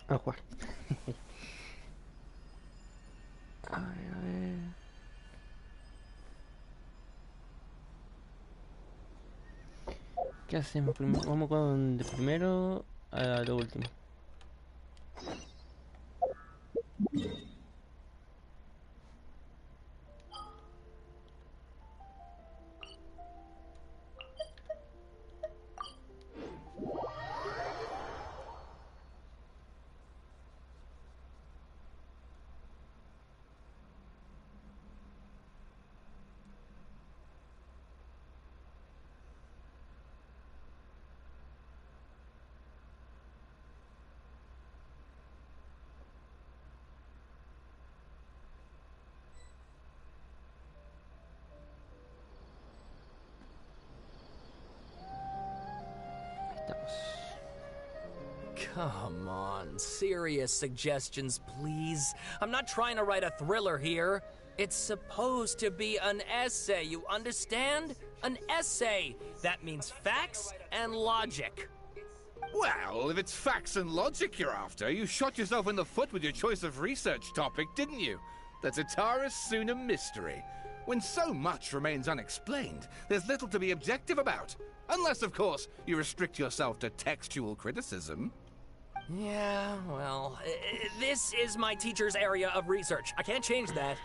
A jugar. A ver, a ver. ¿Qué hacemos primero? Vamos con de primero a lo último. Estamos. Come on, serious suggestions, please. I'm not trying to write a thriller here. It's supposed to be an essay, you understand? An essay. That means facts and logic. Well, if it's facts and logic you're after, you shot yourself in the foot with your choice of research topic, didn't you? The Tatara Suna mystery. When so much remains unexplained, there's little to be objective about. Unless, of course, you restrict yourself to textual criticism. Yeah, well, this is my teacher's area of research. I can't change that.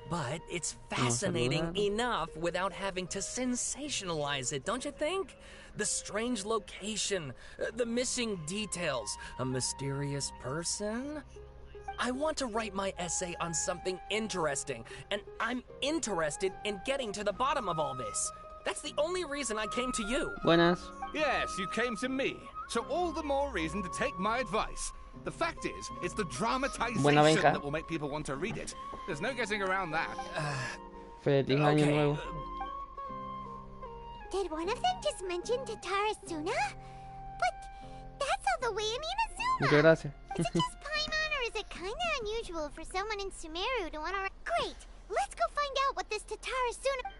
But it's fascinating enough without having to sensationalize it, don't you think? The strange location, the missing details, a mysterious person. I want to write my essay on something interesting, and I'm interested in getting to the bottom of all this. That's the only reason I came to you. Buenas. Yes, you came to me. So all the more reason to take my advice. The fact is, it's the dramatization that will make people want to read it. There's no getting around that. Feliz año nuevo. Did one of them just mention Tatara Suna? But that's all the way in Inazuma. Muchas gracias. Is it just Paimon, or is it kinda unusual for someone in Sumeru to wanna... Great! Let's go find out what this Tatara Suna...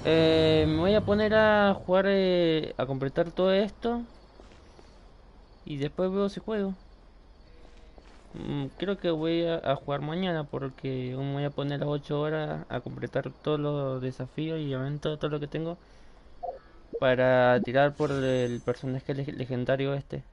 Me voy a poner a jugar, a completar todo esto. Y después veo si juego. Creo que voy a jugar mañana porque me voy a poner las 8 horas a completar todos los desafíos y eventos, todo lo que tengo. Para tirar por el personaje legendario este.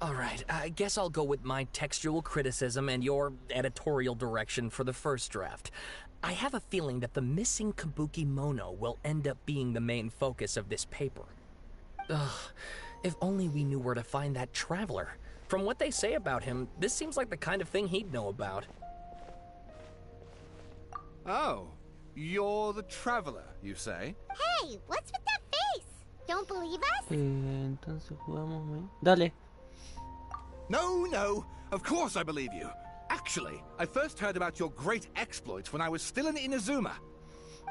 Alright, I guess I'll go with my textual criticism and your editorial direction for the first draft. I have a feeling that the missing Kabuki Mono will end up being the main focus of this paper. Ugh, if only we knew where to find that traveler. From what they say about him, this seems like the kind of thing he'd know about. Oh, you're the traveler, you say? Hey, what's with that face? Don't believe us? Entonces jugamos. Dale. No, of course I believe you. Actually, I first heard about your great exploits when I was still in Inazuma.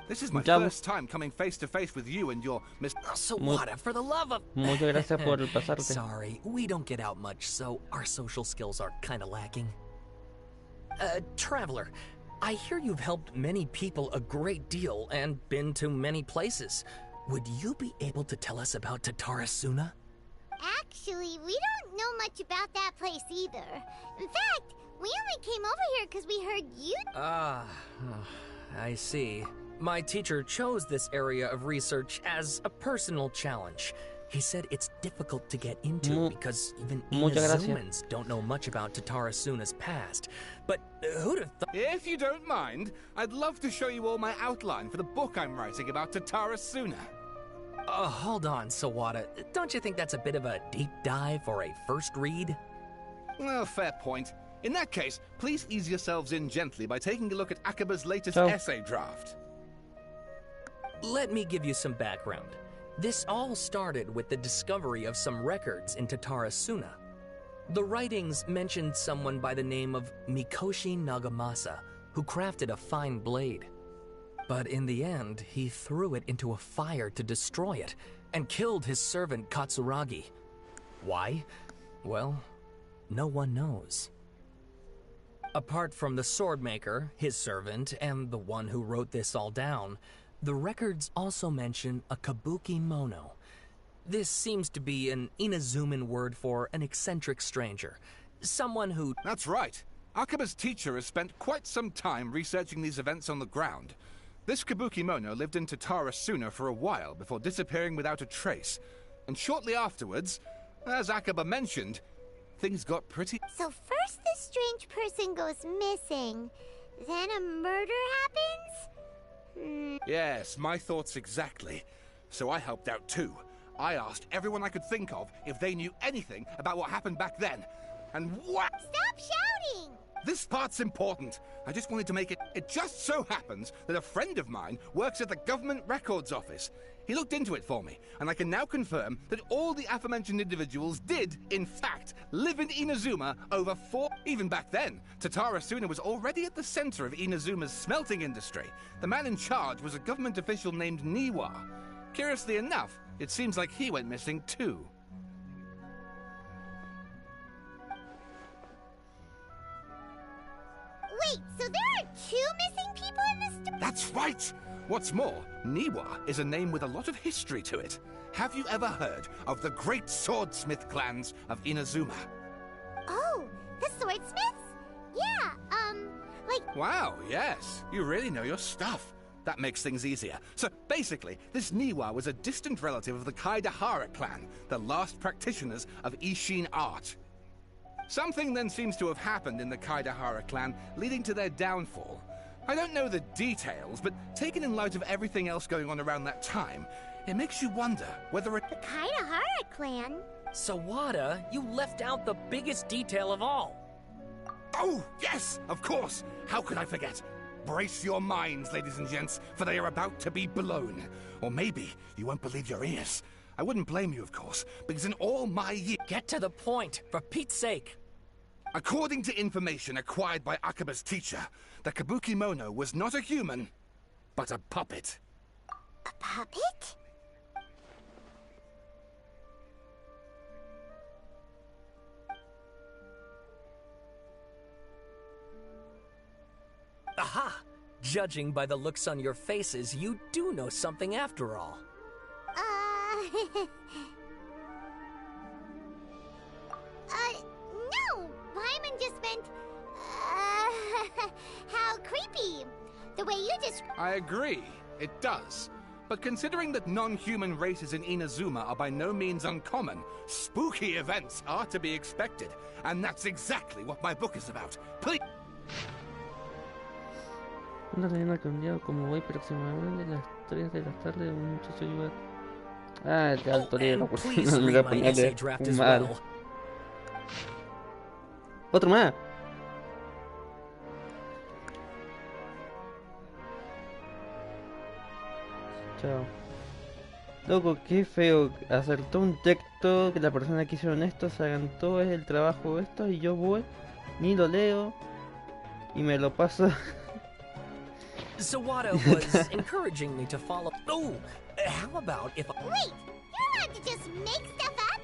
This is my first time coming face to face with you and your Miss... Sawada, for the love of... Muchas gracias por pasarte. Sorry, we don't get out much, so our social skills are kinda lacking. Traveler, I hear you've helped many people a great deal and been to many places. Would you be able to tell us about Tatara Suna? Actually, we don't know much about that place either. In fact, we only came over here because we heard you... I see. My teacher chose this area of research as a personal challenge. He said it's difficult to get into because even Inazumans don't know much about Tatara Suna's past. But who'd have thought... If you don't mind, I'd love to show you all my outline for the book I'm writing about Tatara Suna. Hold on, Sawada. Don't you think that's a bit of a deep dive or a first read? Well, fair point. In that case, please ease yourselves in gently by taking a look at Akaba's latest essay draft. Let me give you some background. This all started with the discovery of some records in Tatara Suna. The writings mentioned someone by the name of Mikoshi Nagamasa, who crafted a fine blade. But in the end, he threw it into a fire to destroy it, and killed his servant Katsuragi. Why? Well, no one knows. Apart from the sword maker, his servant, and the one who wrote this all down, the records also mention a kabuki mono. This seems to be an Inazuman word for an eccentric stranger. Someone who... That's right. Akaba's teacher has spent quite some time researching these events on the ground. This kabuki mono lived in Tatarasuna for a while before disappearing without a trace. And shortly afterwards, as Akaba mentioned, things got pretty... So first this strange person goes missing, then a murder happens? Yes, my thoughts exactly. So I helped out too. I asked everyone I could think of if they knew anything about what happened back then. And what? Stop shouting! This part's important. I just wanted to make it... It just so happens that a friend of mine works at the government records office. He looked into it for me, and I can now confirm that all the aforementioned individuals did, in fact, live in Inazuma over 4... Even back then, Tatarasuna was already at the center of Inazuma's smelting industry. The man in charge was a government official named Niwa. Curiously enough, it seems like he went missing too. Wait, so there are 2 missing people in this story? That's right! What's more, Niwa is a name with a lot of history to it. Have you ever heard of the great swordsmith clans of Inazuma? Oh, the swordsmiths? Yeah, like... Wow, yes. You really know your stuff. That makes things easier. So basically, this Niwa was a distant relative of the Kaidahara clan, the last practitioners of Ishin art. Something then seems to have happened in the Kaidahara clan, leading to their downfall. I don't know the details, but taken in light of everything else going on around that time, it makes you wonder whether it... The Kaidahara clan? Sawada, you left out the biggest detail of all. Oh, yes, of course. How could I forget? Brace your minds, ladies and gents, for they are about to be blown. Or maybe you won't believe your ears. I wouldn't blame you, of course, because in all my years... Get to the point, for Pete's sake. According to information acquired by Akaba's teacher, the kabuki mono was not a human, but a puppet. A puppet? Aha! Judging by the looks on your faces, you do know something after all. No! Paimon just meant, how creepy. The way you just... I agree, it does. But considering that non-human races in Inazuma are by no means uncommon, spooky events are to be expected. And that's exactly what my book is about. Please... Una leyenda que un día como hoy aproximadamente las 3 de la tarde un muchacho iba... Ah, el alto libro, por si no me voy a ponerle mal. Otro más. Chao. Loco, qué feo hacer todo un texto que la persona que hicieron esto se hagan todo el trabajo esto y yo voy, ni lo leo y me lo paso. Sawada was encouraging me to follow... Oh, how about if... Wait, you're allowed to just make stuff up?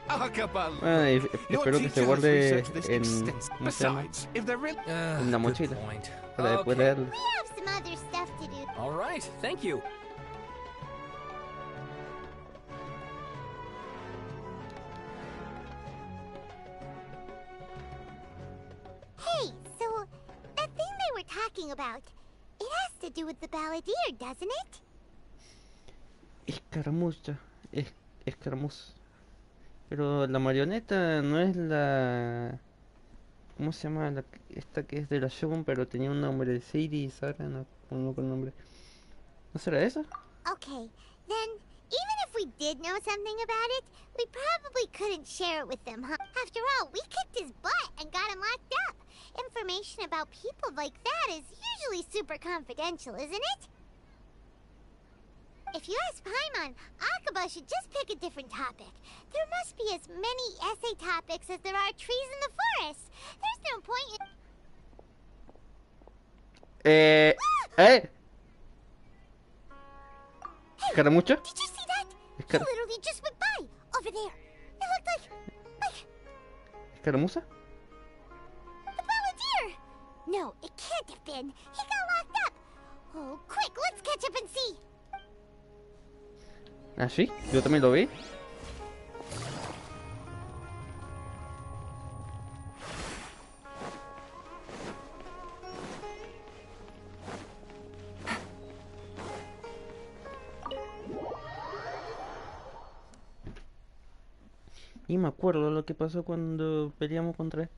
Akaba, Espero que se guarde en... ¿cómo se llama? Besides, if they're really... En la mochila. point. Para después leerlo. We have some other stuff to do. All right, thank you. Hey, so that thing they were talking about, it has to do with the balladeer, doesn't it? Escaramuza. Escaramuza. Pero la marioneta no es la... ¿Cómo se llama? Esta que es de la shogun, pero tenía un nombre de Seiri, Sara, no con el nombre. ¿No será esa? Okay, then even if we did know something about it, we probably couldn't share it with them, huh? After all, we kicked his butt and got him locked up. Information about people like that is usually super confidential, isn't it? If you ask Paimon, Akaba should just pick a different topic. There must be as many essay topics as there are trees in the forest. There's no point in... ¿Escaramucha? Did you see that? He Escar literally just went by over there. It looked like ¿Escaramuza? the balladeer. No, it can't have been. He got locked up. Oh, quick, let's catch up and see. ¿Ah, sí? Yo también lo vi. Y me acuerdo lo que pasó cuando peleamos contra él.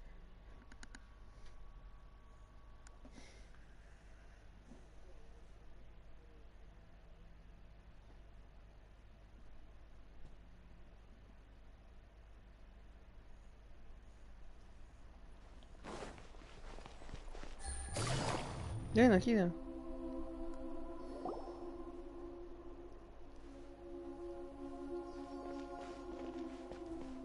Ven aquí, ven.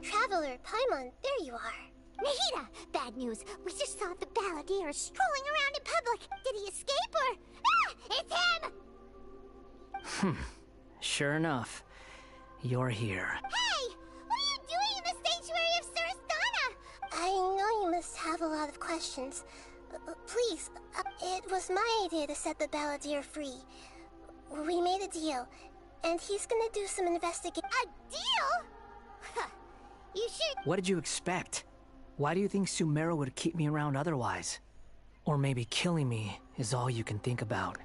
Traveler, Paimon, there you are. Nahida, bad news. We just saw the balladeer strolling around in public. Did he escape or... Ah! It's him! Sure enough, you're here. Hey! What are you doing in the sanctuary of Surastana? I know you must have a lot of questions. Please, it was my idea to set the balladeer free. We made a deal, and he's gonna do some investigating. A deal? You should... What did you expect? Why do you think Sumeru would keep me around otherwise? Or maybe killing me is all you can think about.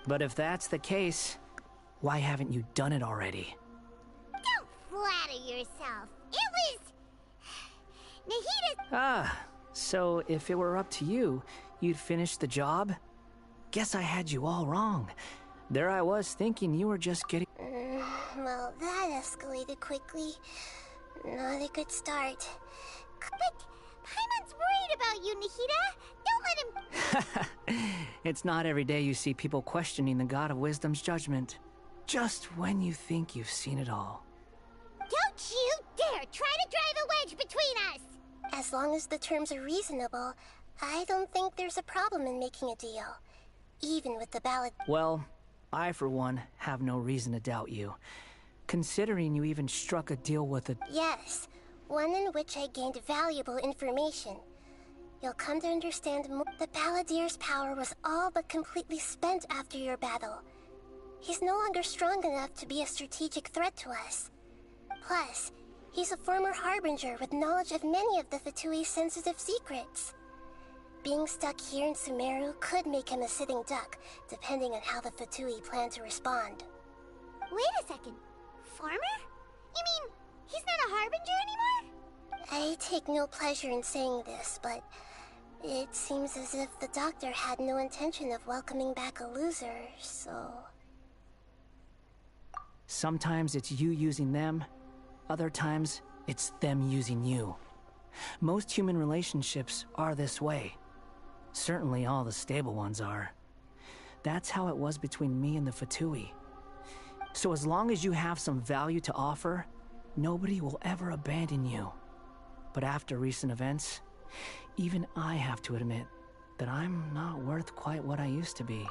But if that's the case, why haven't you done it already? Don't flatter yourself. It was... Nahida's... Ah, so if it were up to you, you'd finish the job? Guess I had you all wrong. There I was thinking you were just getting... Well, that escalated quickly. Not a good start. But Paimon's worried about you, Nahida. Don't let him... It's not every day you see people questioning the God of Wisdom's judgment. Just when you think you've seen it all. Don't you dare try to drive a wedge between us! As long as the terms are reasonable, I don't think there's a problem in making a deal. Even with the ballad... Well, I for one have no reason to doubt you. Considering you even struck a deal with a... Yes, one in which I gained valuable information. You'll come to understand more. The balladeer's power was all but completely spent after your battle. He's no longer strong enough to be a strategic threat to us. Plus, he's a former harbinger with knowledge of many of the Fatui's sensitive secrets. Being stuck here in Sumeru could make him a sitting duck, depending on how the Fatui plan to respond. Wait a second. Farmer? You mean he's not a harbinger anymore? I take no pleasure in saying this, but it seems as if the doctor had no intention of welcoming back a loser, so... Sometimes it's you using them, other times it's them using you. Most human relationships are this way. Certainly all the stable ones are. That's how it was between me and the Fatui. So as long as you have some value to offer, nobody will ever abandon you. But after recent events, even I have to admit that I'm not worth quite what I used to be.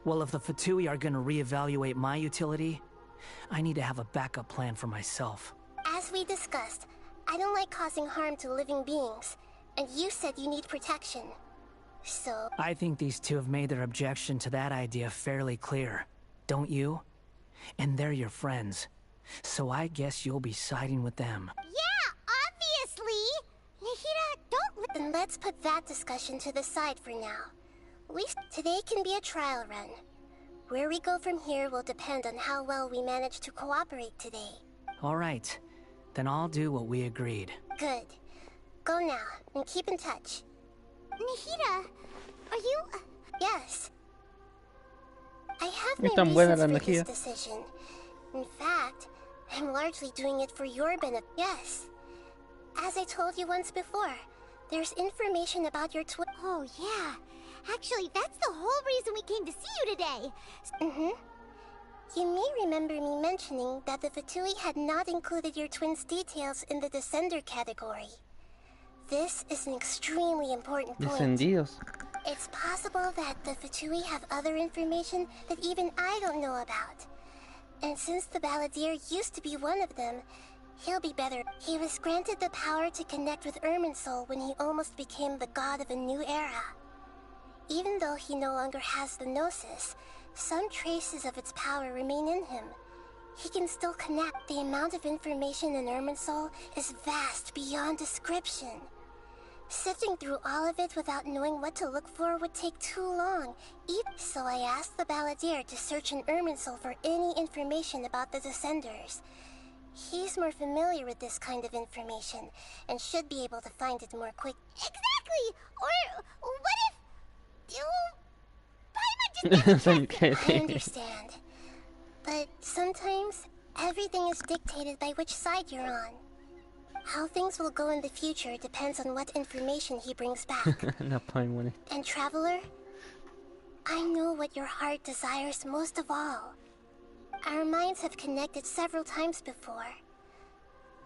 Well, if the Fatui are gonna reevaluate my utility, I need to have a backup plan for myself. As we discussed, I don't like causing harm to living beings, and you said you need protection. So... I think these two have made their objection to that idea fairly clear, don't you? And they're your friends, so I guess you'll be siding with them. Yeah, obviously! Nahida, don't... Then let's put that discussion to the side for now. Today can be a trial run. Where we go from here will depend on how well we manage to cooperate today. All right, then I'll do what we agreed. Good. Go now, and keep in touch. Nahida, are you... Yes. I have my Tan buena la reasons for this energía. decision. In fact, I'm largely doing it for your benefit. Yes. As I told you once before, there's information about your twin... Oh, yeah. Actually, that's the whole reason we came to see you today. Mm-hmm. You may remember me mentioning that the Fatui had not included your twin's details in the Descender category. This is an extremely important point. Descendidos. It's possible that the Fatui have other information that even I don't know about. And since the Balladeer used to be one of them, he'll be better. He was granted the power to connect with Irminsul when he almost became the god of a new era. Even though he no longer has the Gnosis, some traces of its power remain in him. He can still connect. The amount of information in Irminsul is vast beyond description. Sifting through all of it without knowing what to look for would take too long. So I asked the Balladeer to search in Irminsul for any information about the Descenders. He's more familiar with this kind of information and should be able to find it more quick. Exactly! Or what if... Paimon just I understand. But sometimes, everything is dictated by which side you're on. How things will go in the future depends on what information he brings back. And Traveler, I know what your heart desires most of all. Our minds have connected several times before.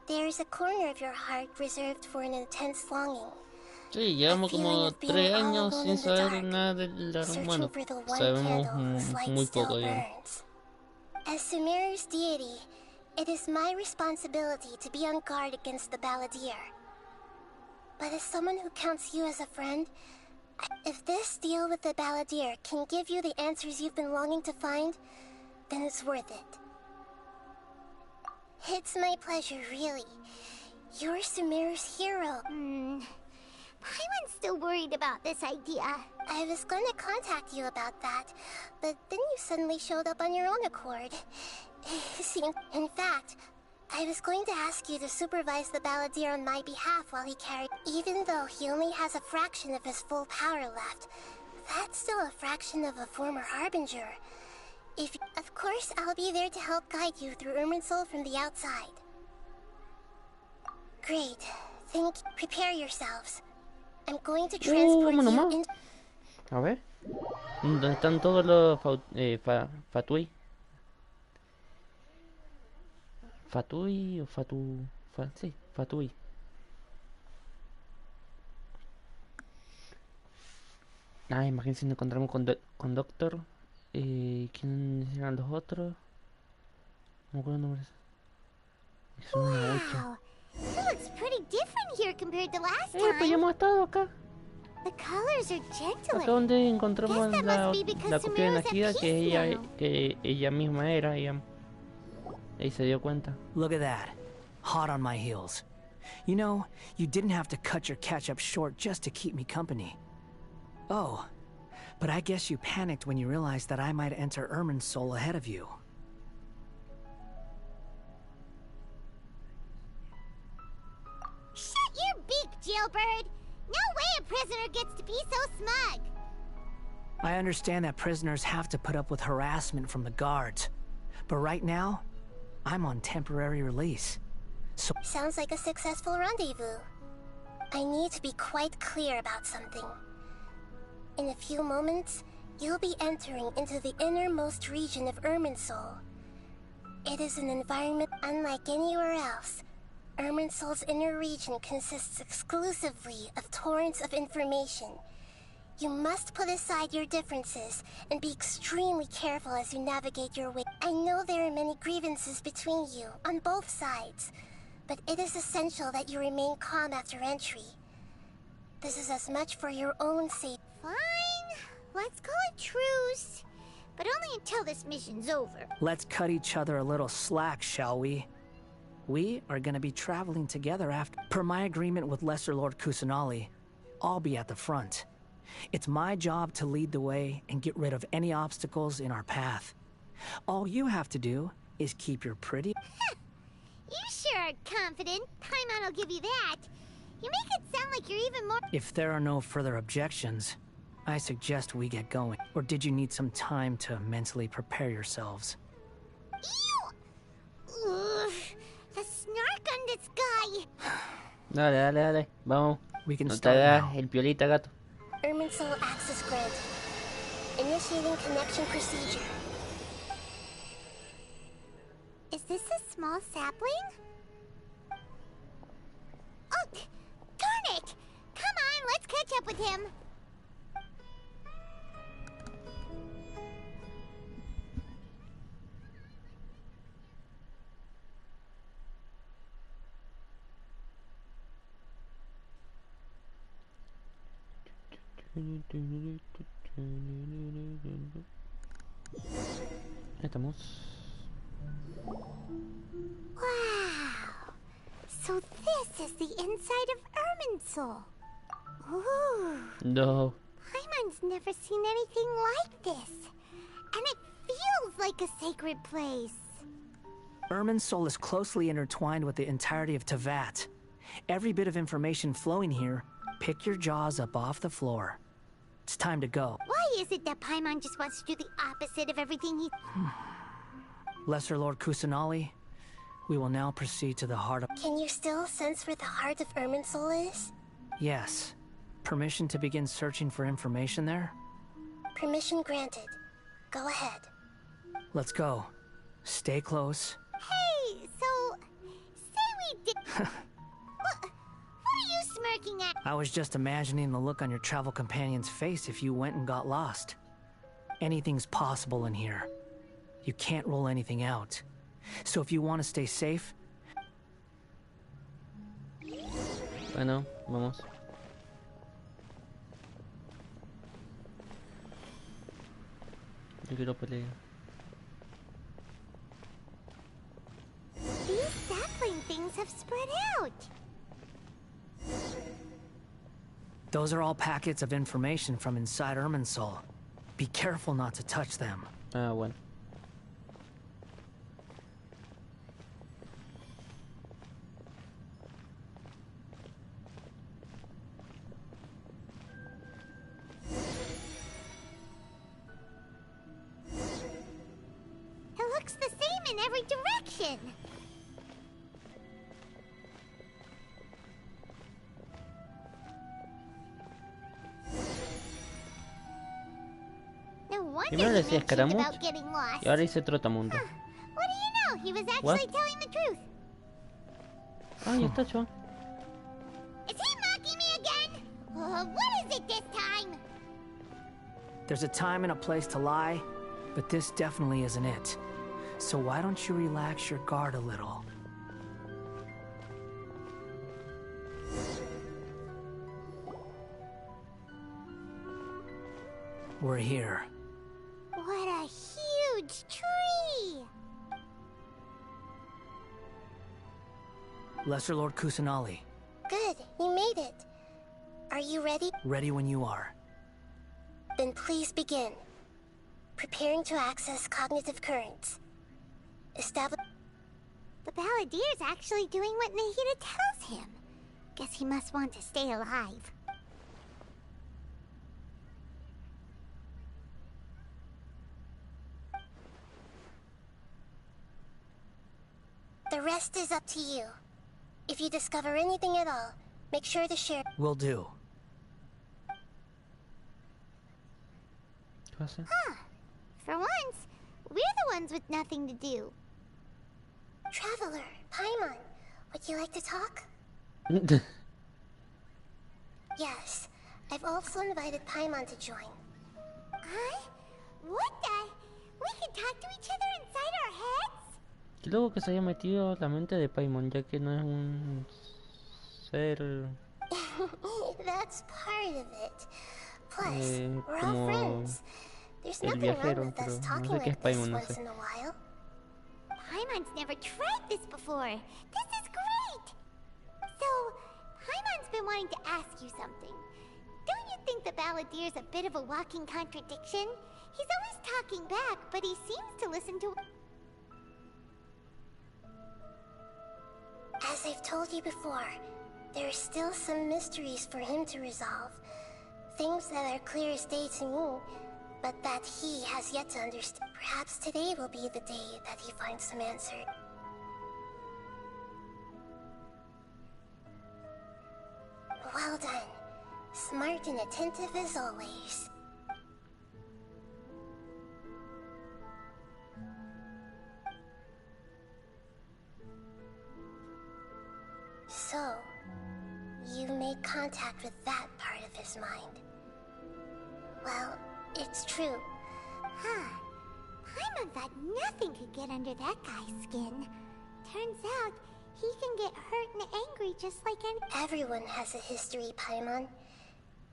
There's a corner of your heart reserved for an intense longing. Sí, llevamos como 3 años sin saber nada del humano. Sabemos muy poco, digamos. As Sumeru's deity, it is my responsibility to be on guard against the Balladeer. But as someone who counts you as a friend, if this deal with the Balladeer can give you the answers you've been longing to find, then it's worth it. It's my pleasure, really. You're Sumeru's hero. Paimon's still worried about this idea. I was going to contact you about that, but then you suddenly showed up on your own accord. See, in fact, I was going to ask you to supervise the Balladeer on my behalf while he carried... Even though he only has a fraction of his full power left, that's still a fraction of a former Harbinger. Of course, I'll be there to help guide you through Irminsul from the outside. Great. Prepare yourselves. I'm going to transport you in... A ver. ¿Dónde están todos los Fatui? ¿Fatui o Fatu? Sí, Fatui. Ah, imagínense si nos encontramos con Doctor. ¿Quiénes eran los otros? No me acuerdo el nombre. Son una 8. It looks pretty different here compared to last Pues time. ya hemos estado acá. The colors are gentler. Acá donde encontramos Guess that la must be because copia de Sumeru's at Nakida peace now. que ella misma era. Ahí se dio cuenta. Look at that. Hot on my heels. You know, you didn't have to cut your catch-up short just to keep me company. Oh, but I guess you panicked when you realized that I might enter Irminsul ahead of you. Shut your beak, jailbird! No way a prisoner gets to be so smug! I understand that prisoners have to put up with harassment from the guards. But right now, I'm on temporary release. So Sounds like a successful rendezvous. I need to be quite clear about something. In a few moments, you'll be entering into the innermost region of Irminsul. It is an environment unlike anywhere else. Irminsul's inner region consists exclusively of torrents of information. You must put aside your differences and be extremely careful as you navigate your way. I know there are many grievances between you, on both sides, but it is essential that you remain calm after entry. This is as much for your own safety. Fine. Let's call it truce. But only until this mission's over. let's cut each other a little slack, shall we? We are gonna be traveling together after. Per my agreement with Lesser Lord Kusanali, I'll be at the front. It's my job to lead the way and get rid of any obstacles in our path. All you have to do is keep your pretty... You sure are confident. Paimon will give you that. You make it sound like you're even more... If there are no further objections, I suggest we get going. Or did you need some time to mentally prepare yourselves? Ew! Ugh, the snark on this guy. Dale. Vamos. We can No te start hagas now. el piolita, gato. Irminsul access granted. Initiating connection procedure. Is this a small sapling? Oh, darn it! up with him. Estamos. Wow. So this is the inside of Irminsul. Ooh. No. Paimon's never seen anything like this. And it feels like a sacred place. Irminsul is closely intertwined with the entirety of Teyvat. Every bit of information flowing here, pick your jaws up off the floor. It's time to go. Why is it that Paimon just wants to do the opposite of everything he... Lesser Lord Kusanali, we will now proceed to the heart of... Can you still sense where the heart of Irminsul is? Yes. Permission to begin searching for information there? Permission granted. Go ahead. Let's go. Stay close. Hey, so... Say we did... What are you smirking at? I was just imagining the look on your travel companion's face if you went and got lost. Anything's possible in here. You can't rule anything out. So if you want to stay safe... Bueno, vamos. Yo quiero pelear. These sapling things have spread out. Those are all packets of information from inside Irminsul. Be careful not to touch them. Ah, bueno. It looks the same in every direction. No wonder he Primero decía mentioned Escaramuz about getting lost. y ahora dice Trotamundo. What do you know? He was actually What? telling the truth. Ay, está chaval. Is he mocking me again? What is it this time? There's a time and a place to lie, but this definitely isn't it. So why don't you relax your guard a little? We're here. What a huge tree! Lesser Lord Kusanali, Good, you made it. Are you ready? ready when you are. Then please begin. Preparing to access cognitive currents. Establish... The Balladeer's actually doing what Nahida tells him. Guess he must want to stay alive. The rest is up to you. If you discover anything at all, make sure to share. Will do. ¿Qué pasa? For once, we're the ones with nothing to do. Traveler, Paimon, would you like to talk? Yes. I've also invited Paimon to join. Huh? What the? We can talk to each other inside our heads? Qué loco que se haya metido la mente de Paimon, ya que no es un ser That's part of it. Plus, we're all como friends. There's el nothing wrong viajero, with pero us no talking sé qué es like this Paimon, no once sé. in a while. Paimon's never tried this before. This is great! So, Paimon's been wanting to ask you something. Don't you think the Balladeer's a bit of a walking contradiction? He's always talking back, but he seems to listen to... As I've told you before, there are still some mysteries for him to resolve. Things that are clear as day to me, but that he has yet to understand. Perhaps today will be the day that he finds some answer. Well done. Smart and attentive as always. So, you made made contact with that part of his mind. Well, it's true. Huh. Paimon thought nothing could get under that guy's skin. Turns out, he can get hurt and angry just like any— Everyone has a history, Paimon.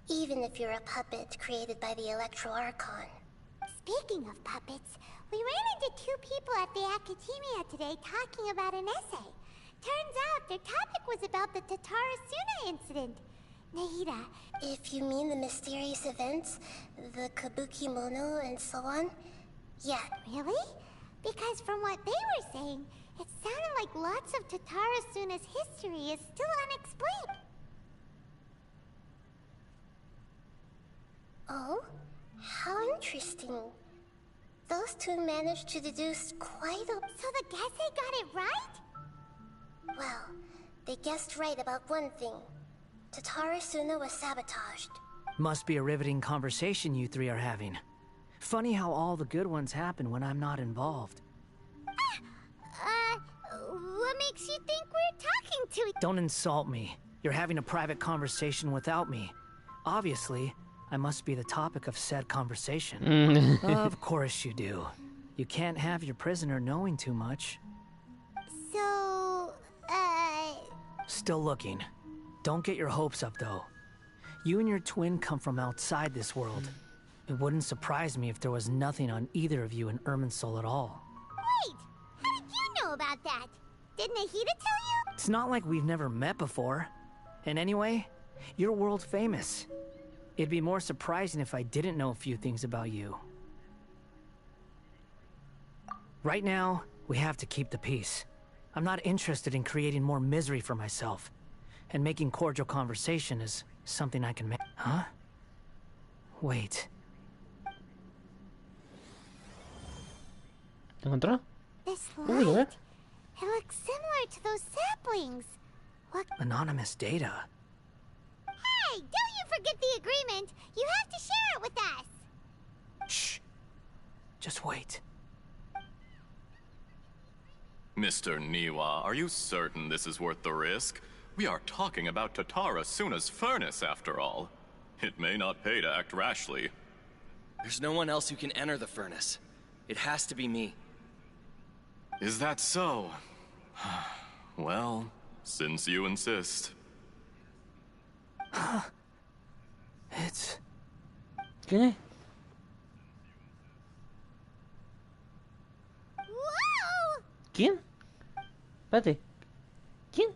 Even if you're a puppet created by the Electro Archon. Speaking of puppets, we ran into two people at the Academia today talking about an essay. Turns out their topic was about the Tatarasuna incident. Nahida. If you mean the mysterious events, the Kabuki Mono and so on, yeah. Really? Because from what they were saying, it sounded like lots of Tatarasuna's history is still unexplained. Oh? How interesting. Those two managed to deduce quite a— So the Gese got it right? Well, they guessed right about one thing. Tatarasuna was sabotaged. Must be a riveting conversation you three are having. Funny how all the good ones happen when I'm not involved. What makes you think we're talking to each— Don't insult me. You're having a private conversation without me. Obviously, I must be the topic of said conversation. Of course you do. You can't have your prisoner knowing too much. So, Still looking. Don't get your hopes up, though. You and your twin come from outside this world. It wouldn't surprise me if there was nothing on either of you in Irminsul at all. Wait! How did you know about that? Did Nahida tell you? It's not like we've never met before. And anyway, you're world famous. It'd be more surprising if I didn't know a few things about you. Right now, we have to keep the peace. I'm not interested in creating more misery for myself. And making cordial conversation is something I can make. Huh? Wait. ¿Te encontró? This Uy, a ver. light. It looks similar to those saplings. What? Anonymous data. Hey, don't you forget the agreement. You have to share it with us. Shh. Just wait. Mr. Niwa, are you certain this is worth the risk? We are talking about Tatarasuna's furnace, after all. It may not pay to act rashly. There's no one else who can enter the furnace. It has to be me. Is that so? Well, since you insist. It's... ¿Quién es? Whoa! ¿Quién? Espérate. ¿Quién?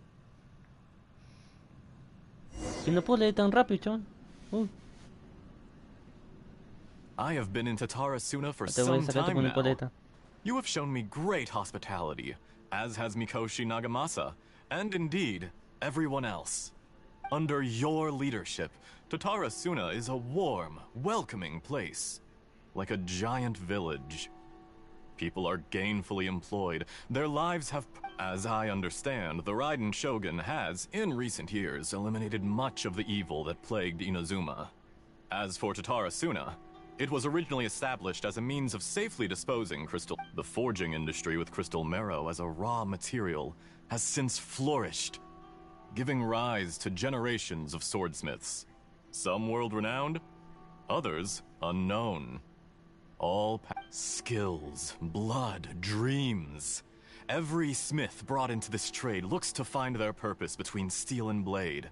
Que no puedo leer tan rápido, chaval. I have been in Tatarasuna for Te voy a some sacar tu time now. manipuleta. You have shown me great hospitality, as has Mikoshi Nagamasa, and indeed, everyone else. Under your leadership, Tatarasuna is a warm, welcoming place, like a giant village. People are gainfully employed. Their lives have... As I understand, the Raiden Shogun has, in recent years, eliminated much of the evil that plagued Inazuma. As for Tatarasuna, it was originally established as a means of safely disposing crystal. The forging industry with crystal marrow as a raw material has since flourished, giving rise to generations of swordsmiths. Some world-renowned, others unknown. All skills, blood, dreams. Every smith brought into this trade looks to find their purpose between steel and blade.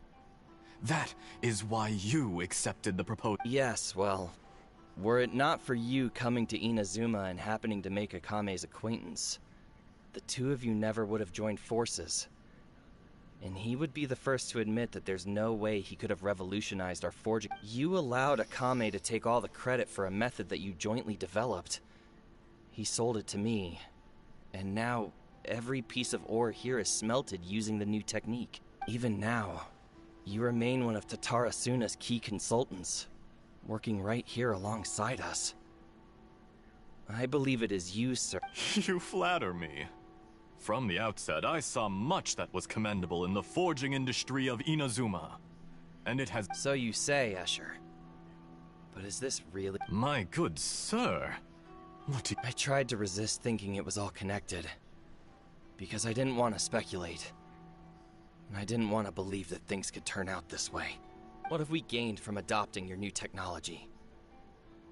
That is why you accepted the proposal. Yes, well, were it not for you coming to Inazuma and happening to make Akame's acquaintance, the two of you never would have joined forces. And he would be the first to admit that there's no way he could have revolutionized our forging. You allowed Akame to take all the credit for a method that you jointly developed. He sold it to me, and now every piece of ore here is smelted using the new technique. Even now, you remain one of Tatarasuna's key consultants, working right here alongside us. I believe it is you, sir. You flatter me. From the outset, I saw much that was commendable in the forging industry of Inazuma. And it has... So you say, Escher. But is this really... My good sir. What do you... I tried to resist thinking it was all connected, because I didn't want to speculate. I didn't want to believe that things could turn out this way. What have we gained from adopting your new technology?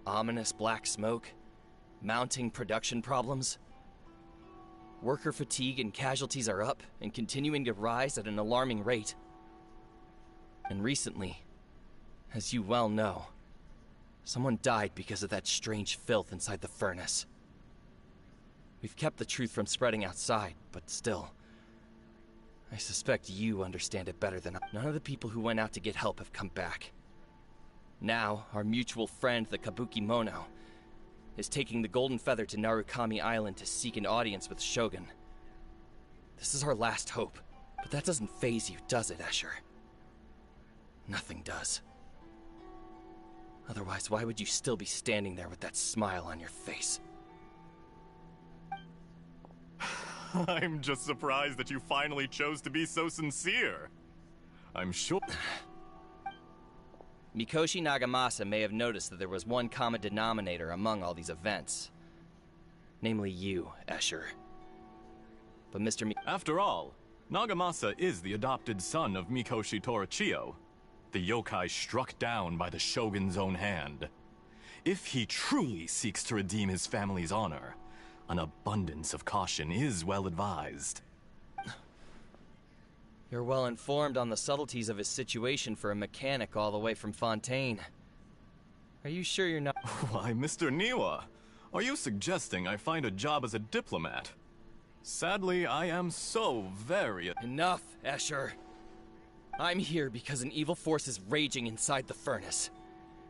Ominous black smoke? Mounting production problems? Worker fatigue and casualties are up and continuing to rise at an alarming rate. And recently, as you well know, someone died because of that strange filth inside the furnace. We've kept the truth from spreading outside, but still, I suspect you understand it better than I. None of the people who went out to get help have come back. Now, our mutual friend, the Kabuki Mono, is taking the Golden Feather to Narukami Island to seek an audience with Shogun. This is our last hope, but that doesn't faze you, does it, Escher? Nothing does. Otherwise, why would you still be standing there with that smile on your face? I'm just surprised that you finally chose to be so sincere. I'm sure... Mikoshi Nagamasa may have noticed that there was one common denominator among all these events. Namely you, Escher. But Mr. After all, Nagamasa is the adopted son of Mikoshi Torichio, the yokai struck down by the Shogun's own hand. If he truly seeks to redeem his family's honor, an abundance of caution is well advised. You're well informed on the subtleties of his situation for a mechanic all the way from Fontaine. Are you sure you're not— Why, Mr. Niwa, are you suggesting I find a job as a diplomat? Sadly, I am so very— Enough, Escher. I'm here because an evil force is raging inside the furnace.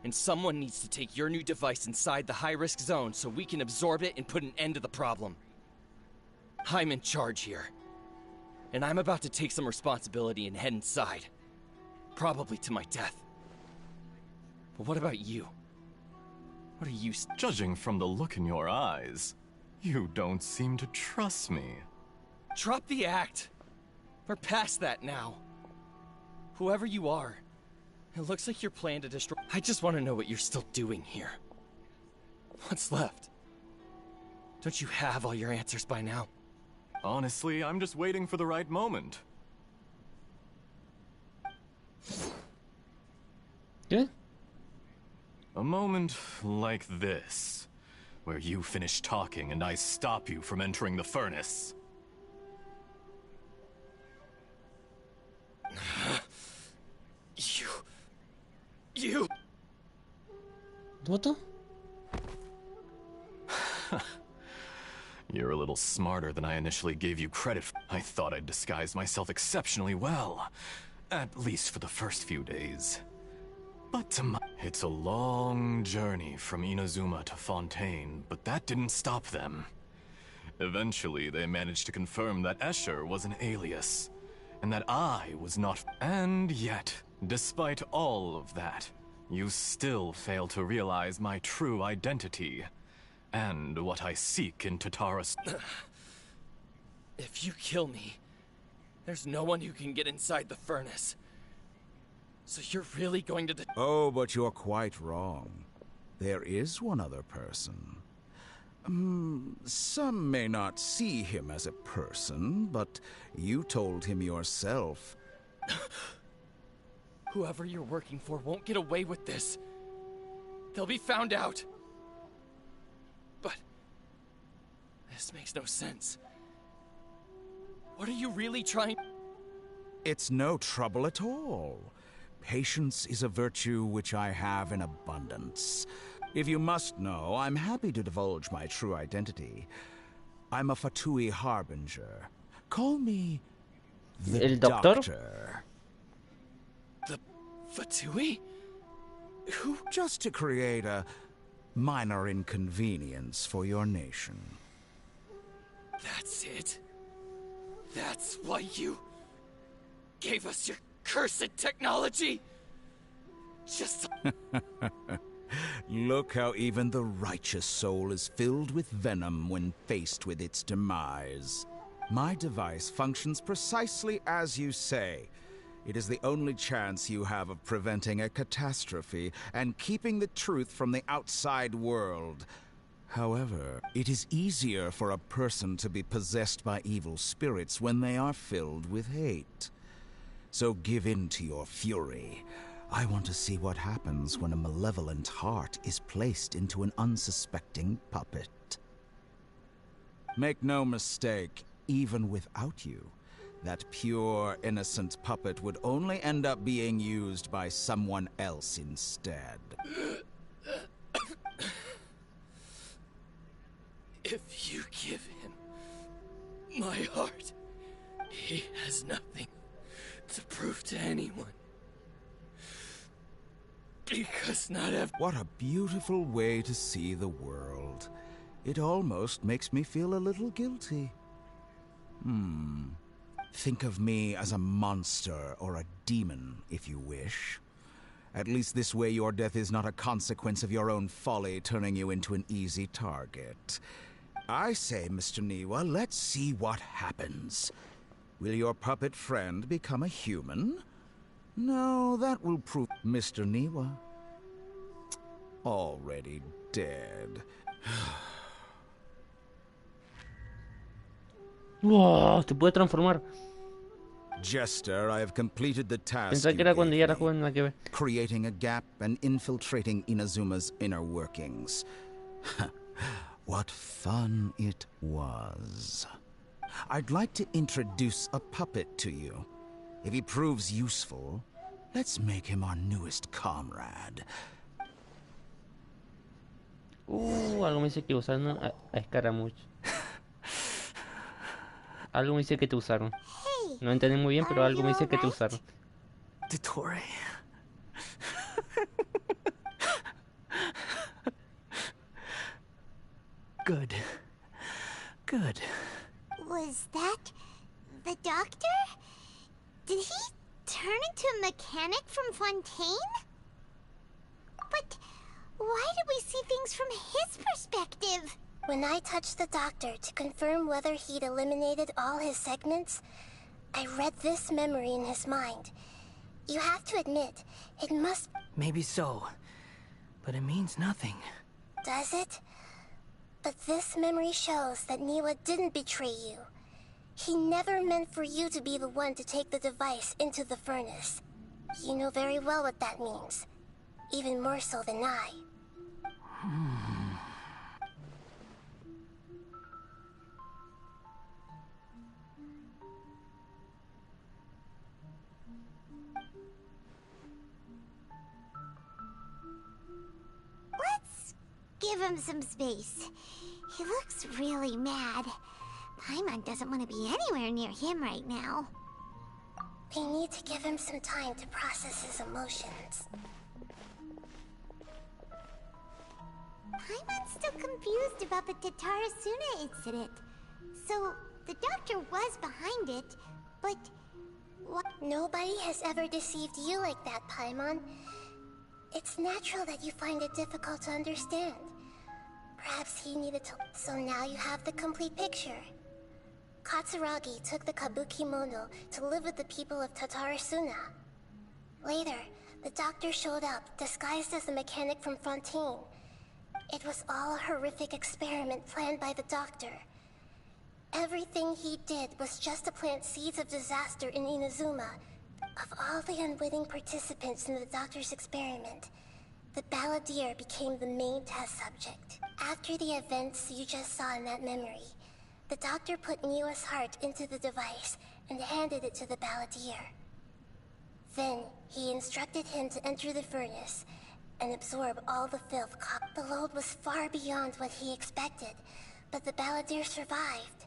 And someone needs to take your new device inside the high-risk zone so we can absorb it and put an end to the problem. I'm in charge here. And I'm about to take some responsibility and head inside. Probably to my death. But what about you? What are you— Judging from the look in your eyes, you don't seem to trust me. Drop the act! We're past that now. Whoever you are, it looks like your plan to destroy— I just want to know what you're still doing here. What's left? Don't you have all your answers by now? Honestly, I'm just waiting for the right moment. Yeah? A moment like this, where you finish talking and I stop you from entering the furnace. You... What the? You're a little smarter than I initially gave you credit for. I thought I'd disguised myself exceptionally well, at least for the first few days. But it's a long journey from Inazuma to Fontaine, but that didn't stop them. Eventually, they managed to confirm that Escher was an alias, and that I was not. And yet, despite all of that, you still fail to realize my true identity. And what I seek in Tatara's— If you kill me, there's no one who can get inside the furnace. So you're really going to— Oh, but you're quite wrong. There is one other person. Some may not see him as a person, but you told him yourself. Whoever you're working for won't get away with this. They'll be found out. But this makes no sense. What are you really trying— It's no trouble at all. Patience is a virtue which I have in abundance. If you must know, I'm happy to divulge my true identity. I'm a Fatui Harbinger. Call me the El Doctor? Doctor. The Fatui? Who— Just to create a minor inconvenience for your nation. That's it? That's why you gave us your cursed technology? Just— Look how even the righteous soul is filled with venom when faced with its demise. My device functions precisely as you say. It is the only chance you have of preventing a catastrophe and keeping the truth from the outside world. However, it is easier for a person to be possessed by evil spirits when they are filled with hate. So give in to your fury. I want to see what happens when a malevolent heart is placed into an unsuspecting puppet. Make no mistake, even without you, that pure, innocent puppet would only end up being used by someone else instead. If you give him my heart, he has nothing to prove to anyone. Because not every— What a beautiful way to see the world. It almost makes me feel a little guilty. Think of me as a monster or a demon, if you wish. At least this way your death is not a consequence of your own folly turning you into an easy target. I say, Mr. Niwa, let's see what happens. Will your puppet friend become a human? No, that will prove... Mr. Niwa. Already dead. Wow, te puede transformar. Jester, I have completed the task Pensaba que you era cuando ya gave era me, joven la que ve. creating a gap and infiltrating Inazuma's inner workings. What fun it was. I'd like to introduce a puppet to you. If he proves useful, let's make him our newest comrade. Algo me dice que usaron a Escaramuch. Algo me dice que te usaron. No entendí muy bien, pero algo me dice que te usaron. Dottore. Good. Good. Was that the doctor? Did he turn into a mechanic from Fontaine? But why did we see things from his perspective? When I touched the doctor to confirm whether he'd eliminated all his segments, I read this memory in his mind. You have to admit, it must... Maybe so. But it means nothing. Does it? But this memory shows that Niwa didn't betray you. He never meant for you to be the one to take the device into the furnace. You know very well what that means. Even more so than I. Let's give him some space. He looks really mad. Paimon doesn't want to be anywhere near him right now. We need to give him some time to process his emotions. Paimon's still confused about the Tatarasuna incident. So, the doctor was behind it, but... what? Nobody has ever deceived you like that, Paimon. It's natural that you find it difficult to understand. Perhaps he needed to... So now you have the complete picture. Katsuragi took the kabuki mono to live with the people of Tatarasuna. Later, the doctor showed up, disguised as a mechanic from Fontaine. It was all a horrific experiment planned by the doctor. Everything he did was just to plant seeds of disaster in Inazuma. Of all the unwitting participants in the doctor's experiment, the balladeer became the main test subject. After the events you just saw in that memory, the doctor put Niwa's heart into the device and handed it to the balladeer. Then, he instructed him to enter the furnace and absorb all the filth. The load was far beyond what he expected, but the balladeer survived.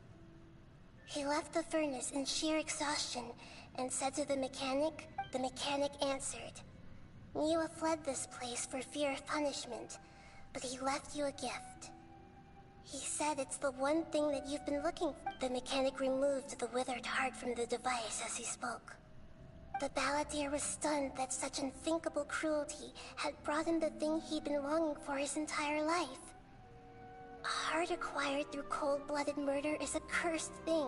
He left the furnace in sheer exhaustion and said to the mechanic answered. Niwa fled this place for fear of punishment, but he left you a gift. He said it's the one thing that you've been looking for. The mechanic removed the withered heart from the device as he spoke. The balladeer was stunned that such unthinkable cruelty had brought him the thing he'd been longing for his entire life. A heart acquired through cold-blooded murder is a cursed thing,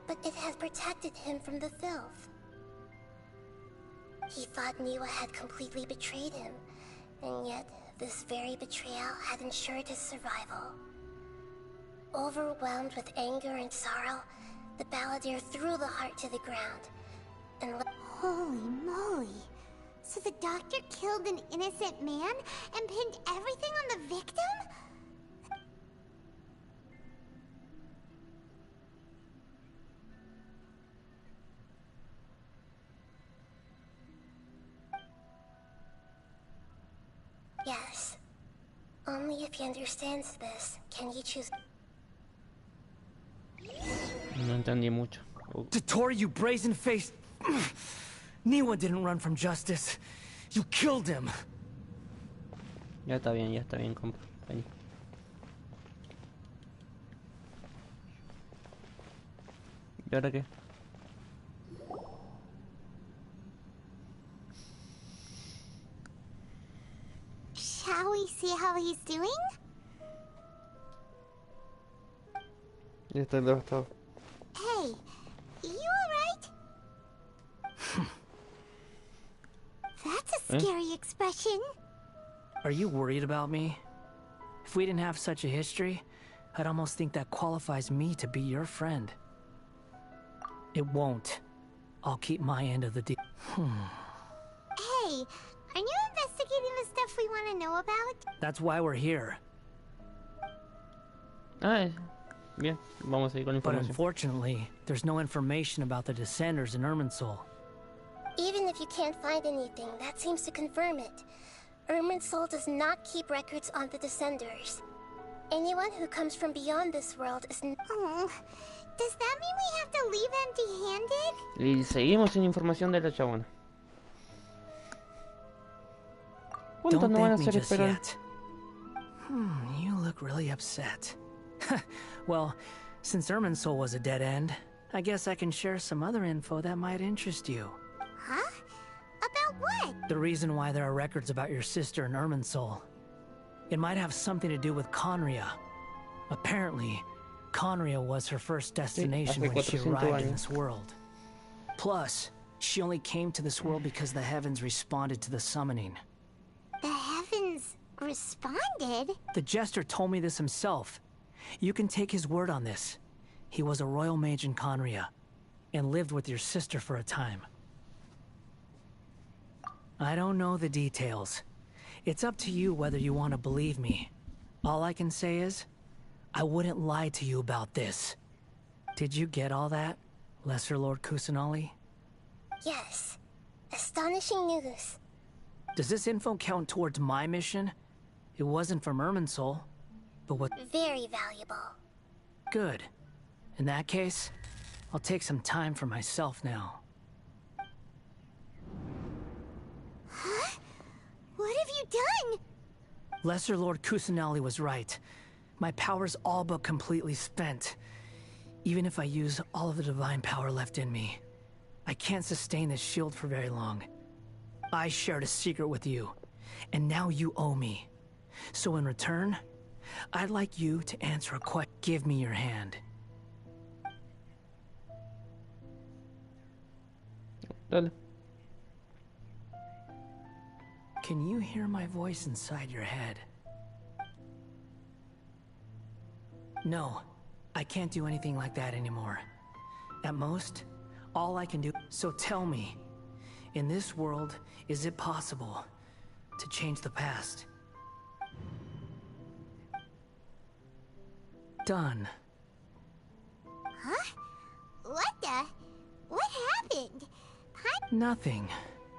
but it has protected him from the filth. He thought Niwa had completely betrayed him, and yet this very betrayal had ensured his survival. Overwhelmed with anger and sorrow, the balladeer threw the heart to the ground and Holy moly. So the doctor killed an innocent man and pinned everything on the victim? Yes. Only if he understands this can he choose. No entendí mucho. Tori, you brazen-faced... Niwa didn't run from justice. You killed him. Ya está bien, compa. Vení. ¿Y ahora qué? Shall we see how he's doing? Ya está devastado. Hey, you alright? That's a scary expression. Are you worried about me? If we didn't have such a history, I'd almost think that qualifies me to be your friend. It won't. I'll keep my end of the deal. Hey, are you investigating the stuff we want to know about? That's why we're here. Bien, vamos a ir con la But información. unfortunately, there's no information about the Descenders in Irminsul. Even if you can't find anything, that seems to confirm it. Irminsul does not keep records on the Descenders. Anyone who comes from beyond this world is... Oh, does that mean we have to leave empty-handed? Y seguimos sin información de la chabona. ¿Cuánto Don't nos van a thank me hacer just esperar? yet. You look really upset. Well, since Irminsul was a dead end, I guess I can share some other info that might interest you. Huh? About what? The reason why there are records about your sister in Irminsul. It might have something to do with Conria. Apparently, Conria was her first destination hace when she 400 arrived in años. this world. Plus, she only came to this world because the heavens responded to the summoning. The heavens responded? The Jester told me this himself. You can take his word on this. He was a royal mage in Conria, and lived with your sister for a time. I don't know the details. It's up to you whether you want to believe me. All I can say is, I wouldn't lie to you about this. Did you get all that, Lesser Lord Kusanali? Yes. Astonishing news. Does this info count towards my mission? It wasn't from Irminsul, but what... Very valuable. Good. In that case, I'll take some time for myself now. Huh? What have you done? Lesser Lord Kusanali was right. My power's all but completely spent. Even if I use all of the divine power left in me, I can't sustain this shield for very long. I shared a secret with you, and now you owe me. So in return, I'd like you to answer a question. Give me your hand. Dale. Can you hear my voice inside your head? No, I can't do anything like that anymore. At most, all I can do... So tell me, in this world, is it possible to change the past? Done. Huh? What happened? Nothing.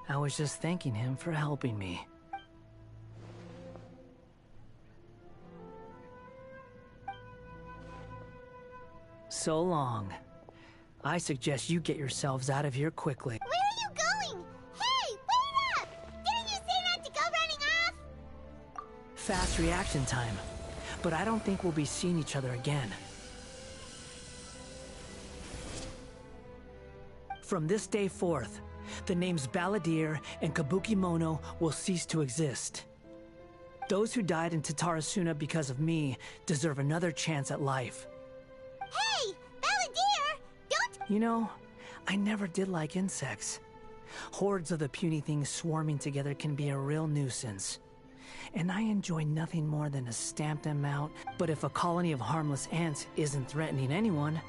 I was just thanking him for helping me. So long. I suggest you get yourselves out of here quickly. Where are you going? Hey, wait up! Didn't you say not to go running off? Fast reaction time. But I don't think we'll be seeing each other again. From this day forth, the names Balladeer and Kabukimono will cease to exist. Those who died in Tatarasuna because of me deserve another chance at life. Hey, Balladeer! Don't... You know, I never did like insects. Hordes of the puny things swarming together can be a real nuisance. And I enjoy nothing more than to stamp them out. But if a colony of harmless ants isn't threatening anyone,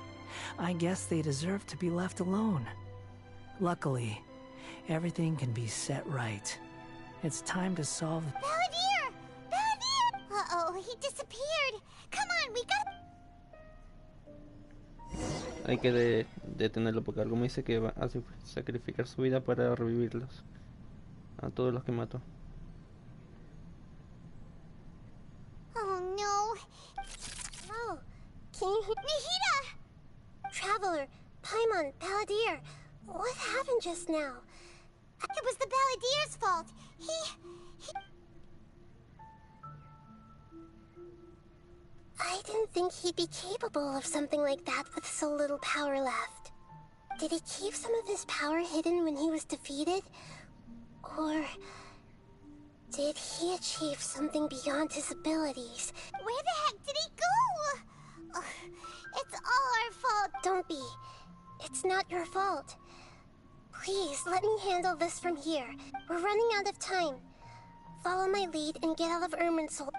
I guess they deserve to be left alone. Luckily, everything can be set right. It's time to solve... Balladeer! Balladeer! Uh-oh, he disappeared. Come on, we got... Hay que detenerlo porque algo me dice que va a sacrificar su vida para revivirlos. A todos los que mató. Oh no. Oh, can you hear... Nahida! Traveler, Paimon, Balladeer, what happened just now? It was the Balladeer's fault. He... I didn't think he'd be capable of something like that with so little power left. Did he keep some of his power hidden when he was defeated? Or did he achieve something beyond his abilities? Where the heck did he go? Ugh, it's all our fault. Don't be. It's not your fault. Please, let me handle this from here. We're running out of time. Follow my lead and get out of Irminsul.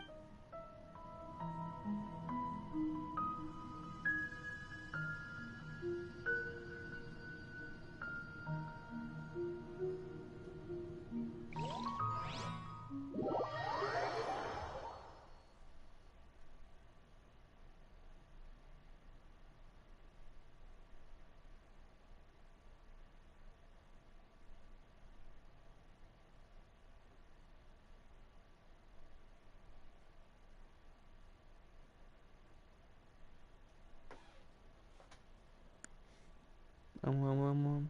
Vamos.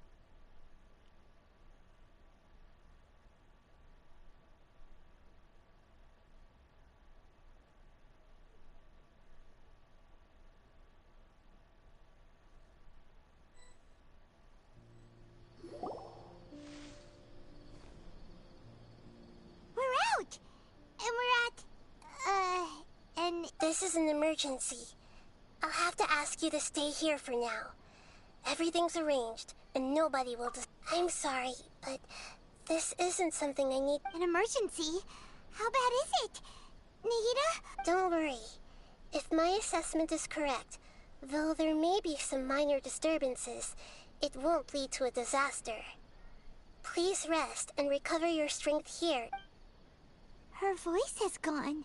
We're out! And we're at... and... This is an emergency. I'll have to ask you to stay here for now. Everything's arranged, and nobody will I'm sorry, but this isn't something I need. An emergency? How bad is it? Nahida? Don't worry. If my assessment is correct, though there may be some minor disturbances, it won't lead to a disaster. Please rest and recover your strength here. Her voice has gone.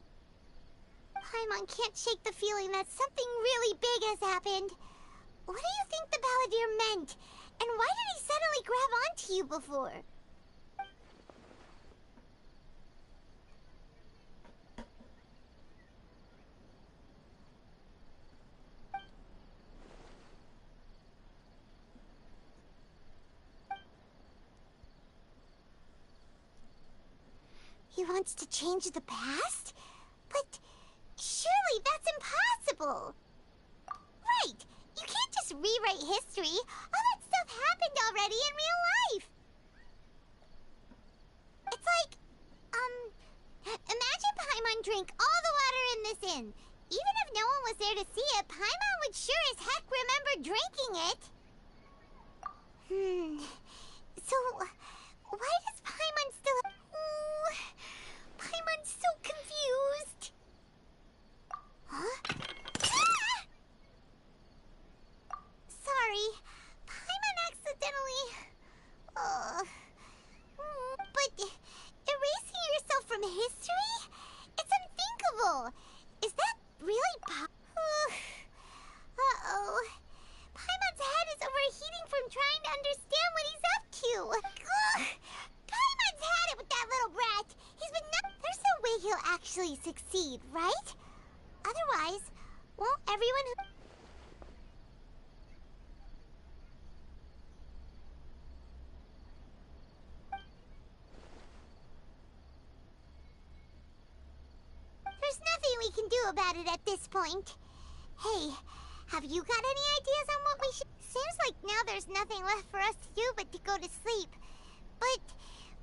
Paimon can't shake the feeling that something really big has happened. What do you think the Balladeer meant? And why did he suddenly grab onto you before? He wants to change the past? But surely that's impossible! Right! You can't just rewrite history. All that stuff happened already in real life. It's like, imagine Paimon drank all the water in this inn. Even if no one was there to see it, Paimon would sure as heck remember drinking it. So, why does Paimon still... Ooh, Paimon's so confused. Huh? Sorry, Paimon accidentally... but erasing yourself from history? It's unthinkable. Is that really Uh-oh. Paimon's head is overheating from trying to understand what he's up to. Paimon's had it with that little brat. He's been There's no way he'll actually succeed, right? Otherwise, won't everyone who... There's nothing we can do about it at this point. Hey, have you got any ideas on what we should... Seems like now there's nothing left for us to do but to go to sleep. But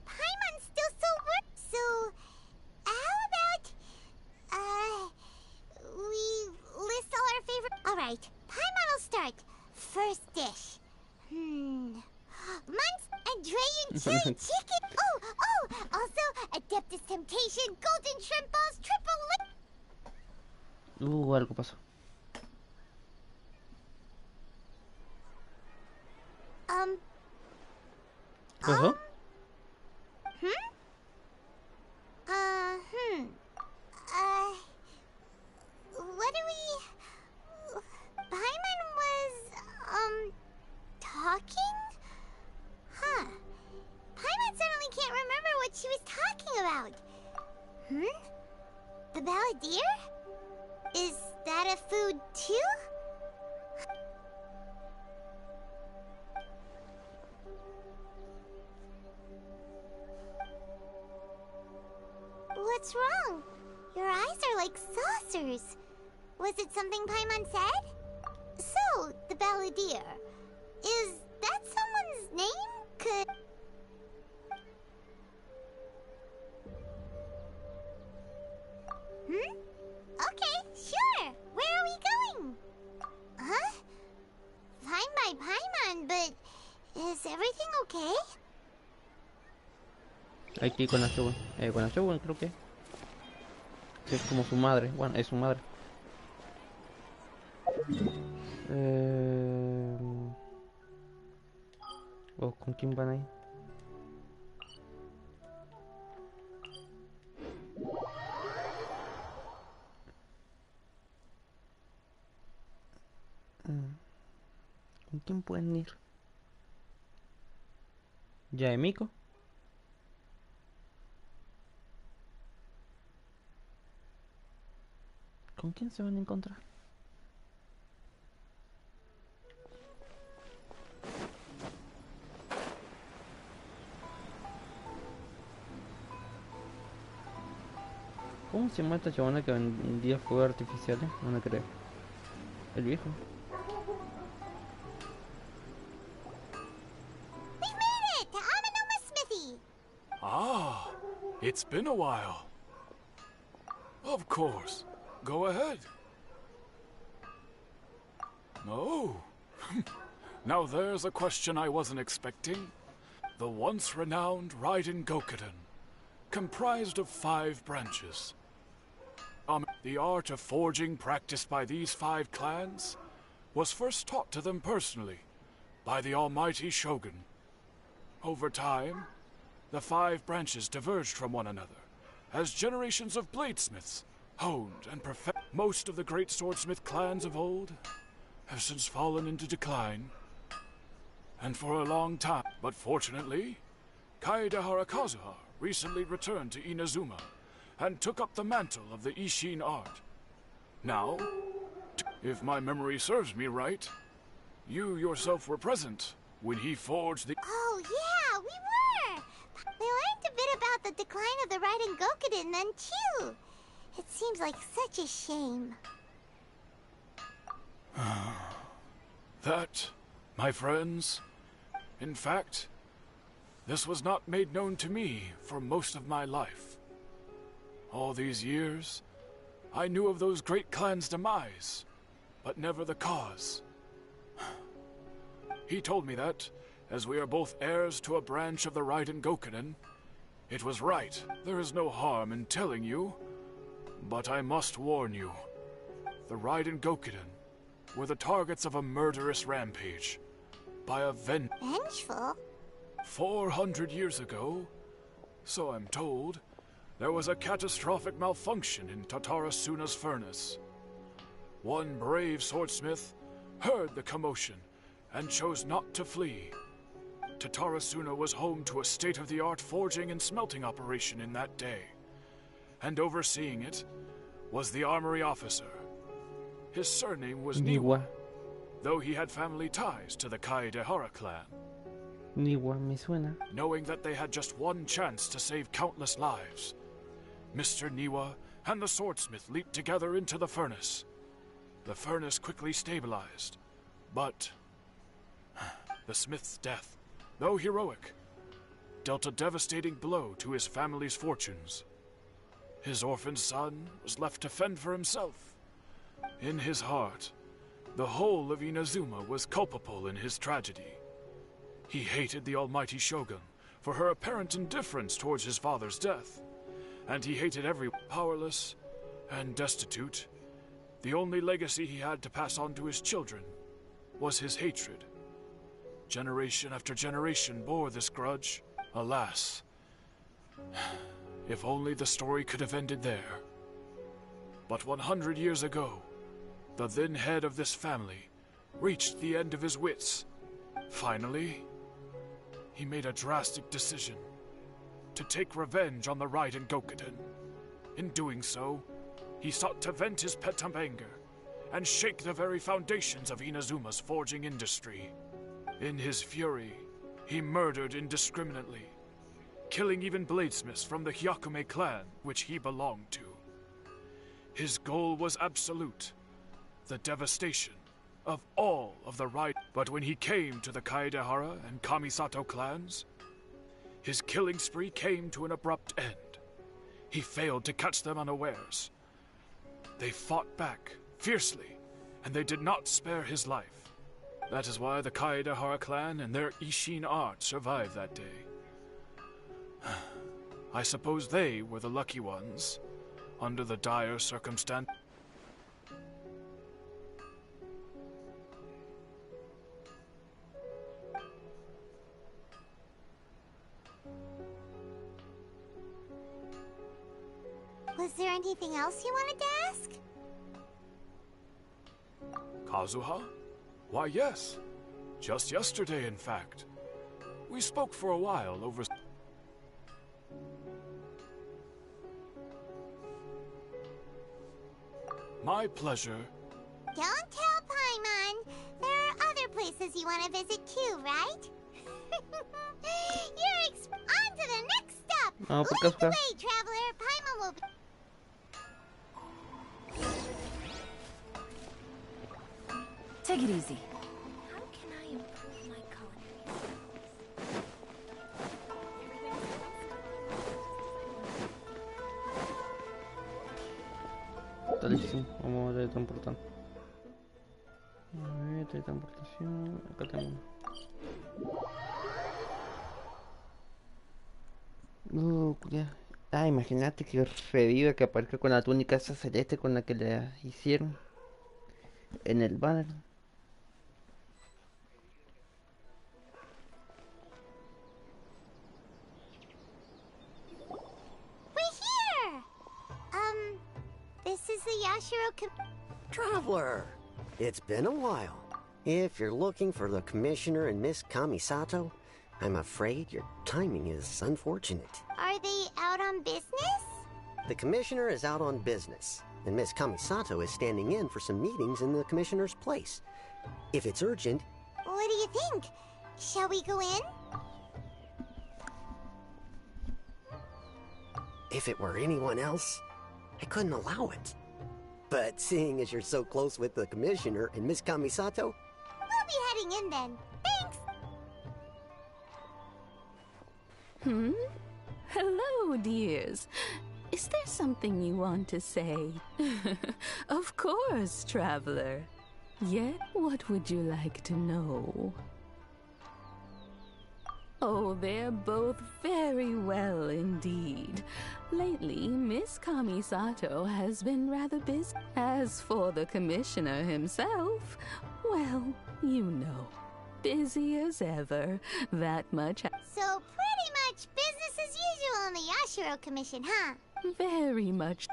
Paimon's still so So, how about... we list all our favorite... Alright, Paimon will start. First dish. Munch and Dragon chili chicken. Also, Adeptus Temptation, golden shrimp balls, triple algo pasó. ¿Pasó? balladeer? Is that a food too? What's wrong? Your eyes are like saucers. Was it something Paimon said? So, the balladeer. Is that someone's name? Could... Okay, sure. Where are we going? Huh? Fine by Paimon, but is everything okay? Aquí con la shogun. Con la shogun creo que es como su madre. Bueno, es su madre. ¿Con quién van ahí? ¿Con quién pueden ir? ¿Ya de Miko? ¿Con quién se van a encontrar? ¿Cómo se llama esta chabona que vendía fuegos artificiales? No me creo. El viejo. We made it to Amanoma Smithy! Ah, it's been a while. Of course. Go ahead. Oh. Now there's a question I wasn't expecting. The once renowned Raiden Gokuden, comprised of 5 branches. The art of forging practiced by these 5 clans was first taught to them personally by the almighty shogun. Over time, the 5 branches diverged from one another as generations of bladesmiths honed and perfected. Most of the great swordsmith clans of old have since fallen into decline, and for a long time. But fortunately, Kaedehara Kazuha recently returned to Inazuma and took up the mantle of the Ishin art. Now, if my memory serves me right, you yourself were present when he forged the... Oh, yeah, we were! We learned a bit about the decline of the Raiden Gokuden then, too. It seems like such a shame. That, my friends, in fact, this was not made known to me for most of my life. All these years, I knew of those great clans' demise, but never the cause. He told me that, as we are both heirs to a branch of the Raiden Gokuden, it was right. There is no harm in telling you, but I must warn you. The Raiden Gokuden were the targets of a murderous rampage by a Vengeful? 400 years ago, so I'm told, there was a catastrophic malfunction in Tatarasuna's furnace. One brave swordsmith heard the commotion and chose not to flee. Tatarasuna was home to a state-of-the-art forging and smelting operation in that day, and overseeing it was the armory officer. His surname was Niwa, though he had family ties to the Kaedehara clan. Niwa me suena. Knowing that they had just one chance to save countless lives, Mr. Niwa and the swordsmith leaped together into the furnace. The furnace quickly stabilized, but the smith's death, though heroic, dealt a devastating blow to his family's fortunes. His orphaned son was left to fend for himself. In his heart, the whole of Inazuma was culpable in his tragedy. He hated the almighty shogun for her apparent indifference towards his father's death, and he hated everyone. Powerless and destitute, the only legacy he had to pass on to his children was his hatred. Generation after generation bore this grudge. Alas, if only the story could have ended there. But 100 years ago, the then head of this family reached the end of his wits. Finally, he made a drastic decision to take revenge on the Raiden Gokuden. In doing so, he sought to vent his pent-up anger and shake the very foundations of Inazuma's forging industry. In his fury, he murdered indiscriminately, killing even bladesmiths from the Hyakume clan which he belonged to. His goal was absolute, the devastation of all of the right. But when he came to the Kaedehara and Kamisato clans, his killing spree came to an abrupt end. He failed to catch them unawares. They fought back fiercely, and they did not spare his life. That is why the Kaedehara clan and their Ishin art survived that day. I suppose they were the lucky ones, under the dire circumstance. Was there anything else you wanted to ask? Kazuha? Why, yes. Just yesterday, in fact. We spoke for a while over... My pleasure. Don't tell Paimon. There are other places you want to visit too, right? On to the next stop! No, Lead the way, traveler. Paimon will be... Take it easy. How can I improve my culinary? Está listo, vamos a teletransportar. A ver, teletransportación. Acá tengo. Cuidado. Ah, imagínate que revive, que aparezca con la túnica esa celeste con la que le hicieron en el banner. This is the Yashiro Traveler, it's been a while. If you're looking for the Commissioner and Miss Kamisato, I'm afraid your timing is unfortunate. Are they out on business? The Commissioner is out on business, and Miss Kamisato is standing in for some meetings in the Commissioner's place. If it's urgent... What do you think? Shall we go in? If it were anyone else, I couldn't allow it. But seeing as you're so close with the Commissioner and Miss Kamisato... We'll be heading in then. Thanks! Hello, dears. Is there something you want to say? Of course, traveler. Yet, what would you like to know? Oh, they're both very well indeed. Lately, Miss Kamisato has been rather busy. As for the Commissioner himself, well, you know, busy as ever. That much. So pretty much business as usual in the Yashiro Commission, huh? Very much.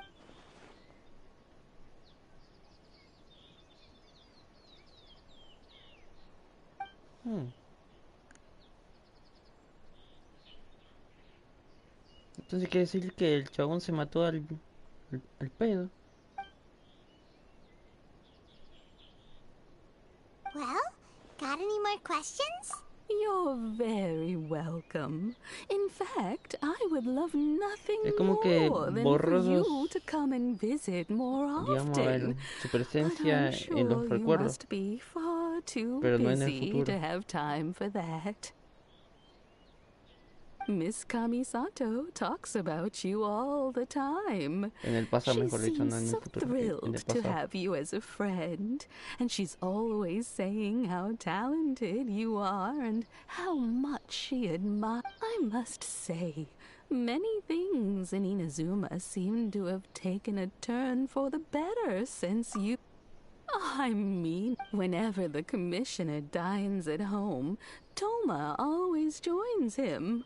Entonces quiere decir que el chabón se mató al pedo. Well, got any more questions? You're very welcome. In fact, I would love nothing more than for you to come and visit more often. Su presencia en los recuerdos. Must be far too Pero no en el busy futuro. to have time for that. Miss Kamisato talks about you all the time. En el pasado, She mejor dicho, no en seems el so futuro. En thrilled el to pasado. have you as a friend, and she's always saying how talented you are and how much she admires. I must say, many things in Inazuma seem to have taken a turn for the better since you... I mean, whenever the Commissioner dines at home, Toma always joins him.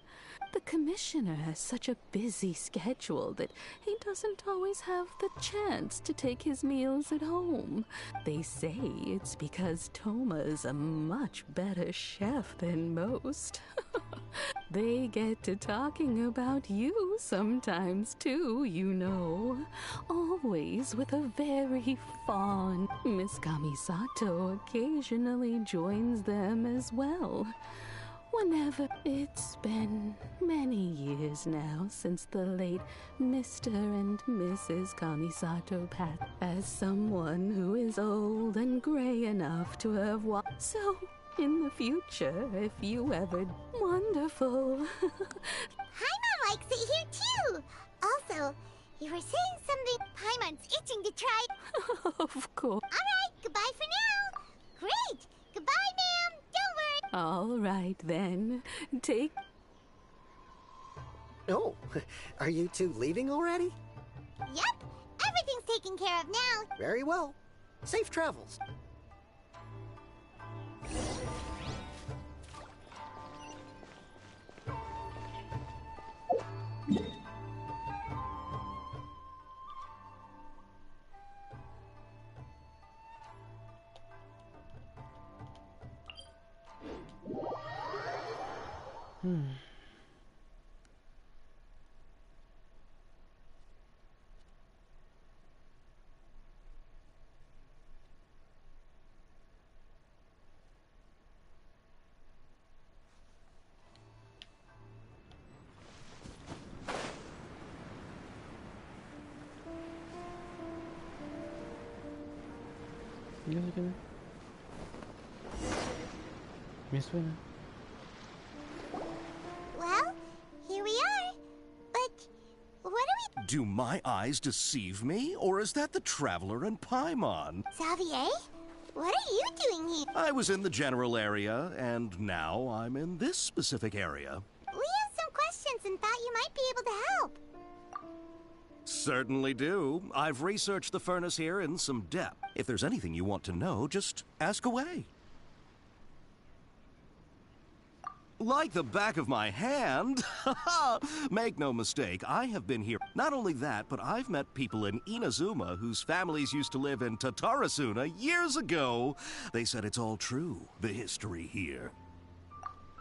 The commissioner has such a busy schedule that he doesn't always have the chance to take his meals at home. They say it's because Toma is a much better chef than most. They get to talking about you sometimes too, you know. Always with a very fond Miss Kamisato occasionally joins them as well. Whenever it's been many years now since the late Mr. and Mrs. Kamisato passed. As someone who is old and gray enough to have watched, so in the future, if you ever wonderful. Paimon likes it here too. Also, you were saying something. Paimon's itching to try. Of course. All right, goodbye for now. Great. Goodbye, ma'am. Don't worry. All right then. Take. Oh, are you two leaving already? Yep. Everything's taken care of now. Very well. Safe travels. Me suena. Well, here we are. But what are we... Do my eyes deceive me, or is that the Traveler and Paimon? Xavier? What are you doing here? I was in the general area, and now I'm in this specific area. We have some questions and thought you might be able to help. Certainly do. I've researched the furnace here in some depth. If there's anything you want to know, just ask away. Like the back of my hand. Make no mistake, I have been here. Not only that, but I've met people in Inazuma whose families used to live in Tatarasuna years ago. They said it's all true, the history here.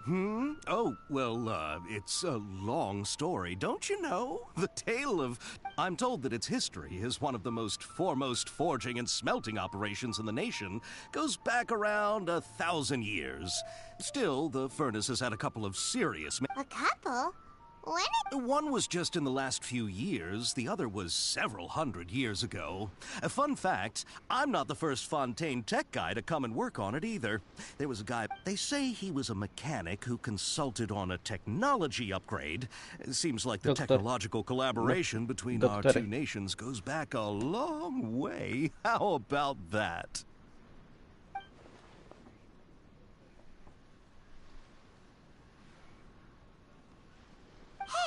Oh, well, it's a long story, don't you know? The tale of... I'm told that its history is one of the most foremost forging and smelting operations in the nation. Goes back around 1,000 years. Still, the furnace has had a couple of serious... A couple? When? One was just in the last few years, the other was several hundred years ago. A fun fact, I'm not the first Fontaine tech guy to come and work on it either. There was a guy, they say he was a mechanic who consulted on a technology upgrade. It seems like the technological collaboration between our two nations goes back a long way. How about that?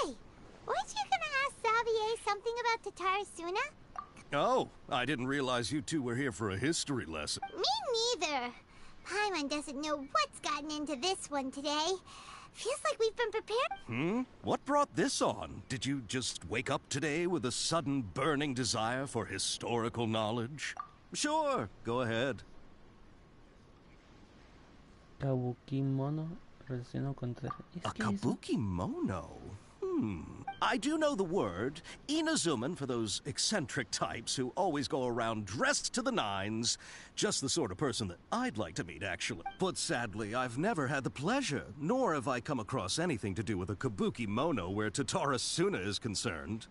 Hey, weren't you gonna ask Xavier something about Tatarasuna? Oh, I didn't realize you two were here for a history lesson. Me neither. Paimon doesn't know what's gotten into this one today. Feels like we've been prepared. What brought this on? Did you just wake up today with a sudden burning desire for historical knowledge? Sure, go ahead. Kabuki mono relacionado con... A kabuki mono? I do know the word. Inazuman for those eccentric types who always go around dressed to the nines. Just the sort of person that I'd like to meet, actually. But sadly, I've never had the pleasure, nor have I come across anything to do with a kabuki mono where Tatarasuna is concerned.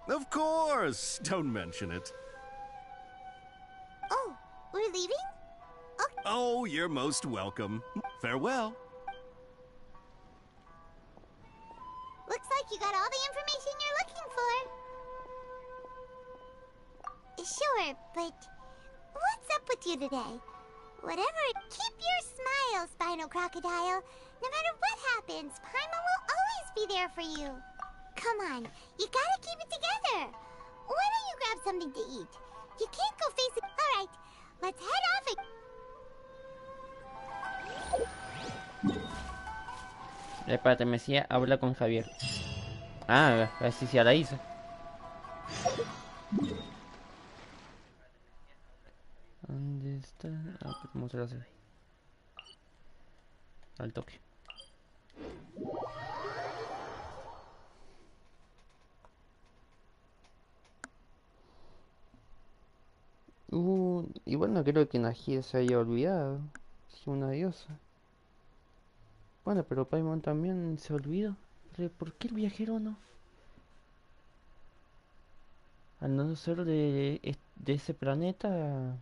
Of course! Don't mention it. Oh, we're leaving? Okay. Oh, you're most welcome. Farewell. Looks like you got all the information you're looking for. Sure, but what's up with you today? Whatever, keep your smile, Spinal Crocodile. No matter what happens, Paimon will always be there for you. come on. You gotta keep it together. Why don't you grab something to eat? You can't go face it. All right, let's head off and... Espérate, me decía, habla con Javier. Ah, así ya la hice. ¿Dónde está? Ah, pues vamos a hacer. Al toque. Y bueno, creo que Najie se haya olvidado. Es una diosa. Bueno, pero Paimon también se olvidó. ¿Por qué el viajero no? Al no ser de ese planeta,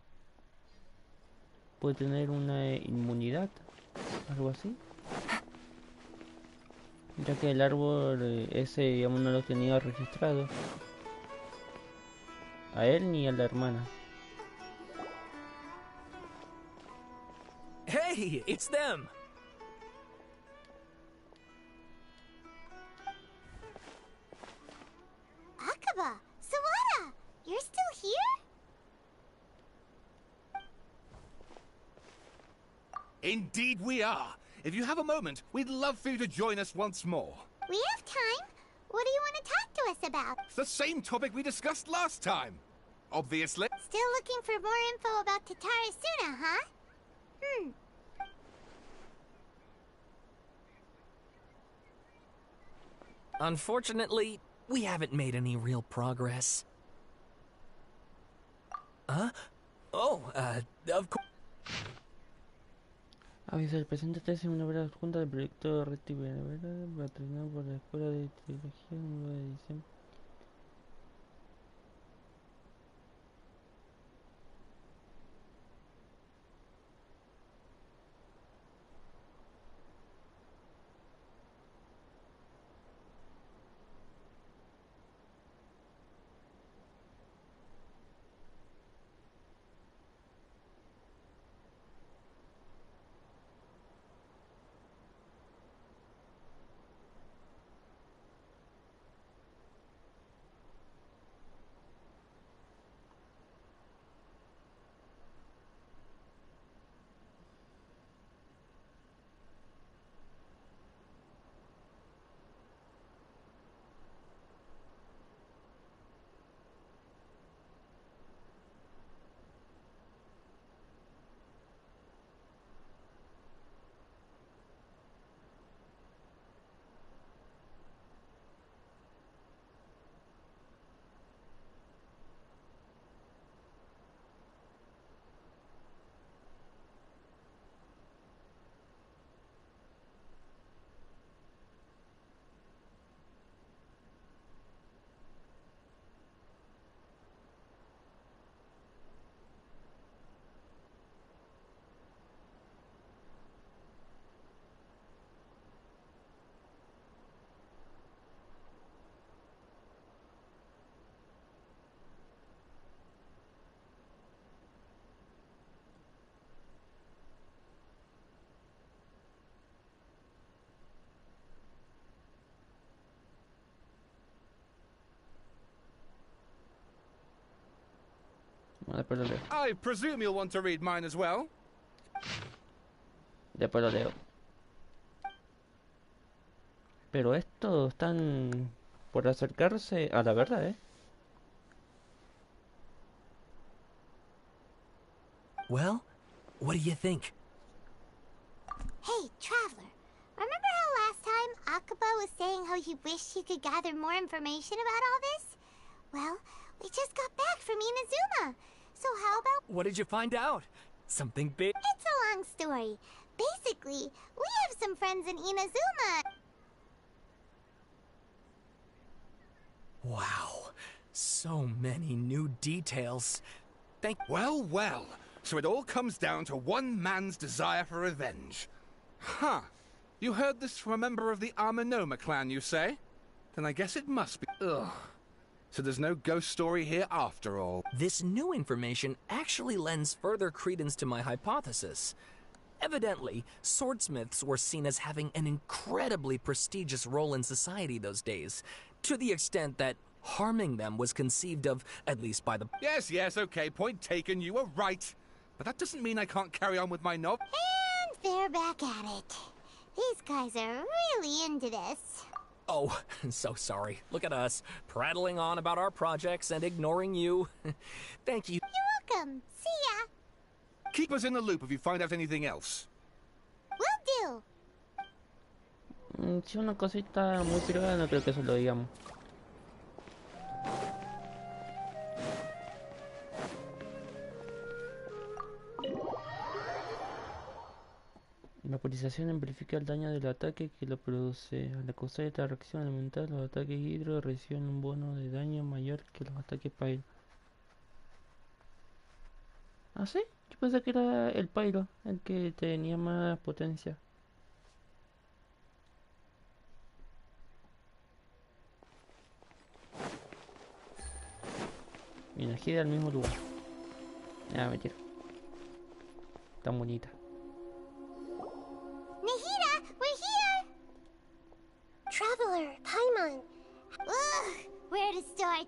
puede tener una inmunidad, algo así. Ya que el árbol ese, digamos, no lo tenía registrado. A él ni a la hermana. Hey, it's them! Akaba, Sawada, you're still here? Indeed we are. If you have a moment, we'd love for you to join us once more. We have time. What do you want to talk to us about? It's the same topic we discussed last time. Obviously. Still looking for more info about Tatara Suna, huh? Unfortunately, we haven't made any real progress. Huh? Oh, of course. Avisa, preséntate en una breve junta del proyecto Red ¿verdad? Patrocinado por la Escuela de Teología, nueva edición. Después lo leo. I presume you'll want to read mine as well. Después lo leo. Pero estos están por acercarse a la verdad, ¿eh? Well, what do you think? Hey, Traveler. Remember how last time Akaba was saying how he wished he could gather more information about all this? Well, we just got back from Inazuma. So how about... What did you find out? Something big? It's a long story. Basically, we have some friends in Inazuma. Wow. So many new details. Well, well. So it all comes down to one man's desire for revenge. Huh. You heard this from a member of the Amanoma clan, you say? Then I guess it must be... Ugh. So there's no ghost story here after all. This new information actually lends further credence to my hypothesis. Evidently, swordsmiths were seen as having an incredibly prestigious role in society those days, to the extent that harming them was conceived of, at least by the... Yes, okay, point taken, you were right. But that doesn't mean I can't carry on with my novel. And they're back at it. These guys are really into this. Oh, so sorry. Look at us, prattling on about our projects and ignoring you. Thank you. You're welcome. See ya. Keep us in the loop if you find out anything else. Will do. Si una cosita muy privada, no creo que eso lo digamos. La pulsación amplifica el daño del ataque que lo produce. Al causar esta reacción elemental, los ataques hidro reciben un bono de daño mayor que los ataques pyro. ¿Ah, sí? Yo pensé que era el pyro el que tenía más potencia. Y energía al mismo lugar. Ah, mentira. Tan bonita. Nahida, we're here! Traveler, Paimon. Ugh, where to start?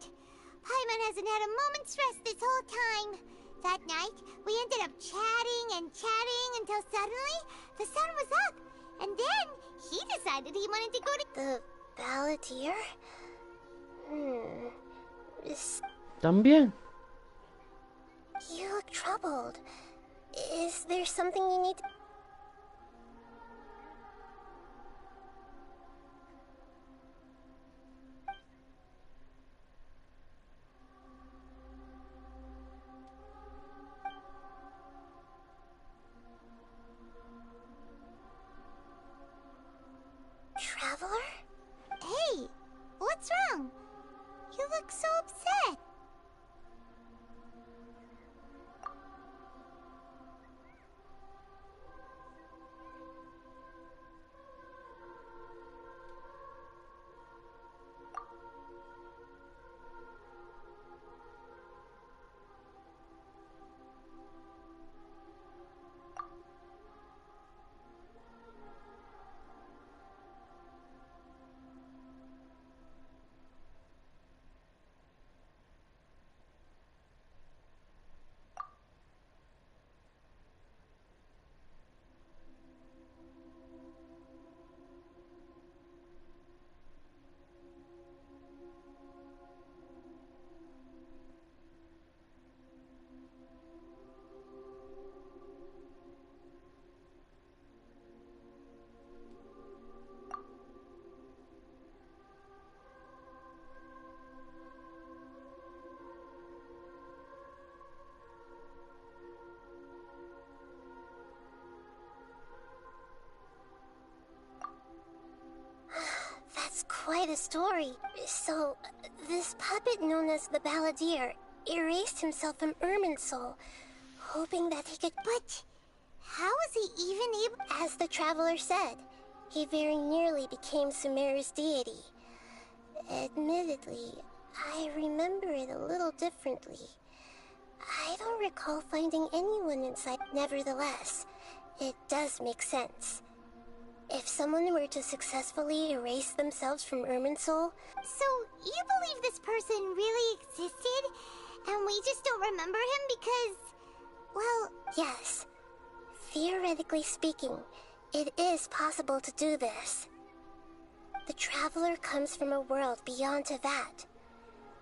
Paimon hasn't had a moment's rest this whole time. That night, we ended up chatting and chatting until suddenly the sun was up. And then he decided he wanted to go to... The Balladeer? También. You look troubled. Is there something you need to... Traveler? Hey, what's wrong? You look so upset. That's quite a story. So, this puppet known as the Balladeer erased himself from Irminsul, hoping that he could... But how was he even able... As the Traveler said, he very nearly became Sumeru's deity. Admittedly, I remember it a little differently. I don't recall finding anyone inside. Nevertheless, it does make sense. If someone were to successfully erase themselves from Irminsul... So, you believe this person really existed, and we just don't remember him because... Well... Yes. Theoretically speaking, it is possible to do this. The Traveler comes from a world beyond to that.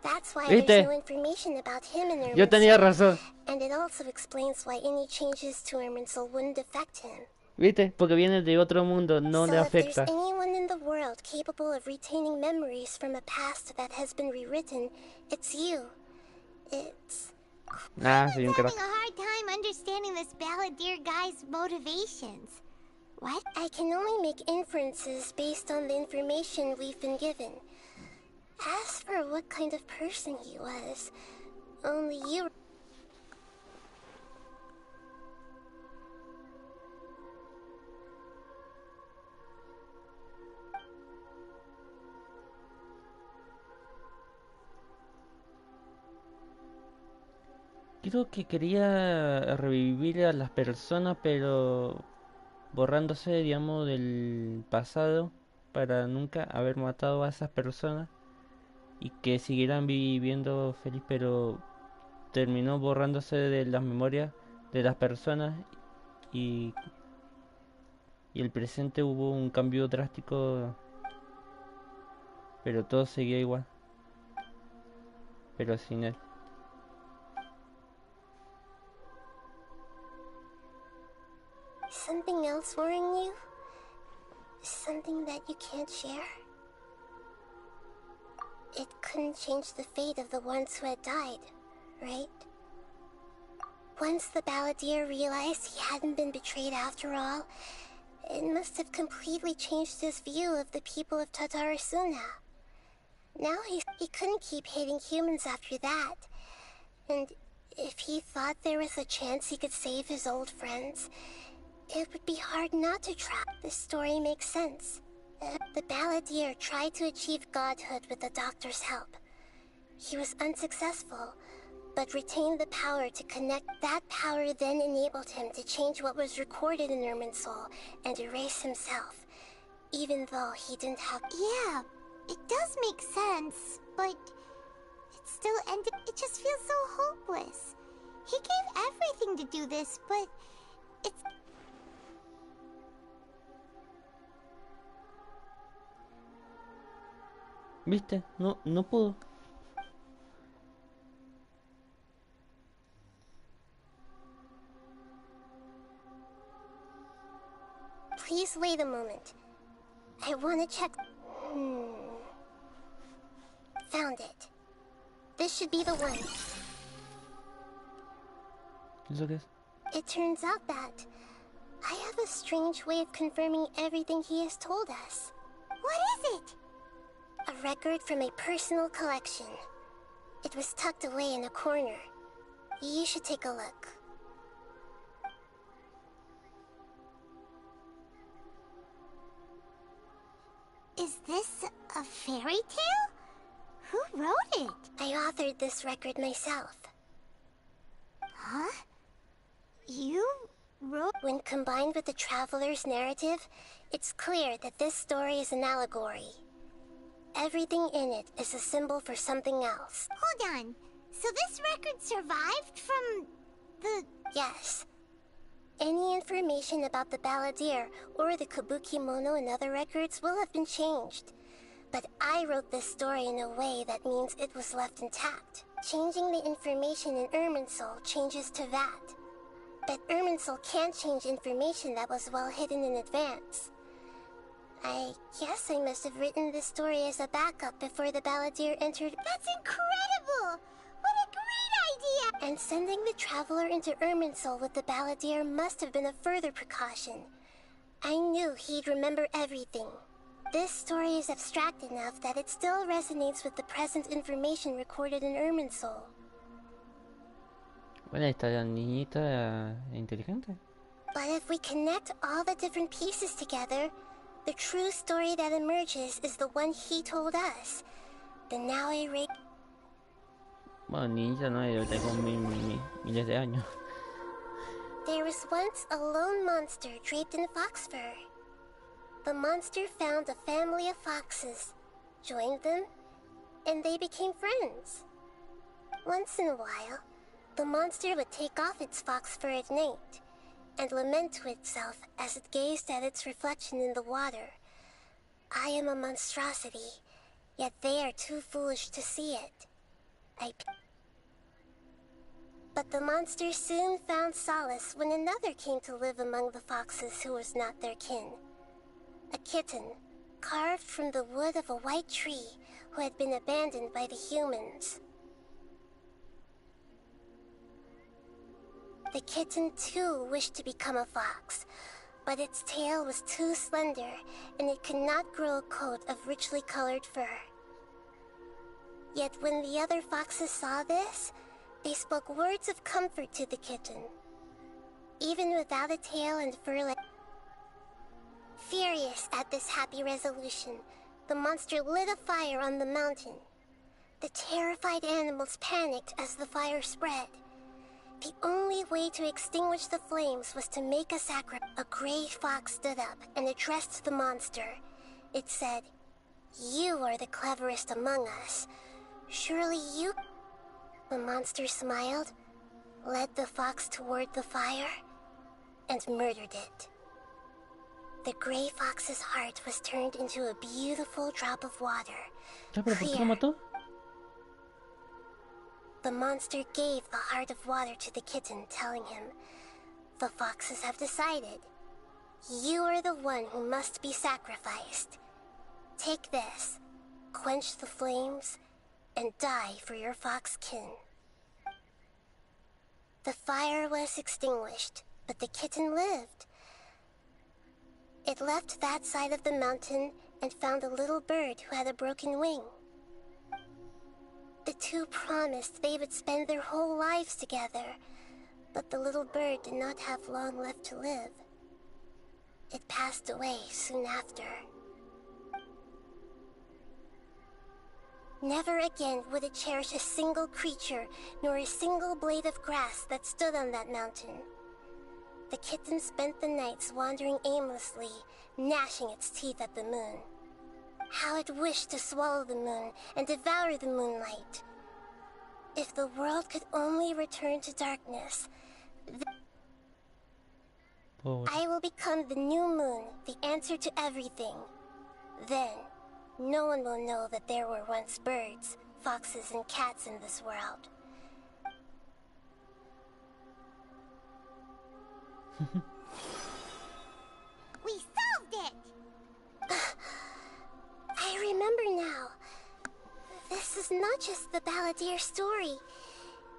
That's why there's no information about him in Irminsul. Yo tenía razón. And it also explains why any changes to Irminsul wouldn't affect him. ¿Viste? Porque viene de otro mundo, no le afecta. So if there's anyone in the world capable of retaining memories from a past that has been rewritten, it's you. It's... Soy un crack. having a hard time understanding this Balladeer guy's motivations. What? I can only make inferences based on the information we've been given. As for what kind of person he was, only you... Creo que quería revivir a las personas, pero borrándose, digamos, del pasado para nunca haber matado a esas personas y que siguieran viviendo feliz, pero terminó borrándose de las memorias de las personas y, y el presente hubo un cambio drástico, pero todo seguía igual, pero sin él. Something else worrying you? Something that you can't share? It couldn't change the fate of the ones who had died, right? Once the balladeer realized he hadn't been betrayed after all, it must have completely changed his view of the people of Tatarasuna. Now he couldn't keep hating humans after that. And if he thought there was a chance he could save his old friends, it would be hard not to try. This story makes sense. The balladeer tried to achieve godhood with the doctor's help. He was unsuccessful, but retained the power to connect. That power then enabled him to change what was recorded in Irminsul and erase himself, even though he didn't have... Yeah, it does make sense, but it still ended... It just feels so hopeless. He gave everything to do this, but it's... ¿Viste? No pudo. Please wait a moment. I want to check... Found it. This should be the one. ¿Eso qué es? It turns out that I have a strange way of confirming everything he has told us. What is it? A record from a personal collection. It was tucked away in a corner. You should take a look. Is this a fairy tale? Who wrote it? I authored this record myself. Huh? You wrote... When combined with the traveler's narrative, it's clear that this story is an allegory. Everything in it is a symbol for something else. Hold on. So this record survived from the... Yes. Any information about the balladeer or the kabuki mono and other records will have been changed. But I wrote this story in a way that means it was left intact. Changing the information in Irminsul changes to that. But Irminsul can't change information that was well hidden in advance. I guess I must have written this story as a backup before the balladeer entered... That's incredible! What a great idea! And sending the traveler into Irminsul with the balladeer must have been a further precaution. I knew he'd remember everything. This story is abstract enough that it still resonates with the present information recorded in Irminsul. Bueno, esta niñita inteligente. But if we connect all the different pieces together, the true story that emerges is the one he told us. The now irate... Bueno, niñita no, yo tengo miles de años. There was once a lone monster draped in fox fur. The monster found a family of foxes, joined them, and they became friends. Once in a while, the monster would take off its fox fur at night and lament to itself as it gazed at its reflection in the water. I am a monstrosity, yet they are too foolish to see it. But the monster soon found solace when another came to live among the foxes who was not their kin. A kitten, carved from the wood of a white tree who had been abandoned by the humans. The kitten too wished to become a fox, but its tail was too slender and it could not grow a coat of richly colored fur. Yet when the other foxes saw this, they spoke words of comfort to the kitten. Even without a tail and fur. Furious at this happy resolution, the monster lit a fire on the mountain. The terrified animals panicked as the fire spread. The only way to extinguish the flames was to make a sacrifice. A gray fox stood up and addressed the monster. It said, "You are the cleverest among us. Surely you..." The monster smiled, led the fox toward the fire, and murdered it. The gray fox's heart was turned into a beautiful drop of water. ¿Pero por qué lo Clear. mató? The monster gave the heart of water to the kitten, telling him, "The foxes have decided. You are the one who must be sacrificed. Take this, quench the flames, and die for your fox kin." The fire was extinguished, but the kitten lived. It left that side of the mountain and found a little bird who had a broken wing. The two promised they would spend their whole lives together, but the little bird did not have long left to live. It passed away soon after. Never again would it cherish a single creature, nor a single blade of grass that stood on that mountain. The kitten spent the nights wandering aimlessly, gnashing its teeth at the moon. How it wished to swallow the moon and devour the moonlight. If the world could only return to darkness, I will become the new moon, the answer to everything. Then, no one will know that there were once birds, foxes, and cats in this world. We solved it! I remember now. This is not just the Balladeer story.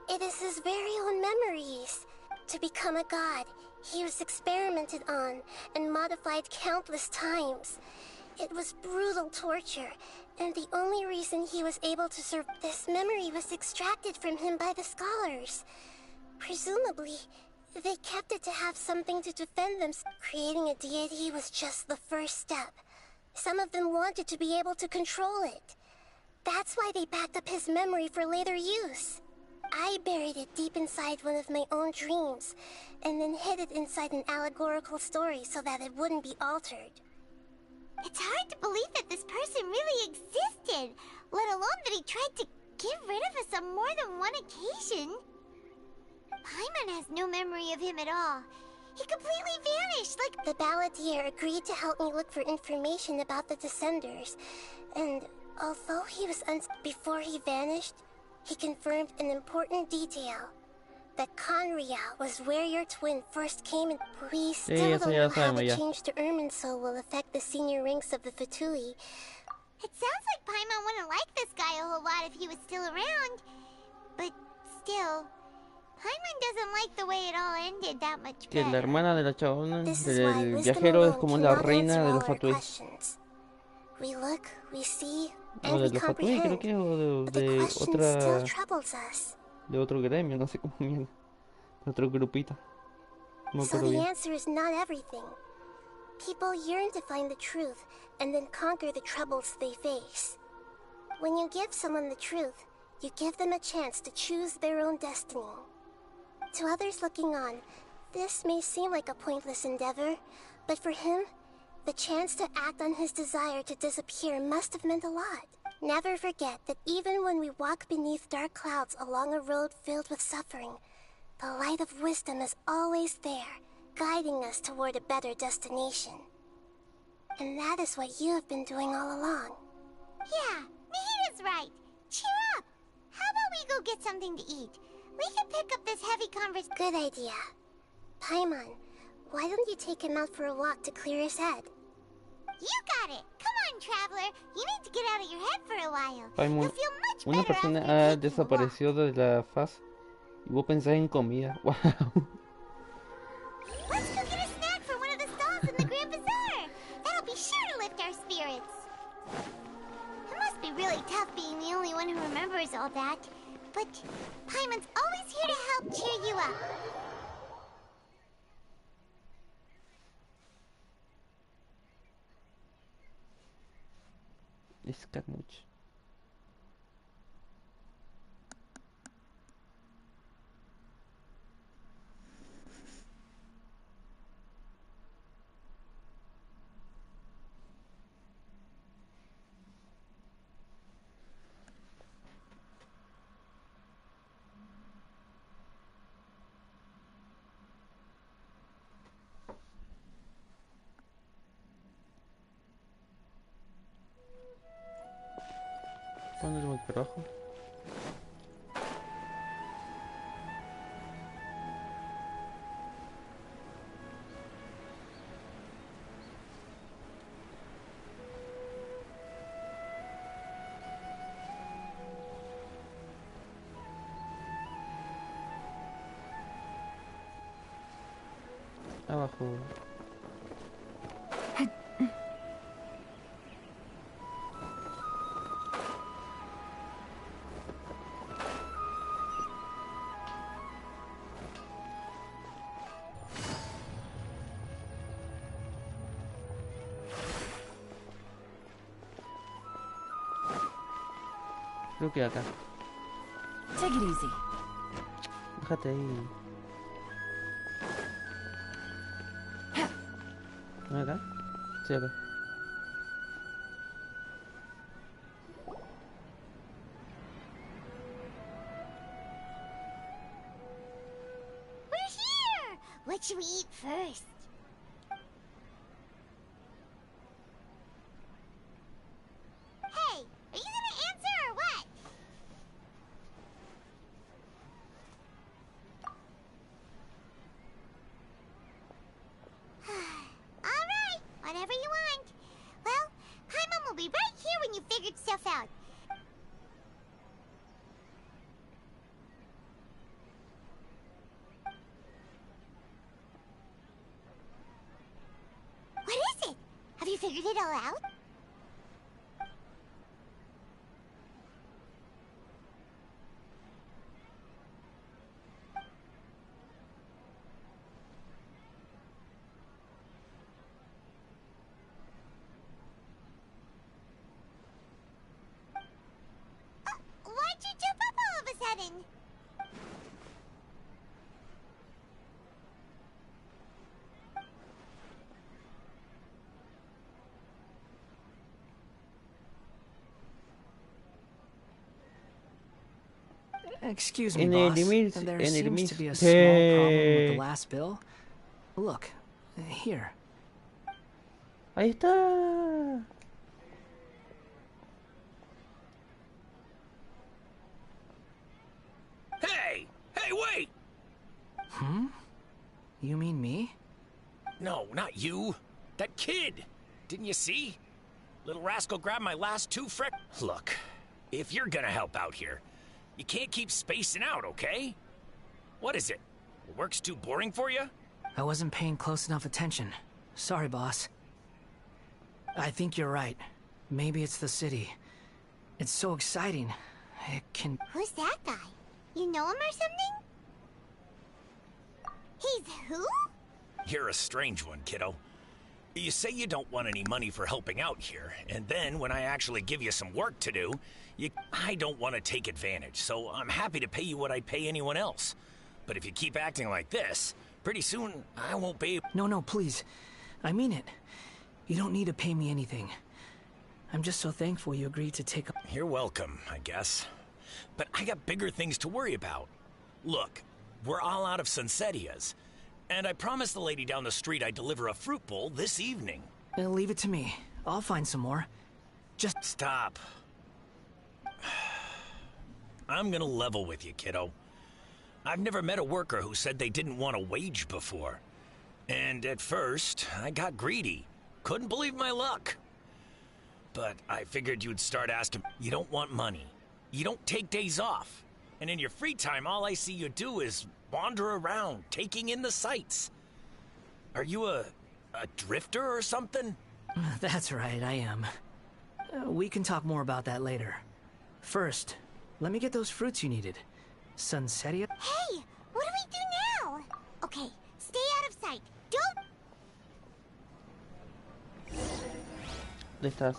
It is his very own memories. To become a god, he was experimented on and modified countless times. It was brutal torture, and the only reason he was able to survive this memory was extracted from him by the scholars. Presumably, they kept it to have something to defend them. Creating a deity was just the first step. Some of them wanted to be able to control it. That's why they backed up his memory for later use. I buried it deep inside one of my own dreams, and then hid it inside an allegorical story so that it wouldn't be altered. It's hard to believe that this person really existed, let alone that he tried to get rid of us on more than one occasion. Paimon has no memory of him at all. He completely vanished, like... The Balladeer agreed to help me look for information about the Descenders, and although he was before he vanished, he confirmed an important detail. That Conria was where your twin first came in. We still don't know how the change to Irminsul will affect the senior ranks of the Fatui. It sounds like Paimon wouldn't like this guy a whole lot if he was still around. But still, Paimon doesn't like the way it all ended that much Que better. la hermana de la chabona del viajero es como la reina de los Fatui. We look, we see, O and de we los Fatui, creo comprehend. que es, o But the de question otra... still troubles us. De otro gremio, no sé cómo mierda. De otro grupito. No So acuerdo the bien. answer is not everything. People yearn to find the truth and then conquer the troubles they face. When you give someone the truth, you give them a chance to choose their own destiny. To others looking on, this may seem like a pointless endeavor, but for him, the chance to act on his desire to disappear must have meant a lot. Never forget that even when we walk beneath dark clouds along a road filled with suffering, the light of wisdom is always there, guiding us toward a better destination. And that is what you have been doing all along. Yeah, Nahida's right. Cheer up. How about we go get something to eat? We can pick up this heavy conversation. Good idea. Paimon, why don't you take him out for a walk to clear his head? You got it. Come on, traveler. You need to get out of your head for a while. Paimon, You'll feel much una better persona after ha taking a walk. desaparecido de la faz y vos pensás en comida. Wow. Let's go get a snack from one of the stalls in the Grand Bazaar. That'll be sure to lift our spirits. It must be really tough being the only one who remembers all that. But Paimon's always here to help cheer you up. Escarmuch. ¿Dónde voy por abajo? Abajo. Creo que acá. Take it easy. Déjate ahí. ¿No acá? Sí, acá. We're here! What should we eat first? Hey, are you gonna answer or what? Alright, whatever you want. Well, Paimon will be right here when you figured stuff out. What is it? Have you figured it all out? Why'd you jump up all of a sudden? Excuse me, En boss. el There en el seems to be a mis- small problem with the last bill. Look, here. Ahí está. Hey! Hey, wait! Hmm? You mean me? No, not you. That kid. Didn't you see? Little rascal grabbed my last two frick. Look, if you're gonna help out here, you can't keep spacing out, okay? What is it? Work's too boring for you? I wasn't paying close enough attention. Sorry, boss. I think you're right. Maybe it's the city. It's so exciting. It can... Who's that guy? You know him or something? He's who? You're a strange one, kiddo. You say you don't want any money for helping out here, and then when I actually give you some work to do, I don't want to take advantage, so I'm happy to pay you what I'd pay anyone else. But if you keep acting like this, pretty soon I won't be... No, please. I mean it. You don't need to pay me anything. I'm just so thankful you agreed to take... You're welcome, I guess. But I got bigger things to worry about. Look, we're all out of Sunsetias, and I promised the lady down the street I'd deliver a fruit bowl this evening. Leave it to me. I'll find some more. Just... Stop. I'm gonna level with you, kiddo. I've never met a worker who said they didn't want a wage before. And at first, I got greedy. Couldn't believe my luck. But I figured you'd start asking. You don't want money. You don't take days off. And in your free time, all I see you do is wander around, taking in the sights. Are you a drifter or something? That's right, I am. We can talk more about that later. First, let me get those fruits you needed. Sunsetia? Hey, what do we do now? Okay, stay out of sight. Don't... ¿Dónde estás?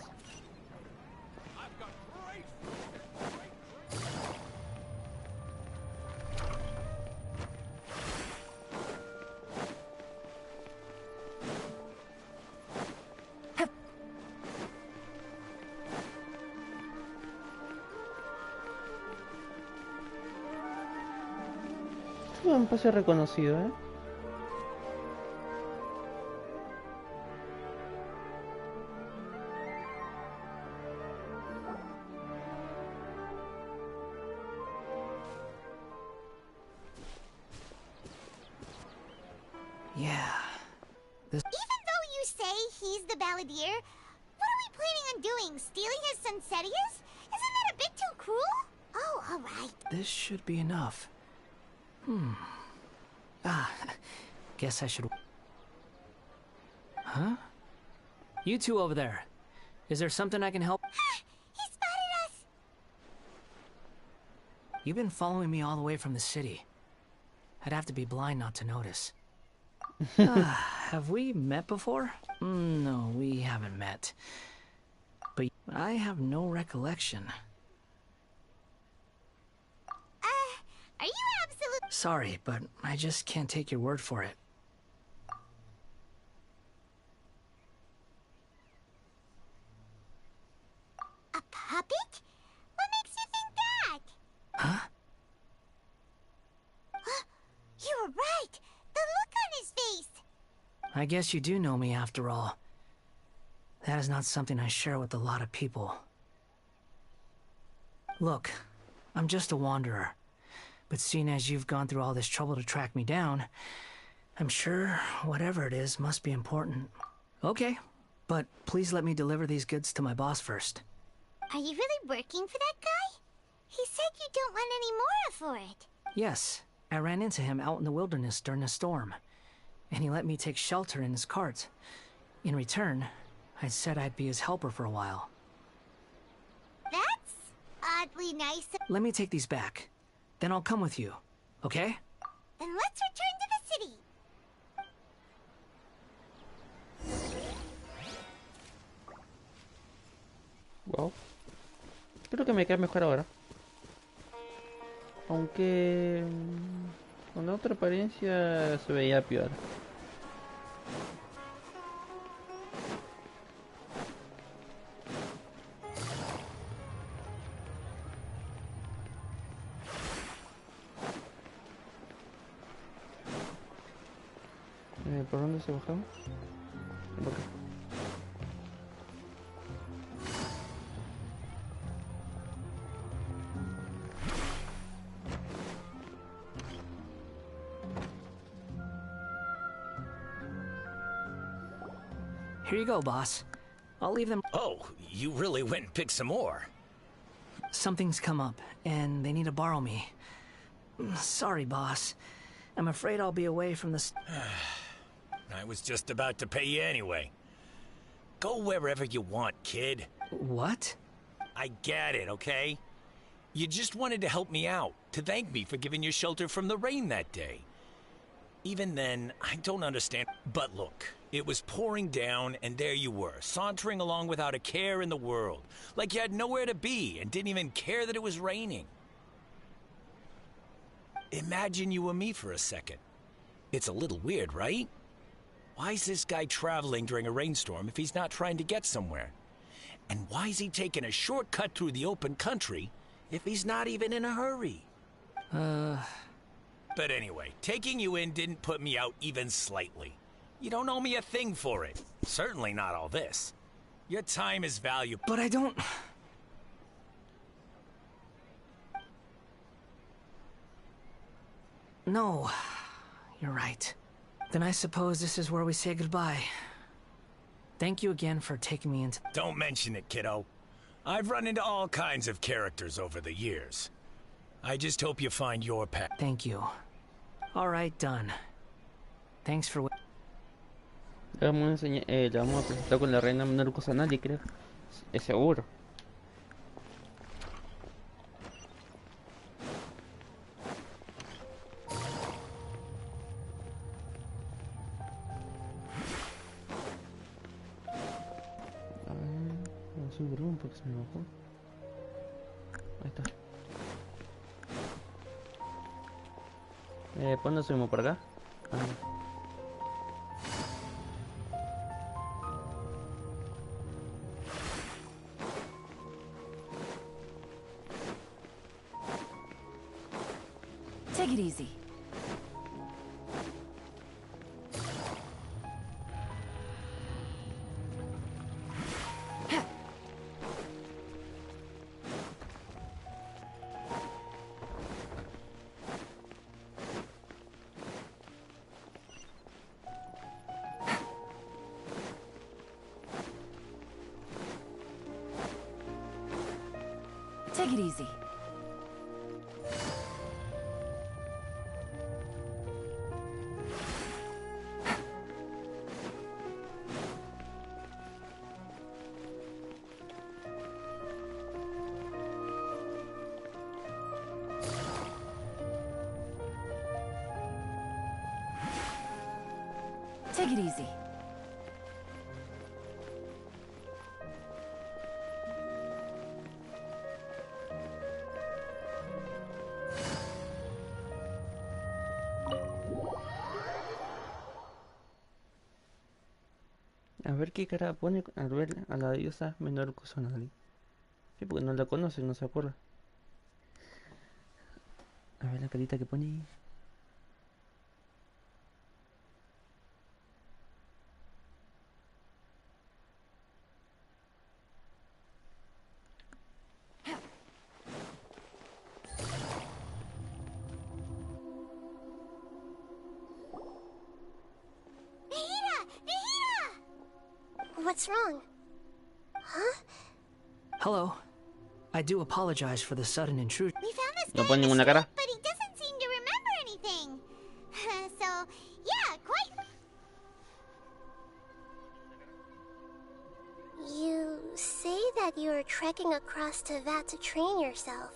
Esto me parece reconocido, ¿eh? Yeah. This. Even though you say he's the balladeer, what are we planning on doing? Stealing his Sunsettias? Isn't that a bit too cruel? Oh, alright. This should be enough. Guess I should. Huh? You two over there. Is there something I can help? He spotted us! You've been following me all the way from the city. I'd have to be blind not to notice. Have we met before? No, we haven't met. But I have no recollection. Are you absolute? Sorry, but I just can't take your word for it. A puppet? What makes you think that? Huh? You were right! The look on his face! I guess you do know me after all. That is not something I share with a lot of people. Look, I'm just a wanderer. But seeing as you've gone through all this trouble to track me down, I'm sure whatever it is must be important. Okay, but please let me deliver these goods to my boss first. Are you really working for that guy? He said you don't want any more for it. Yes, I ran into him out in the wilderness during a storm, and he let me take shelter in his cart. In return, I said I'd be his helper for a while. That's oddly nice. Let me take these back. Then I'll come with you, okay? Then let's return to the city. Wow. Creo que me queda mejor ahora. Aunque con la otra apariencia se veía peor. ¿Por dónde se bajaba? Por acá. Here you go, boss. I'll leave them. Oh, you really went and picked some more. Something's come up, and they need to borrow me. Sorry, boss. I'm afraid I'll be away from the... I was just about to pay you anyway. Go wherever you want, kid. What? I get it, okay? You just wanted to help me out, to thank me for giving you shelter from the rain that day. Even then, I don't understand. But look, it was pouring down, and there you were, sauntering along without a care in the world. Like you had nowhere to be, and didn't even care that it was raining. Imagine you were me for a second. It's a little weird, right? Why is this guy traveling during a rainstorm if he's not trying to get somewhere? And why is he taking a shortcut through the open country if he's not even in a hurry? But anyway, taking you in didn't put me out even slightly. You don't owe me a thing for it. Certainly not all this. Your time is valuable. But I don't... No, you're right. Then I suppose this is where we say goodbye. Thank you again for taking me into... Don't mention it, kiddo. I've run into all kinds of characters over the years. I just hope you find your path. Thank you. All right, done. Thanks for... Le vamos a enseñar, le vamos a presentar con la reina menor cosa a nadie, creo. Es seguro. Vamos a subir un porque se me bajó. Ahí está. ¿Por dónde subimos? ¿Por acá? Take it easy. Take it easy. Take it easy. A ver qué cara pone al ver a la diosa menor Kusanagi. Sí, porque no la conoce, no se acuerda. A ver la carita que pone. What's wrong? Huh? Hello. I do apologize for the sudden intrusion. We found this No guy pone in the ninguna cara. street, but he doesn't seem to remember anything. So, yeah, quite. You say that you are trekking across Teyvat to train yourself.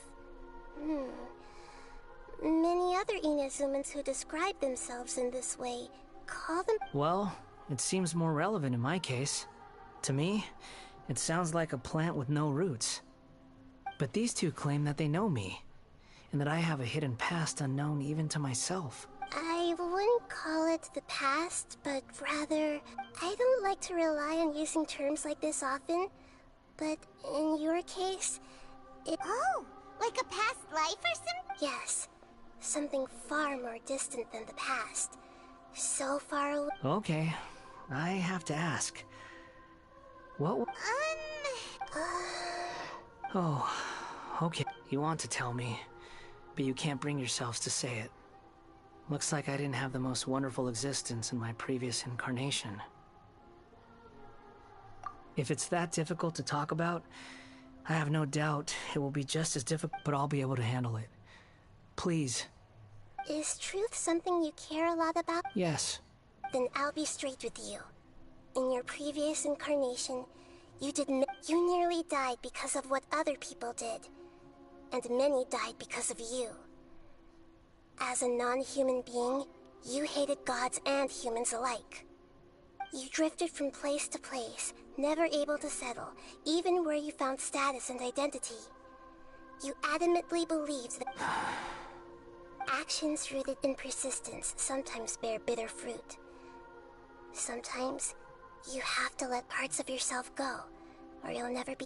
Many other Inazumans who describe themselves in this way call them... Well, it seems more relevant in my case. To me, it sounds like a plant with no roots. But these two claim that they know me, and that I have a hidden past unknown even to myself. I wouldn't call it the past, but rather... I don't like to rely on using terms like this often, but in your case, it... Oh, like a past life or something? Yes, something far more distant than the past. So far away... Okay, I have to ask. What... Oh, okay. You want to tell me, but you can't bring yourselves to say it. Looks like I didn't have the most wonderful existence in my previous incarnation. If it's that difficult to talk about, I have no doubt it will be just as difficult, but I'll be able to handle it. Please. Is truth something you care a lot about? Yes. Then I'll be straight with you. In your previous incarnation, you nearly died because of what other people did. And many died because of you. As a non-human being, you hated gods and humans alike. You drifted from place to place, never able to settle, even where you found status and identity. You adamantly believed that actions rooted in persistence sometimes bear bitter fruit. Sometimes, you have to let parts of yourself go, or you'll never be...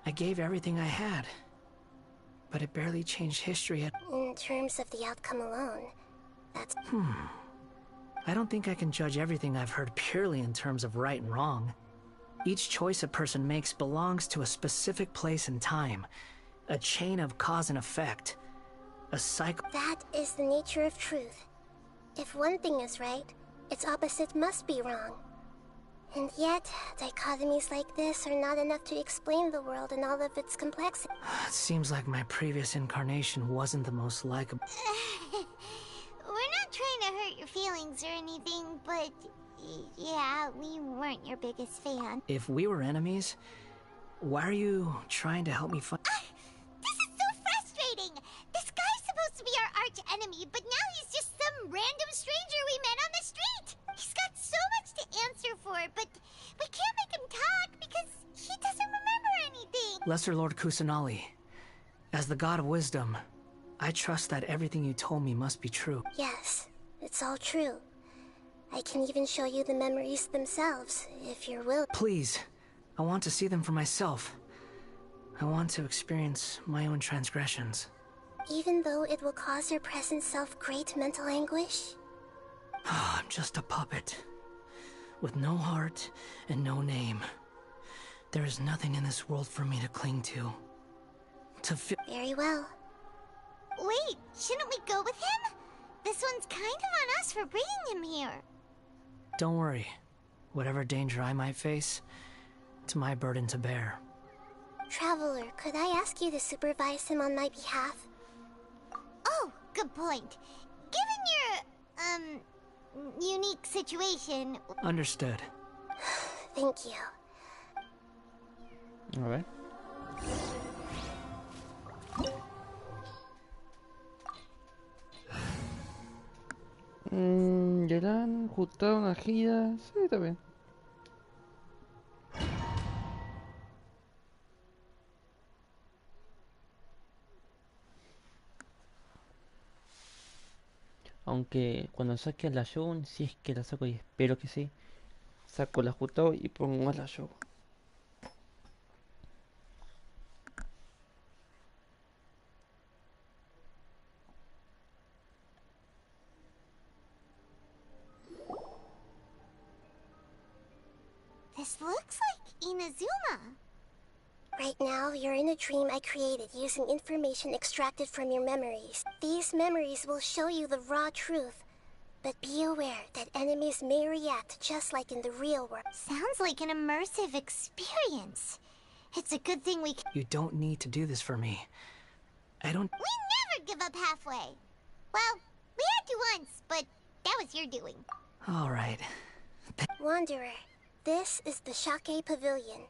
I gave everything I had, but it barely changed history at... In terms of the outcome alone, that's... I don't think I can judge everything I've heard purely in terms of right and wrong. Each choice a person makes belongs to a specific place and time, a chain of cause and effect, a cycle... That is the nature of truth. If one thing is right, its opposite must be wrong. And yet, dichotomies like this are not enough to explain the world in all of its complexity. It seems like my previous incarnation wasn't the most likable. We're not trying to hurt your feelings or anything, but yeah, we weren't your biggest fan. If we were enemies, why are you trying to help me find... This is so frustrating! This guy's supposed to be our arch enemy, but now he's just some random stranger we met on the street! He's got so much to answer for, but we can't make him talk because he doesn't remember anything! Lesser Lord Kusanagi, as the god of wisdom, I trust that everything you told me must be true. Yes, it's all true. I can even show you the memories themselves, if you're willing. Please, I want to see them for myself. I want to experience my own transgressions. Even though it will cause your present self great mental anguish? I'm just a puppet, with no heart and no name. There is nothing in this world for me to cling to. Very well. Wait, shouldn't we go with him? This one's kind of on us for bringing him here. Don't worry. Whatever danger I might face, not my burden to bear. Traveler, could I ask you to supervise him on my behalf? Oh, good point. Given your, unique situation... Understood. Thank you. Alright. Llegar, ajustar una gira. Sí, está bien. Aunque cuando saque a la shogun, si es que la saco y espero que sí, saco la ajustado y pongo a la shogun. This looks like Inazuma. Right now, you're in a dream I created using information extracted from your memories. These memories will show you the raw truth, but be aware that enemies may react just like in the real world. Sounds like an immersive experience. It's a good thing we... You don't need to do this for me. I don't... We never give up halfway. Well, we had to once, but that was your doing. All right. Wanderer, this is the Shake Pavilion.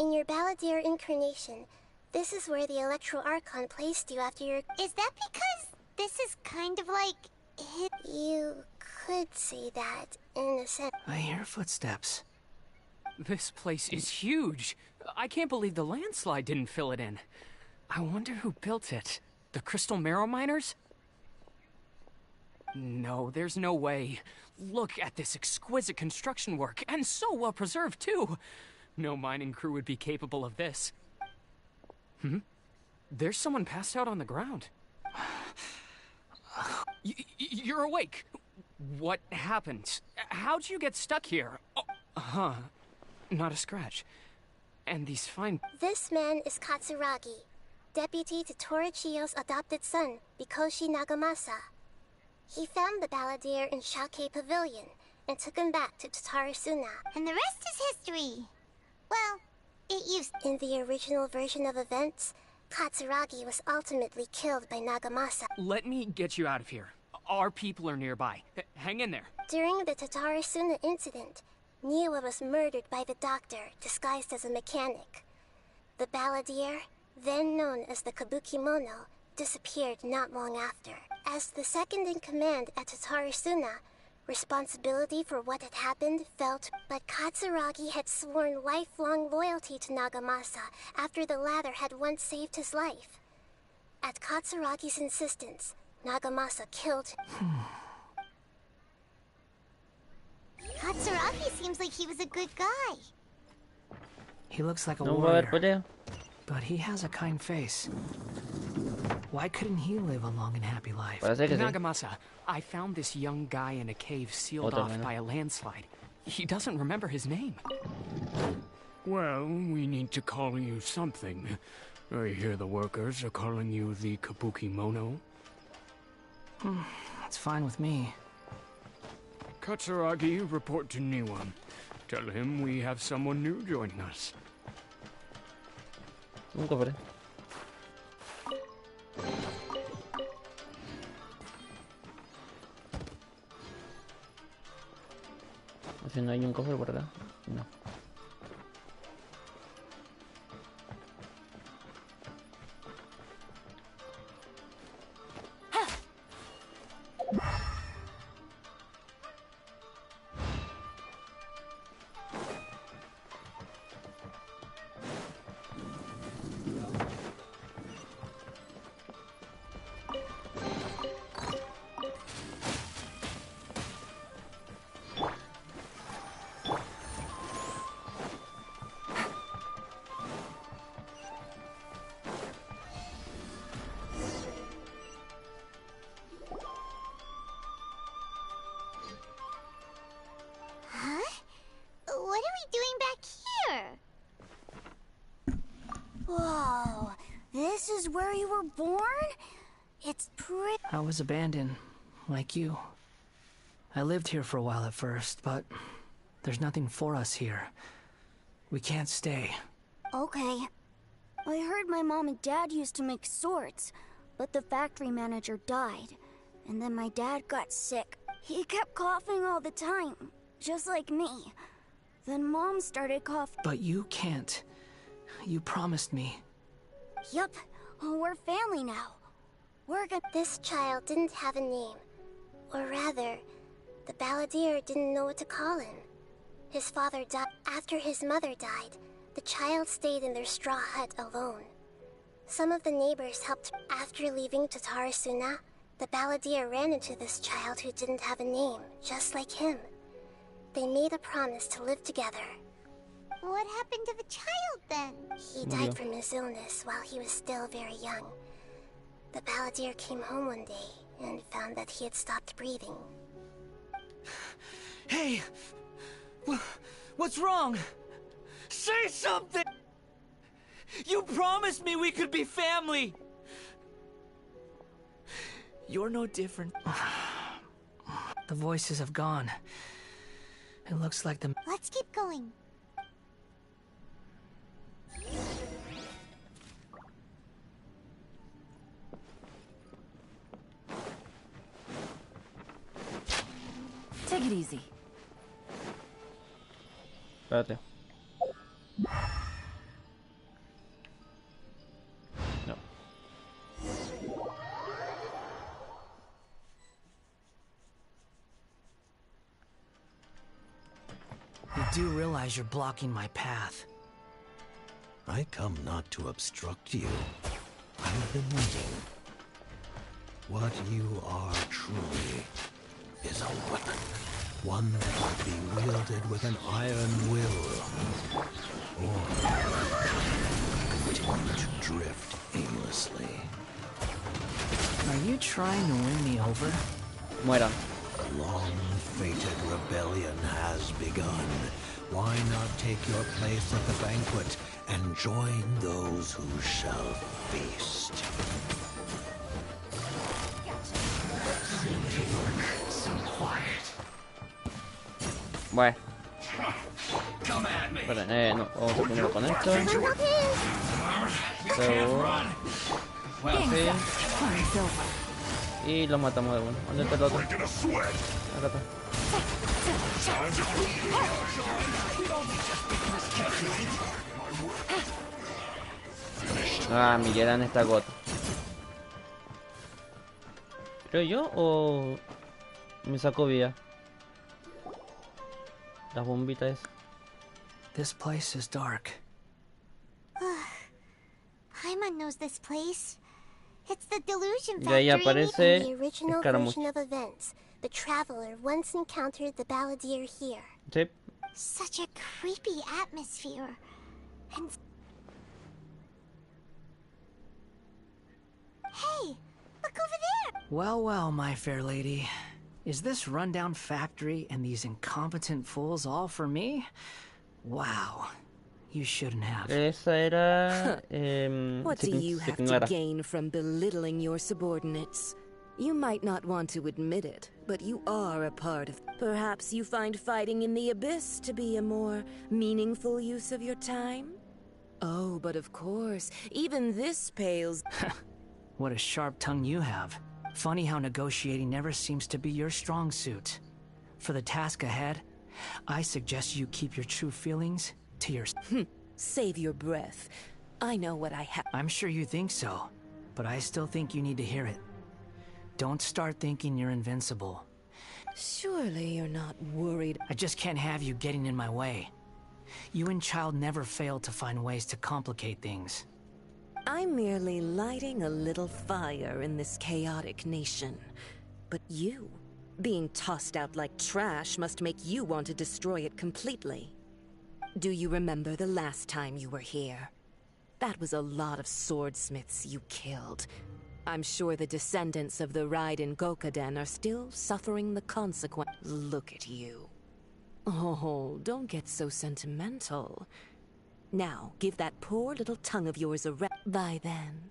In your Balladeer incarnation, this is where the Electro Archon placed you after your... Is that because this is kind of like... You could say that, in a sense. I hear footsteps. This place is huge. I can't believe the landslide didn't fill it in. I wonder who built it. The Crystal Marrow Miners? No, there's no way. Look at this exquisite construction work, and so well preserved, too. No mining crew would be capable of this. There's someone passed out on the ground. You're awake. What happened? How'd you get stuck here? Oh, not a scratch. And these fine... This man is Katsuragi, deputy to Torichiyo's adopted son, Mikoshi Nagamasa. He found the Balladeer in Shake Pavilion and took him back to Tatarasuna. And the rest is history. Well, it used... In the original version of events, Katsuragi was ultimately killed by Nagamasa. Let me get you out of here. Our people are nearby. Hang in there. During the Tatarasuna incident, Niwa was murdered by the doctor, disguised as a mechanic. The Balladeer, then known as the Kabukimono, disappeared not long after. As the second in command at Tatarasuna, responsibility for what had happened fell to... But Katsuragi had sworn lifelong loyalty to Nagamasa after the latter had once saved his life. At Katsuragi's insistence, Nagamasa killed him. Katsuragi seems like he was a good guy. He looks like a No warrior, but he has a kind face. Why couldn't he live a long and happy life? Nagamasa, I found this young guy in a cave sealed off by a landslide. He doesn't remember his name. Well, we need to call you something. I hear the workers are calling you the Kabukimono. That's fine with me. Katsuragi, report to Niwa. Tell him we have someone new joining us. Un cofre. Si no hay un cofre por acá, no. Whoa, this is where you were born? It's pretty... I was abandoned, like you. I lived here for a while at first, but there's nothing for us here. We can't stay. Okay. I heard my mom and dad used to make swords, but the factory manager died. And then my dad got sick. He kept coughing all the time, just like me. Then Mom started coughing. But you can't. You promised me. Yup, we're family now. We're gonna— This child didn't have a name. Or rather, the balladeer didn't know what to call him. His father died. After his mother died, the child stayed in their straw hut alone. Some of the neighbors helped. After leaving Tatarasuna, the balladeer ran into this child who didn't have a name, just like him. They made a promise to live together. What happened to the child then? He died from his illness while he was still very young. The balladeer came home one day and found that he had stopped breathing. Hey! What's wrong? Say something! You promised me we could be family! You're no different. The voices have gone. It looks like the— Let's keep going. Take it easy. Espérate. No. You do realize you're blocking my path. I come not to obstruct you. I've been waiting. What you are truly is a weapon. One that will be wielded with an iron will. Or continue to drift aimlessly. Are you trying to win me over? Mueran. A long-fated rebellion has begun. Why not take your place at the banquet and join those who shall feast? Bueno. Espera, no, vamos a primero con esto. Luego. Así. Y lo matamos de uno. ¿Dónde está el otro? Acá está. Ah, mi Yeran está gota. ¿Creo yo o me sacó vida? Las bombitas. This place is dark. Paimon knows this place. It's the delusion Y ahí factory. aparece In the original Escaramuche. version of events, the traveler once encountered the balladeer here. Sí. Such a creepy atmosphere. And hey, look over there. Well, well, my fair lady. Is this rundown factory and these incompetent fools all for me? Wow. You shouldn't have. Esa era... What do you have to gain from belittling your subordinates? You might not want to admit it, but you are a part of... Perhaps you find fighting in the abyss to be a more meaningful use of your time? Oh, but of course, even this pales... What a sharp tongue you have. Funny how negotiating never seems to be your strong suit. For the task ahead, I suggest you keep your true feelings to yourself. Save your breath. I know what I have. I'm sure you think so, but I still think you need to hear it. Don't start thinking you're invincible. Surely you're not worried. I just can't have you getting in my way. You and Child never fail to find ways to complicate things. I'm merely lighting a little fire in this chaotic nation. But you, being tossed out like trash, must make you want to destroy it completely. Do you remember the last time you were here? That was a lot of swordsmiths you killed. I'm sure the descendants of the Raiden Gokaden are still suffering the consequence. Look at you. Oh, don't get so sentimental. Now, give that poor little tongue of yours a rest. By then,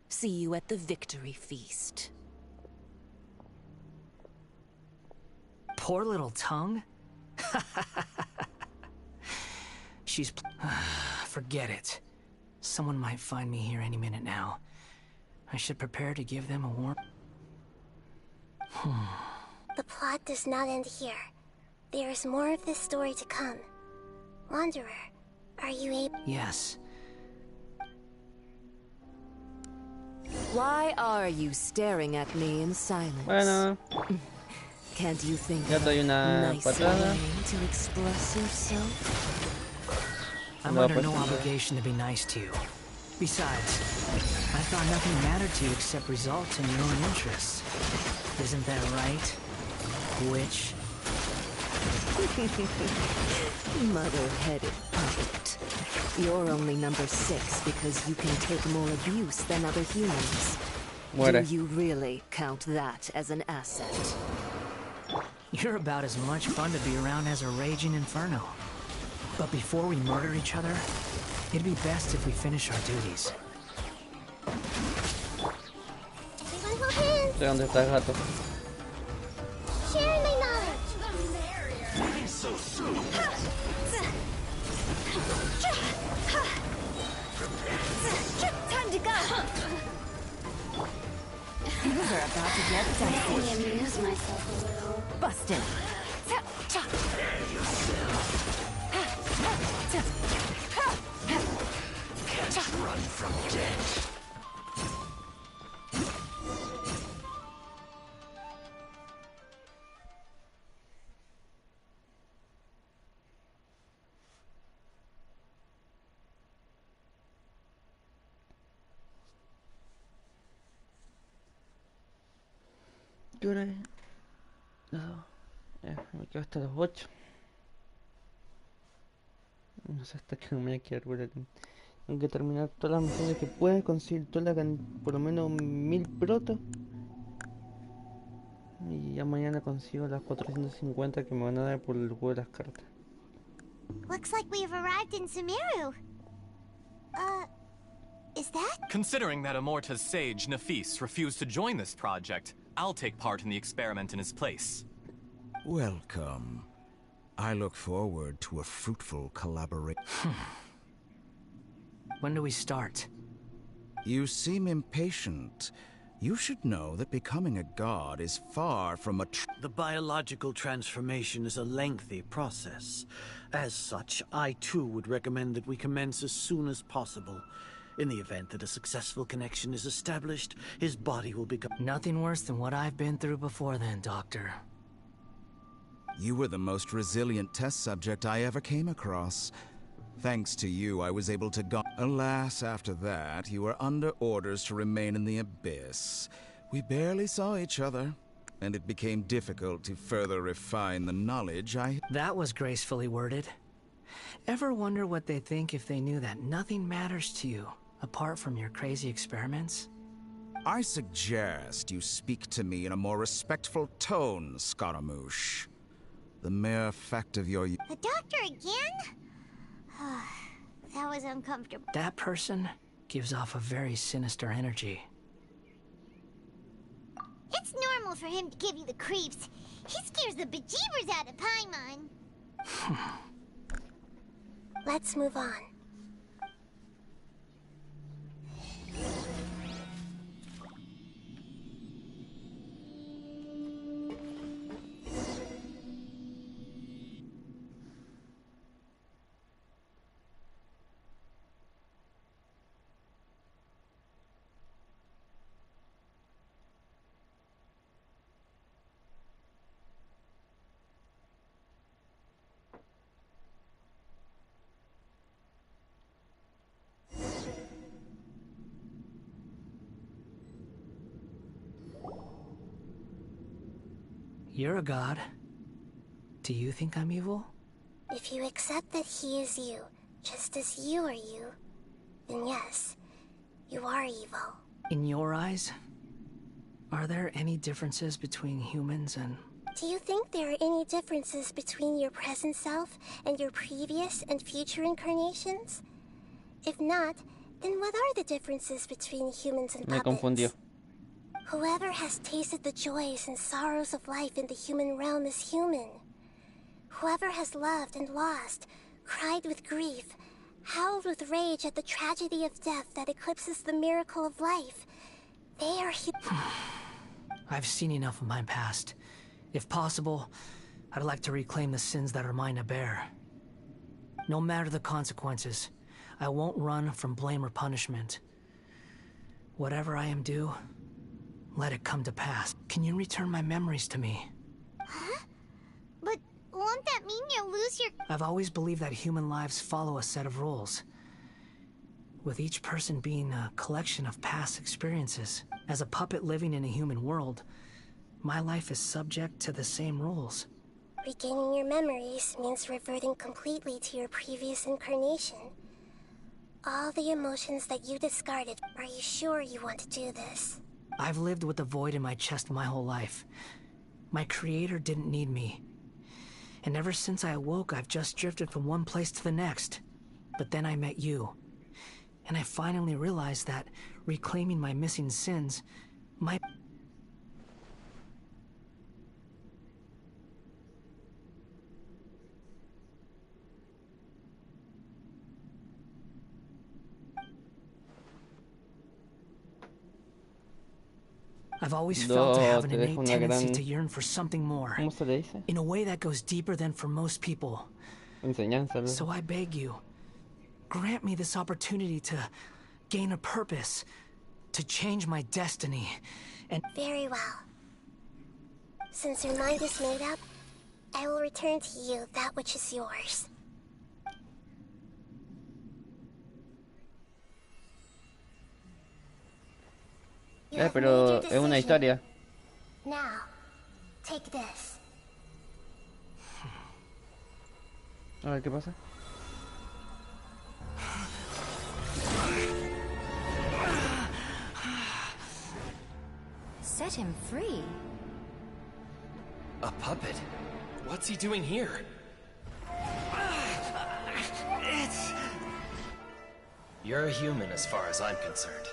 see you at the victory feast. Poor little tongue? she's... Forget it. Someone might find me here any minute now. I should prepare to give them a warm... The plot does not end here. There is more of this story to come. Wanderer, are you able... Yes. Why are you staring at me in silence? Bueno. Can't you think Ya of te doy a una nice patada. way to express yourself? I'm under no obligation to be nice to you. Besides, I thought nothing mattered to you except results in your own interests. Isn't that right, witch? Mother-headed puppet. You're only number 6 because you can take more abuse than other humans. Muere. Do you really count that as an asset? You're about as much fun to be around as a raging inferno. But before we murder each other, it'd be best if we finish our duties. Everyone hold hands! ¿De dónde está el gato? Sharing my knowledge! So soon. Time to go! Things are about to get dicey. Let me amuse myself a little. Busted. Can't run from death. ¿Qué hora es? No. Me quedo hasta las 8. No sé hasta qué me voy a quedar por aquí. Tengo que terminar todas las misiones que pueda, conseguir por lo menos 1000 protos. Y ya mañana consigo las 450 que me van a dar por el juego de las cartas. Looks like we've arrived in Sumeru. Is that? Considering that Amorta's sage, Nafis, refused to join this project, I'll take part in the experiment in his place. Welcome. I look forward to a fruitful collaboration. When do we start? You seem impatient. You should know that becoming a god is far from a... The biological transformation is a lengthy process. As such, I too would recommend that we commence as soon as possible. In the event that a successful connection is established, his body will become... Nothing worse than what I've been through before then, Doctor. You were the most resilient test subject I ever came across. Thanks to you, I was able to go... Alas, after that, you were under orders to remain in the abyss. We barely saw each other, and it became difficult to further refine the knowledge I... That was gracefully worded. Ever wonder what they'd think if they knew that nothing matters to you, apart from your crazy experiments? I suggest you speak to me in a more respectful tone, Scaramouche. The mere fact of your... The doctor again? That was uncomfortable. That person gives off a very sinister energy. It's normal for him to give you the creeps. He scares the bejeebers out of Paimon. Let's move on. You're a god. Do you think I'm evil? If you accept that he is you, just as you are you, then yes, you are evil. In your eyes, are there any differences between humans and... Do you think there are any differences between your present self and your previous and future incarnations? If not, then what are the differences between humans and Me puppets? confundió. Whoever has tasted the joys and sorrows of life in the human realm is human. Whoever has loved and lost cried with grief, howled with rage at the tragedy of death that eclipses the miracle of life. They are I've seen enough of my past. If possible, I'd like to reclaim the sins that are mine to bear. No matter the consequences, I won't run from blame or punishment. Whatever I am due, let it come to pass. Can you return my memories to me? Huh? But won't that mean you'll lose your... I've always believed that human lives follow a set of rules, with each person being a collection of past experiences. As a puppet living in a human world, my life is subject to the same rules. Regaining your memories means reverting completely to your previous incarnation. All the emotions that you discarded, are you sure you want to do this? I've lived with the void in my chest my whole life. My creator didn't need me. And ever since I awoke, I've just drifted from one place to the next. But then I met you. And I finally realized that reclaiming my missing sins might... I've always felt to have an innate tendency to yearn for something more, in a way that goes deeper than for most people. So I beg you, grant me this opportunity to gain a purpose, to change my destiny, and... Very well. Since your mind is made up, I will return to you that which is yours. Pero es una historia. Now, take this. A ver qué pasa. Set him free. A puppet? What's he doing here? You're a human as far as I'm concerned.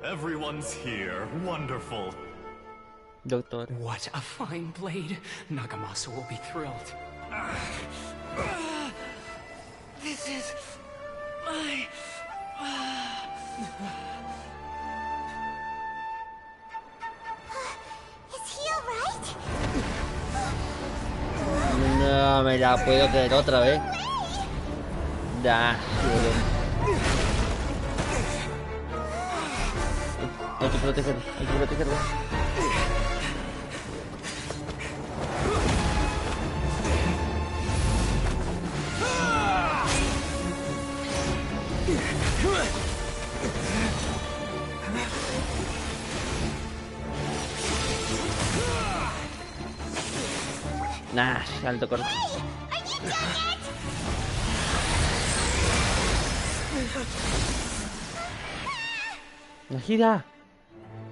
Everyone's here. Wonderful. Doctor. What a fine blade. Nagamasa will be thrilled. This is my... Is he alright? No me la puedo creer otra vez. Da. Hay que protegerlo, hay que protegerlo. Nah, alto corto. Gira.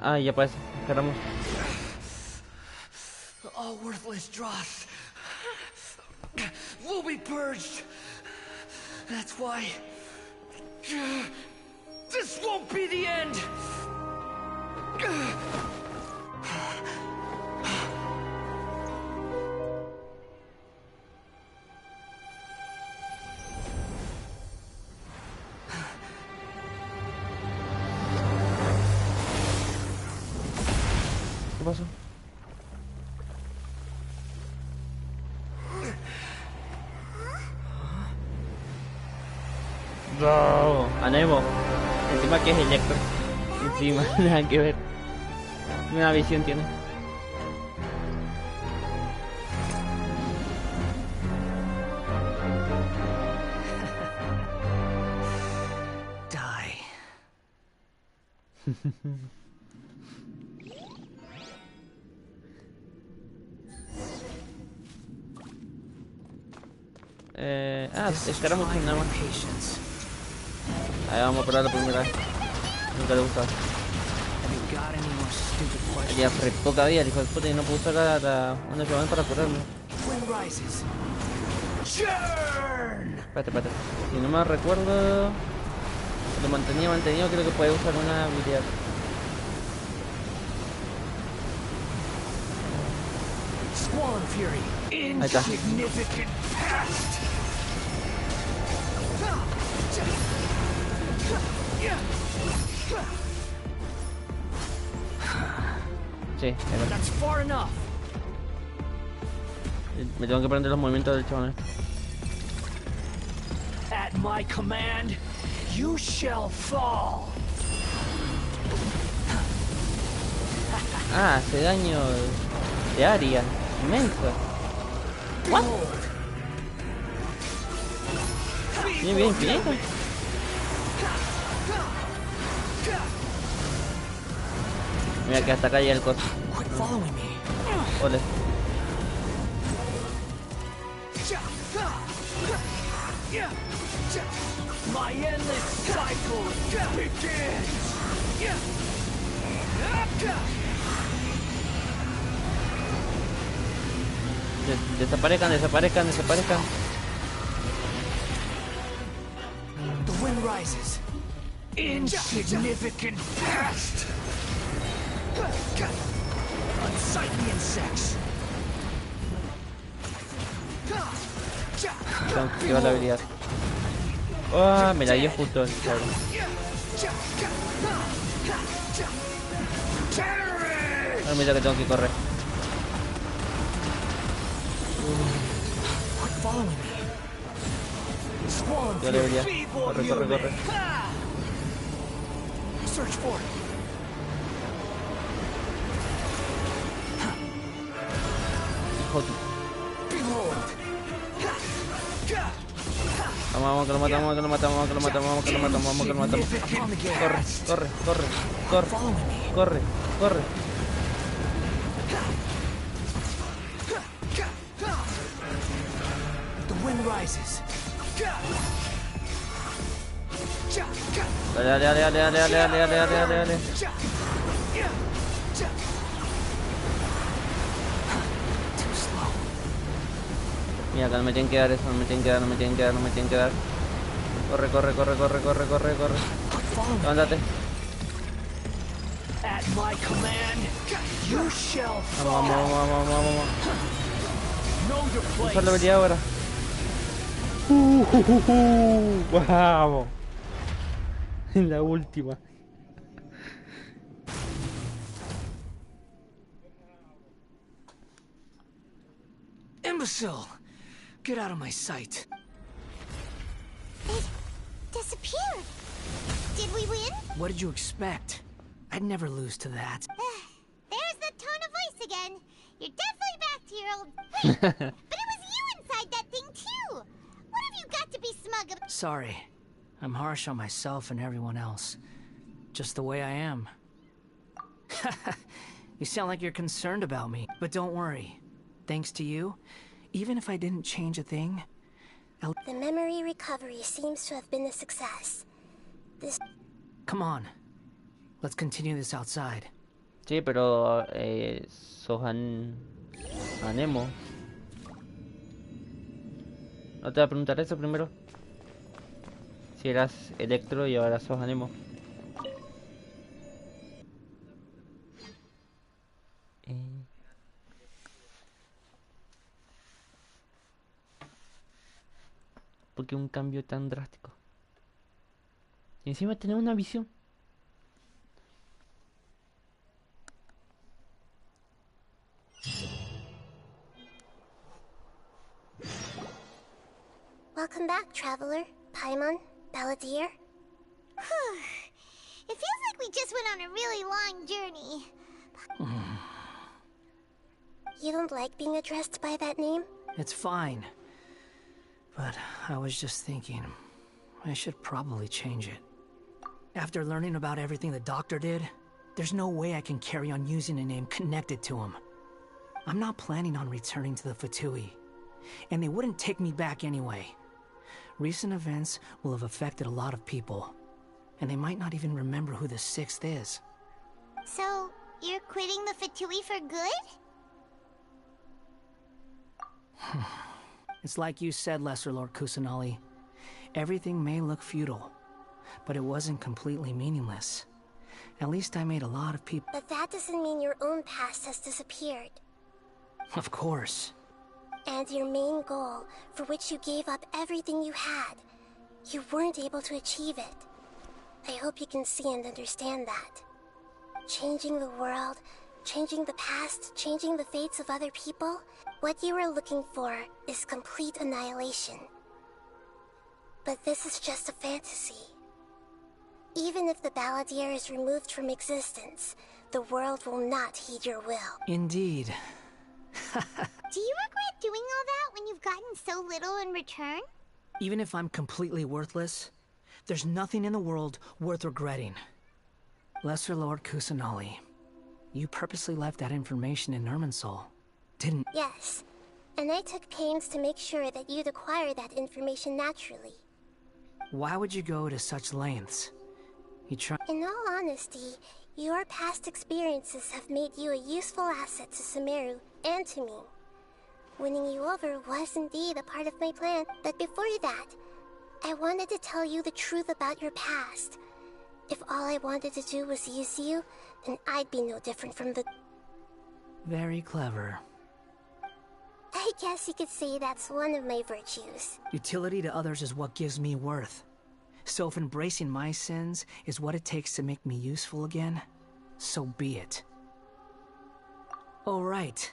Ah, ya pues, esperamos. All worthless dross will be purged. That's why this won't be the end. ¿Qué pasó? No, a Nemo. Encima que es Electro. Encima, nada que ver. Una visión tiene. Die. Esperamos un nada más. Ahí vamos a probar la primera vez. Nunca le gustaba. Ya apretó cada día el hijo de puta y no pudo sacar hasta una shogun para curarme. Espérate. Si no me recuerdo, lo mantenía mantenido, creo que puede usar una habilidad. Swan Fury. Ahí está. Insignificant past. Sí, era. That's far enough. Me tengo que aprender los movimientos del chabón. At my command, you shall fall. Ah, hace daño de área inmenso. What? Bien, bien, infinito. Mira que hasta acá llega el costo. Ole. My endless cycle begins. Desaparezcan, desaparezcan, desaparezcan. The wind rises. Insignificant pest. Unsightly insects. Tengo que activar la habilidad. Oh, me la dio justo el cabrón. Ahora mira que tengo que correr. Ya la habilidad. Corre, corre, corre. Search for it. Hijo de... Vamos, que lo matamos, que lo matamos, que lo matamos, que lo matamos, que lo matamos. Corre, corre, corre, corre, corre, corre. The wind rises. Dale, dale, dale, dale, dale, dale, dale, dale, dale, dale. Mira, acá no me tienen que dar eso, no me tienen que dar, no me tienen que dar, no me tienen que dar. Corre, corre, corre, corre, corre, corre, corre. Levántate. Vamos, vamos, vamos, vamos, vamos. Usar la habilidad ahora. Vamos. En la última. Imbecile! Get out of my sight. It disappeared. Did we win? What did you expect? I'd never lose to that. There's the tone of voice again. You're definitely back to your old... Wait, but it was you inside that thing too. What have you got to be smug about? Sorry. I'm harsh on myself and everyone else. Just the way I am. You sound like you're concerned about me. But don't worry. Thanks to you, even if I didn't change a thing, The memory recovery seems to have been a success. Come on. Let's continue this outside. Sí, pero sos Anemo. ¿No te voy a preguntar eso primero? Si eras Electro y ahora sos Anemo. ¿Por qué un cambio tan drástico? Y encima tener una visión. Welcome back, traveler. Paimon, Balladeer. It feels like we just went on a really long journey. You don't like being addressed by that name? It's fine. But I was just thinking, I should probably change it. After learning about everything the doctor did, there's no way I can carry on using a name connected to him. I'm not planning on returning to the Fatui, and they wouldn't take me back anyway. Recent events will have affected a lot of people, and they might not even remember who the sixth is. So, you're quitting the Fatui for good? It's like you said, Lesser Lord Kusanali. Everything may look futile, but it wasn't completely meaningless. At least I made a lot of people... But that doesn't mean your own past has disappeared. Of course. And your main goal, for which you gave up everything you had, You weren't able to achieve it. I hope you can see and understand that. Changing the world, changing the past, changing the fates of other people, what you are looking for is complete annihilation. But this is just a fantasy. Even if the Balladeer is removed from existence, the world will not heed your will. Indeed. Do you regret doing all that when you've gotten so little in return? Even if I'm completely worthless, there's nothing in the world worth regretting. Lesser Lord Kusanali, you purposely left that information in Irminsul, didn't? Yes, and I took pains to make sure that you'd acquire that information naturally. Why would you go to such lengths? You try— In all honesty, your past experiences have made you a useful asset to Sumeru and to me. Winning you over was indeed a part of my plan, but before that, I wanted to tell you the truth about your past. If all I wanted to do was use you, then I'd be no different from the— Very clever. I guess you could say that's one of my virtues. Utility to others is what gives me worth. So if embracing my sins is what it takes to make me useful again, so be it. Oh right,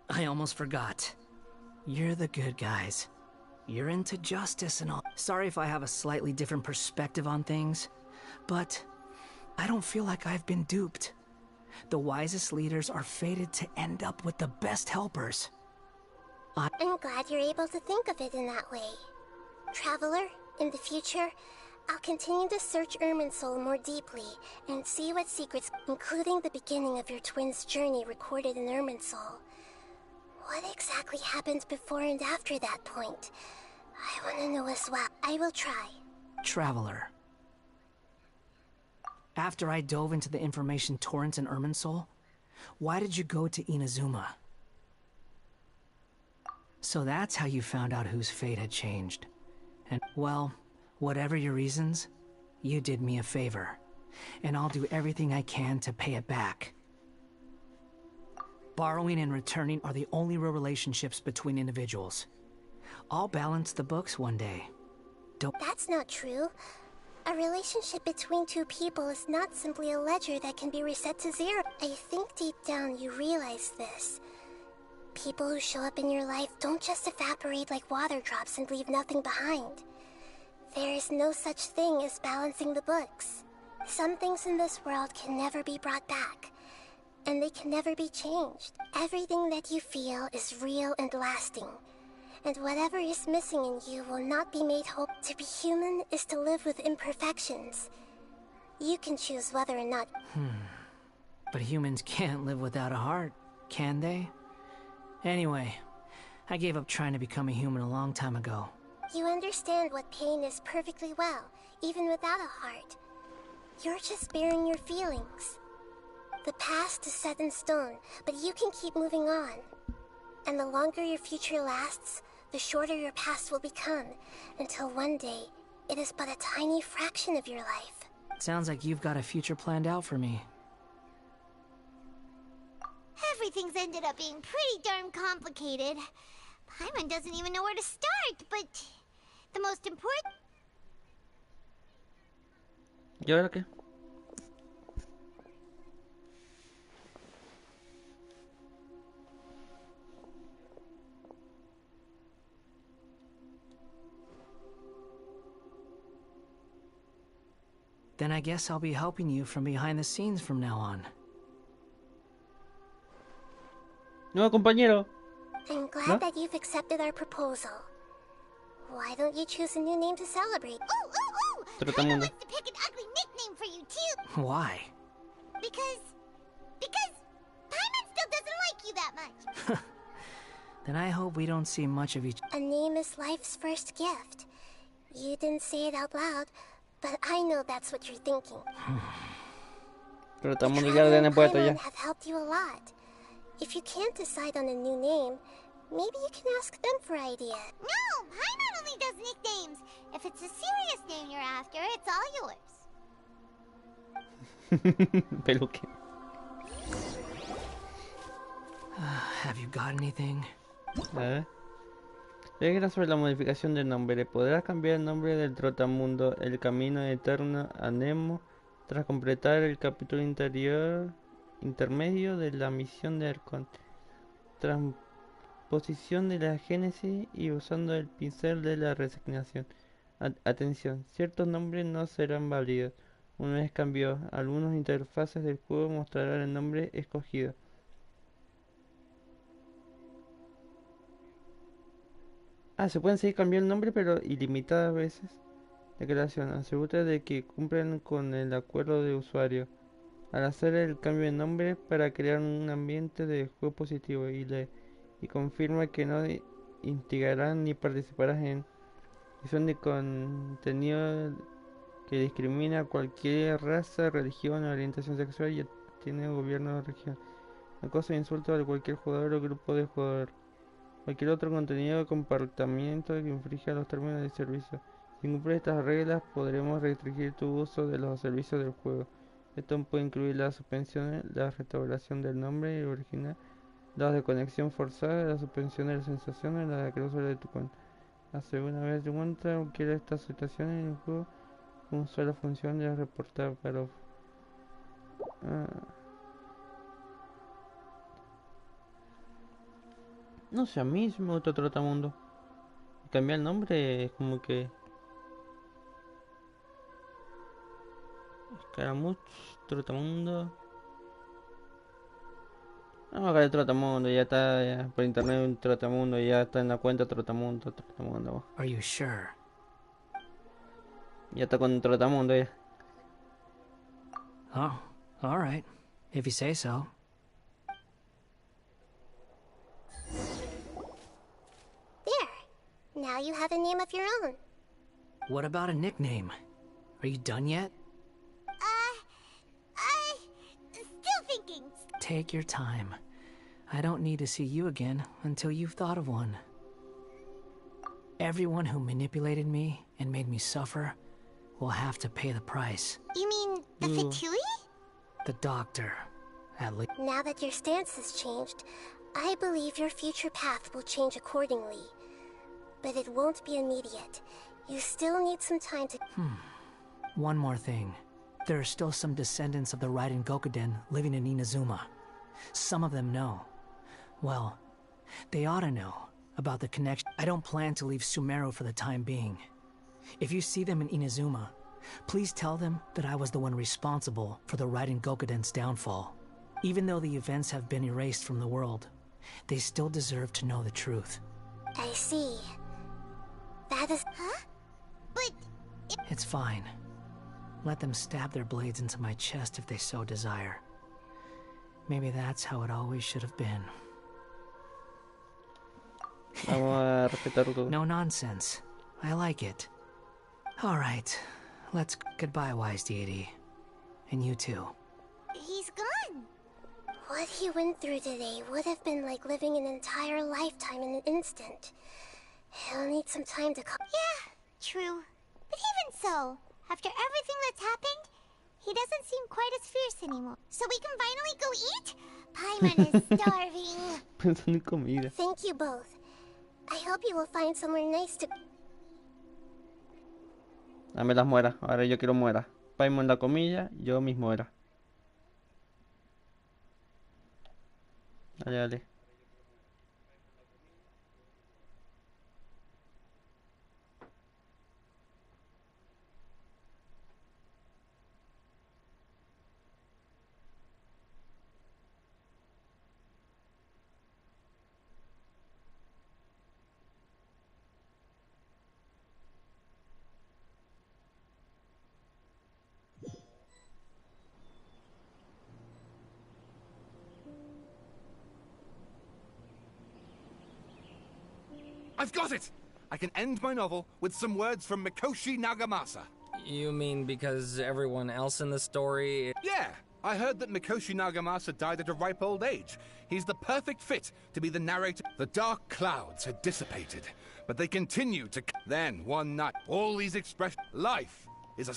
I almost forgot. You're the good guys. You're into justice and all. Sorry if I have a slightly different perspective on things, but I don't feel like I've been duped. The wisest leaders are fated to end up with the best helpers. I'm glad you're able to think of it in that way. Traveler, in the future, I'll continue to search Irminsul more deeply and see what secrets, including the beginning of your twins' journey recorded in Irminsul. What exactly happened before and after that point? I want to know as well. I will try. Traveler. After I dove into the information torrents in Irminsul, why did you go to Inazuma? So that's how you found out whose fate had changed. And, well, whatever your reasons, you did me a favor. And I'll do everything I can to pay it back. Borrowing and returning are the only real relationships between individuals. I'll balance the books one day. That's not true. A relationship between two people is not simply a ledger that can be reset to zero. I think deep down you realize this. People who show up in your life don't just evaporate like water drops and leave nothing behind. There is no such thing as balancing the books. Some things in this world can never be brought back, and they can never be changed. Everything that you feel is real and lasting, and whatever is missing in you will not be made whole. To be human is to live with imperfections. You can choose whether or not— But humans can't live without a heart, can they? Anyway, I gave up trying to become a human a long time ago. You understand what pain is perfectly well, even without a heart. You're just bearing your feelings. The past is set in stone, but you can keep moving on. And the longer your future lasts, the shorter your past will become, until one day, it is but a tiny fraction of your life. Sounds like you've got a future planned out for me. Everything's ended up being pretty darn complicated. Paimon doesn't even know where to start, but the most important— ¿Y ahora qué? Then I guess I'll be helping you from behind the scenes from now on. No, compañero. I'm glad that you've accepted our proposal. Why don't you choose a new name to celebrate? Ooh! Paimon wants to pick an ugly nickname for you too. Why? Because Paimon still doesn't like you that much. Then I hope we don't see much of each— A name is life's first gift. You didn't say it out loud, but I know that's what you're thinking. Tratamos de llegar de puerto ya. Have helped you a lot. If you can't decide on a new name, maybe you can ask them for ideas. No, Paimon only does nicknames. If it's a serious name you're after, it's all yours. Peluque. Have you got anything? Reglas sobre la modificación del nombre. Podrás cambiar el nombre del trotamundo El Camino Eterno a Nemo tras completar el capítulo intermedio de la misión de Arcon. Transposición de la Génesis y usando el pincel de la resignación. Atención, ciertos nombres no serán válidos. Una vez cambió, algunas interfaces del juego mostrarán el nombre escogido. Se pueden seguir cambiando el nombre, pero ilimitadas veces. Declaración. Asegúrate de que cumplen con el acuerdo de usuario. Al hacer el cambio de nombre para crear un ambiente de juego positivo y confirma que no instigarán ni participarás en edición de contenido que discrimina a cualquier raza, religión o orientación sexual y tiene gobierno de región. Acoso e insulto a cualquier jugador o grupo de jugadores. Cualquier otro contenido o comportamiento que infrinja los términos de servicio. Si cumples estas reglas, podremos restringir tu uso de los servicios del juego. Esto puede incluir la suspensión, la restauración del nombre original, la desconexión forzada, la suspensión de las sensaciones, la clausura de tu cuenta. Hace una vez de cuenta cualquiera de estas situaciones en el juego, una sola función de reportar para... No sé, a mí sí me gusta Trotamundo. Cambiar el nombre es como que... Escaramuch, Trotamundo... Vamos a buscar el Trotamundo, ya está ya, por internet un Trotamundo, ya está en la cuenta Trotamundo. Are you sure? Ya está con Trotamundo ya. Oh, all right. If you say so. There. Now you have a name of your own. What about a nickname? Are you done yet? Still thinking. Take your time. I don't need to see you again until you've thought of one. Everyone who manipulated me and made me suffer will have to pay the price. You mean the Fatui? The doctor, at least. Now that your stance has changed, I believe your future path will change accordingly. But it won't be immediate. You still need some time to... One more thing. There are still some descendants of the Raiden Gokuden living in Inazuma. Some of them know. Well, they ought to know about the connection. I don't plan to leave Sumeru for the time being. If you see them in Inazuma, please tell them that I was the one responsible for the Raiden Gokuden's downfall. Even though the events have been erased from the world, they still deserve to know the truth. I see. That is... Huh? But... It's fine. Let them stab their blades into my chest if they so desire. Maybe that's how it always should have been. Vamos a respetar todo. No nonsense. I like it. All right. Let's goodbye, wise deity. And you too. He's gone. What he went through today would have been like living an entire lifetime in an instant. He'll need some time to come. Yeah, true. But even so, after everything that's happened, he doesn't seem quite as fierce anymore. So we can finally go eat? Paimon is starving. Pensando en comida. Thank you both. I hope you will find somewhere nice to... Dame las mueras. Ahora yo quiero mueras. Paimon la comida, yo mis mueras. Dale, dale. I've got it! I can end my novel with some words from Mikoshi Nagamasa. You mean because everyone else in the story... Yeah! I heard that Mikoshi Nagamasa died at a ripe old age. He's the perfect fit to be the narrator. The dark clouds had dissipated, but they continued to... Then, one night, all these expressions... Life is a...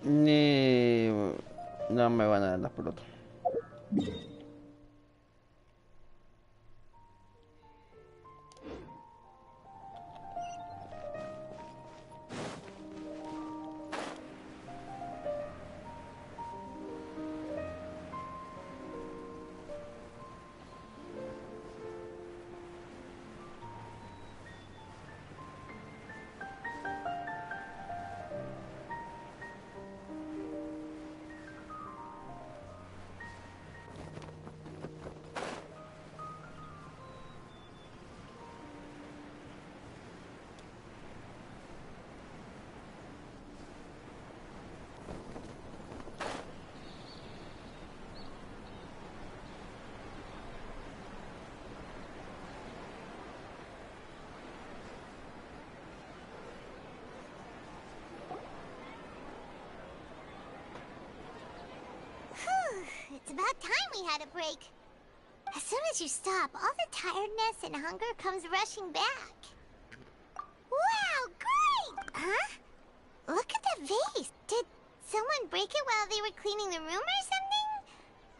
Ni... No me van a dar las pelotas. It's about time we had a break. As soon as you stop, all the tiredness and hunger comes rushing back. Wow, great! Huh? Look at the vase. Did someone break it while they were cleaning the room or something?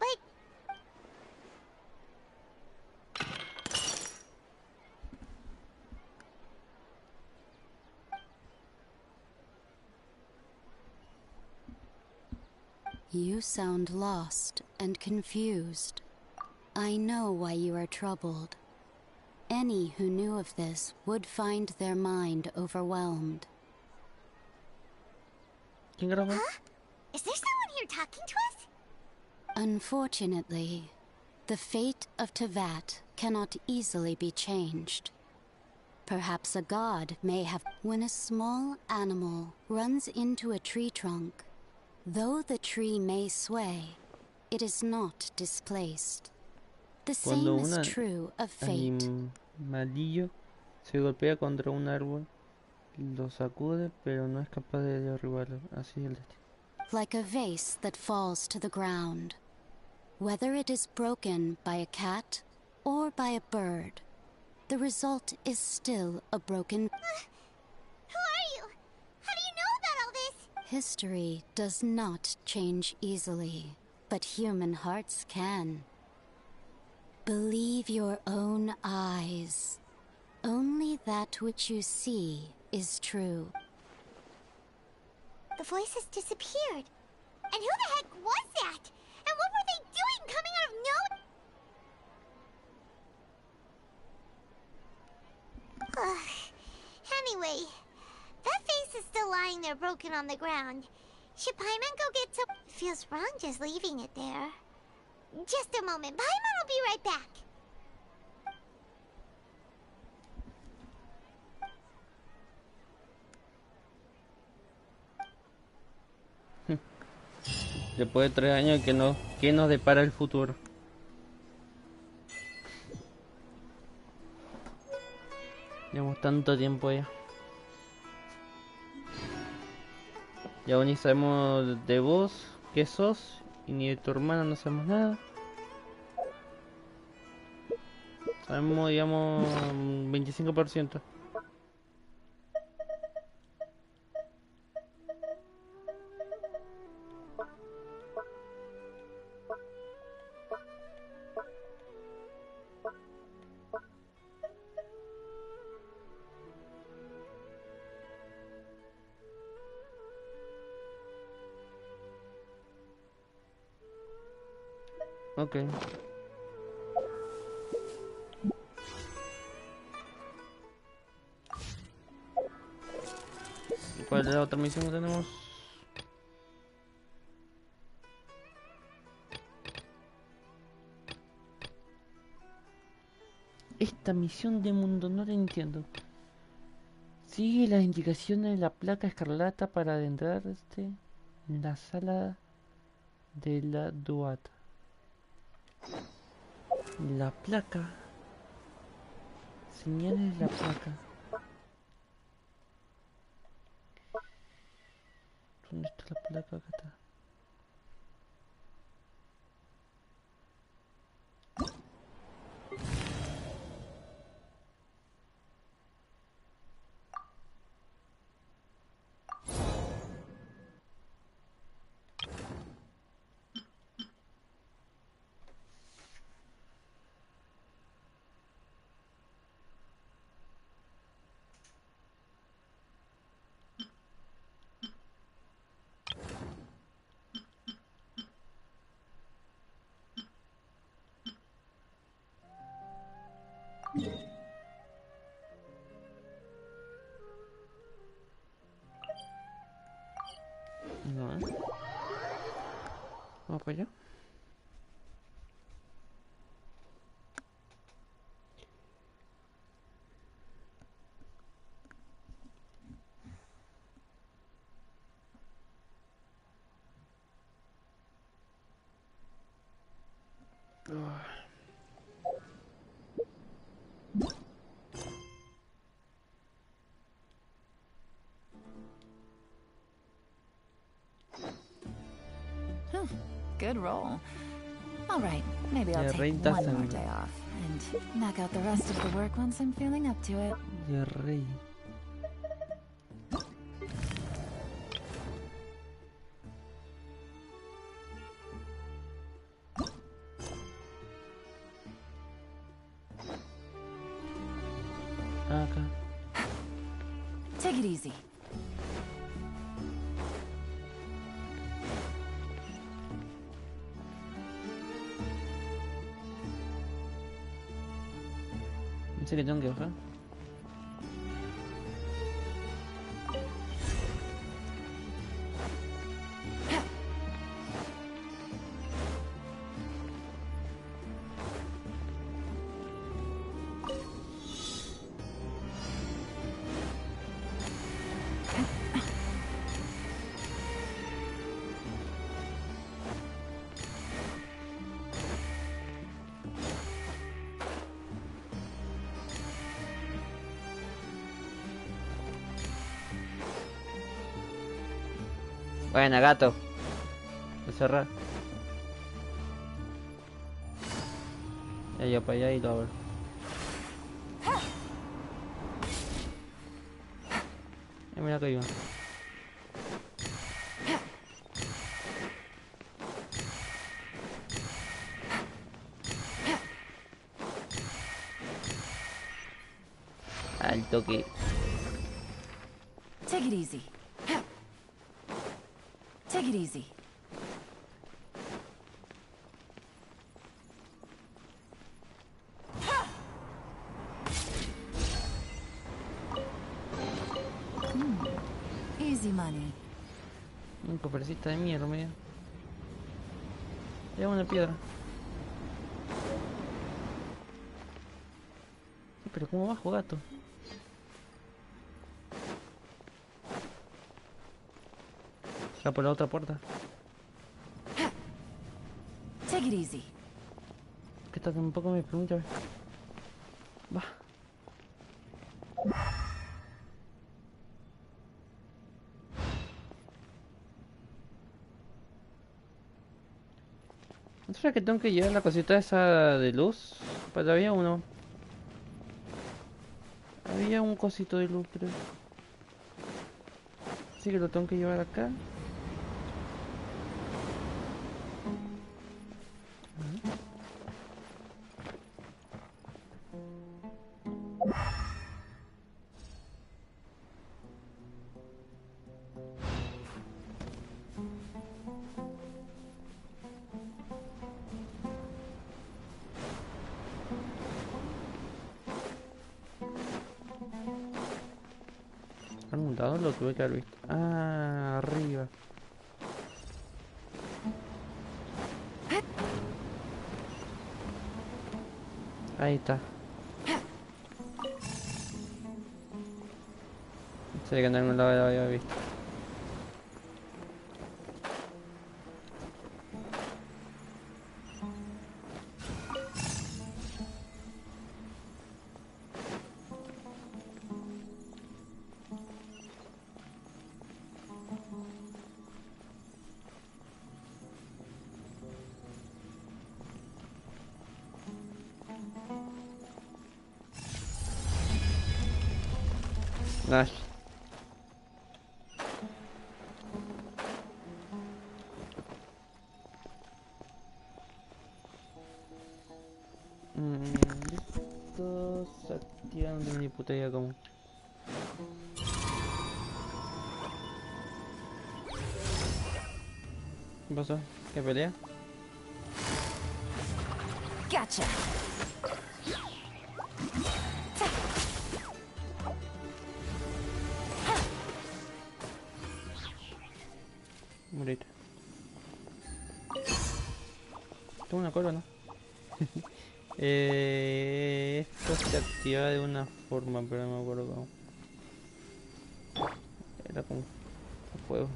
Like... You sound lost and confused. I know why you are troubled. Any who knew of this would find their mind overwhelmed. Huh? Is there someone here talking to us? Unfortunately, the fate of Tevat cannot easily be changed. Perhaps a god may have... When a small animal runs into a tree trunk, though the tree may sway, it is not displaced. The same is true of fate. Animalillo se golpea contra un árbol, lo sacude, pero no es capaz de derribarlo. Así es el destino. Like a vase that falls to the ground. Whether it is broken by a cat or by a bird, the result is still a broken... Who are you? How do you know about all this? History does not change easily, but human hearts can. Believe your own eyes. Only that which you see is true. The voice has disappeared. And who the heck was that? And what were they doing coming out of nowhere? Anyway, that face is still lying there broken on the ground. Should Paimon go get some... Feels wrong just leaving it there. Just a moment. Paimon will be right back. Después de 3 años, ¿qué nos depara el futuro? Llevamos tanto tiempo ya. Y aún ni sabemos de vos, qué sos, y ni de tu hermana no sabemos nada. Sabemos, digamos, 25%. Ok. ¿Cuál es la otra misión que tenemos? Esta misión de mundo no la entiendo. Sigue las indicaciones de la placa escarlata para adentrarse en la sala de la Duata. La placa. Señales de la placa. ¿Dónde está la placa? Acá está. Vamos para allá. Good roll. All right, maybe I'll take one more day off and knock out the rest of the work once I'm feeling up to it. Ya rey. Acá. Take it easy. Pensé que tengo que bajar. Buena, gato. Voy a cerrar. Ya yo para allá y lo abro. Mira que iba. Al toque. Take it easy. Take it easy. Easy money. Un cofrecito de mierda, medio. Lleva una piedra. Pero ¿cómo bajo, gato? Ya por la otra puerta. Take it easy. Que está un poco me pregunta. Va. ¿No será que tengo que llevar la cosita esa de luz? Pues había uno. Había un cosito de luz, creo. Así que lo tengo que llevar acá. ¿Algún lado lo tuve que haber visto? Ah, arriba. Ahí está. Sé que en algún lado lo había visto. Nash. Listo. Saqueando mi puta idea como. ¿Qué pasó? ¿Qué pelea? Gotcha. Morir. Tengo una corona. Esto se activa de una forma, pero no me acuerdo cómo. Era como fuego.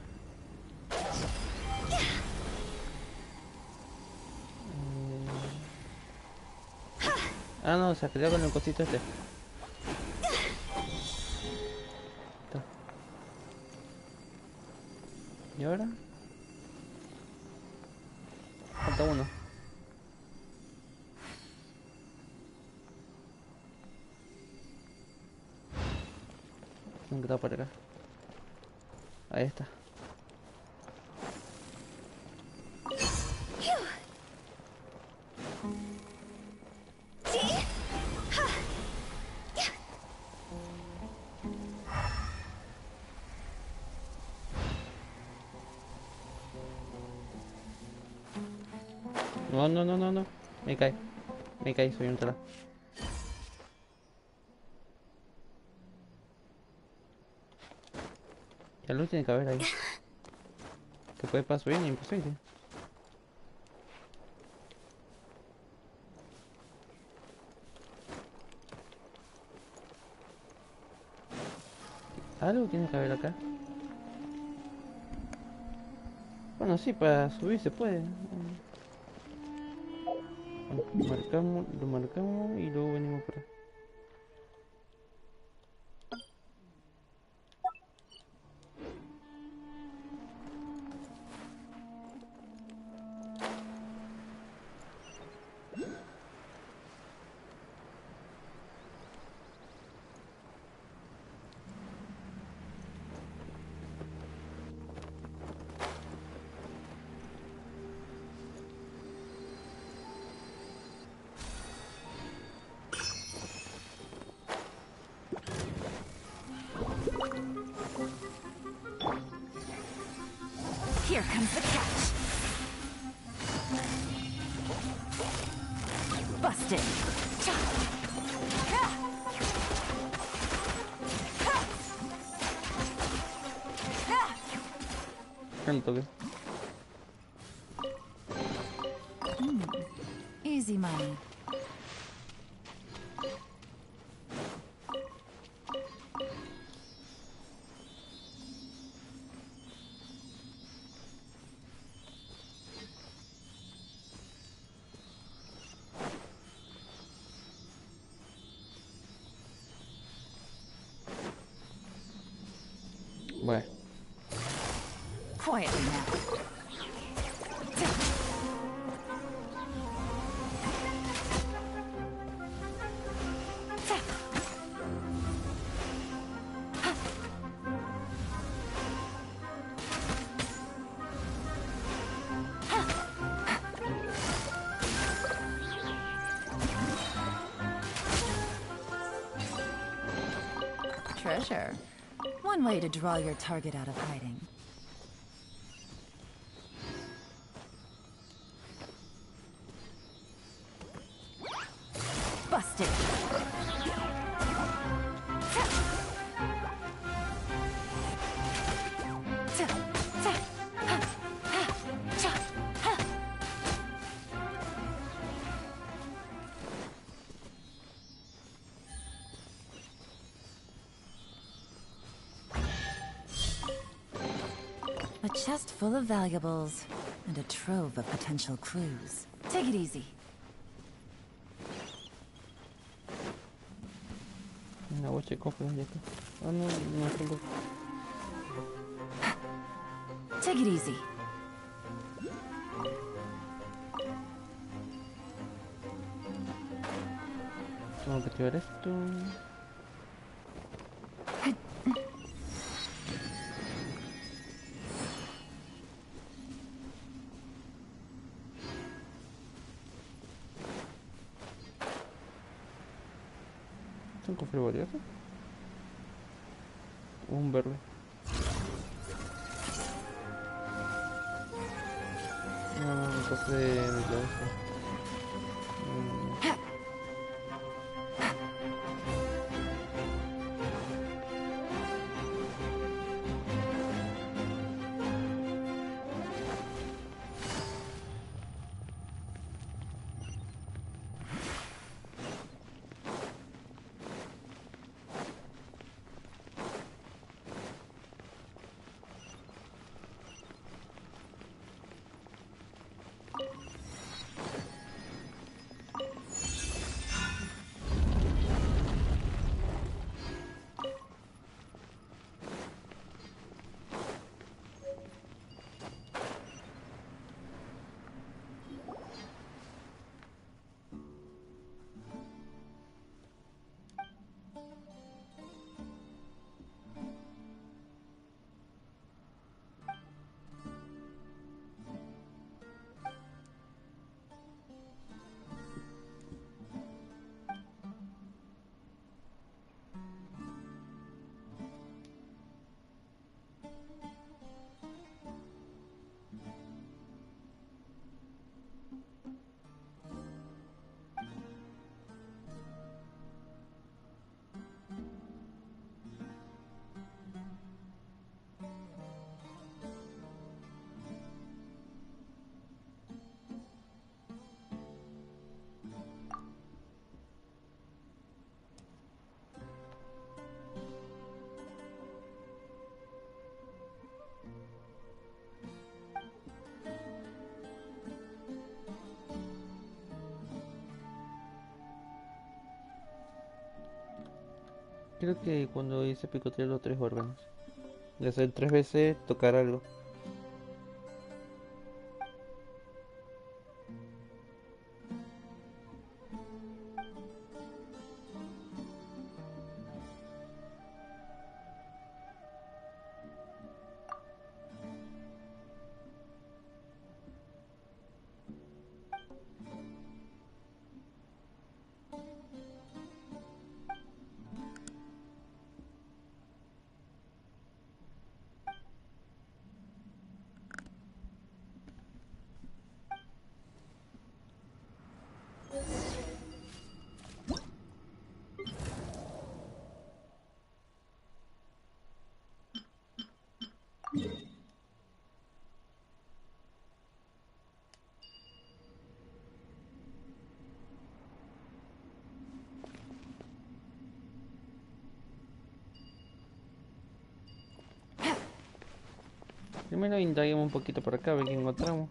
Ah, no, se activa con el cosito este. Está. ¿Y ahora? Falta uno. Un grado por acá. Ahí está. No, no, no, no, no. Me cae. Me cae, soy un tala. Ya luz tiene que haber ahí. Que puede pasar bien, imposible. Algo tiene que haber acá. Bueno, sí, para subir se puede. Lo marcamos y luego venimos por acá. Here comes the catch. Busted. El toque. Easy money. Bueno. Quietly now. Treasure. One way to draw your target out of hiding. Busted. A chest full of valuables and a trove of potential clues. Take it easy. Una bocha de cofre, ya está. Ah, no, no tengo. Take it easy. Tengo que activar esto. ¿Un cofre valioso? Un verde. No, un cofre de valioso. Creo que cuando hice picoteo los 3 órganos. De hacer 3 veces, tocar algo. Primero indaguemos un poquito por acá, a ver qué encontramos.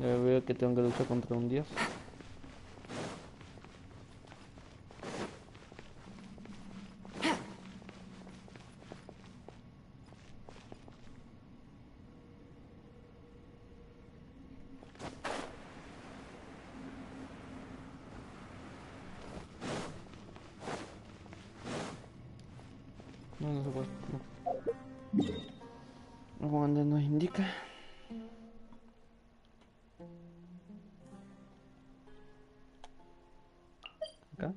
Ya veo que tengo que luchar contra un dios. No, no se puede. No. Vamos donde nos indica. Acá.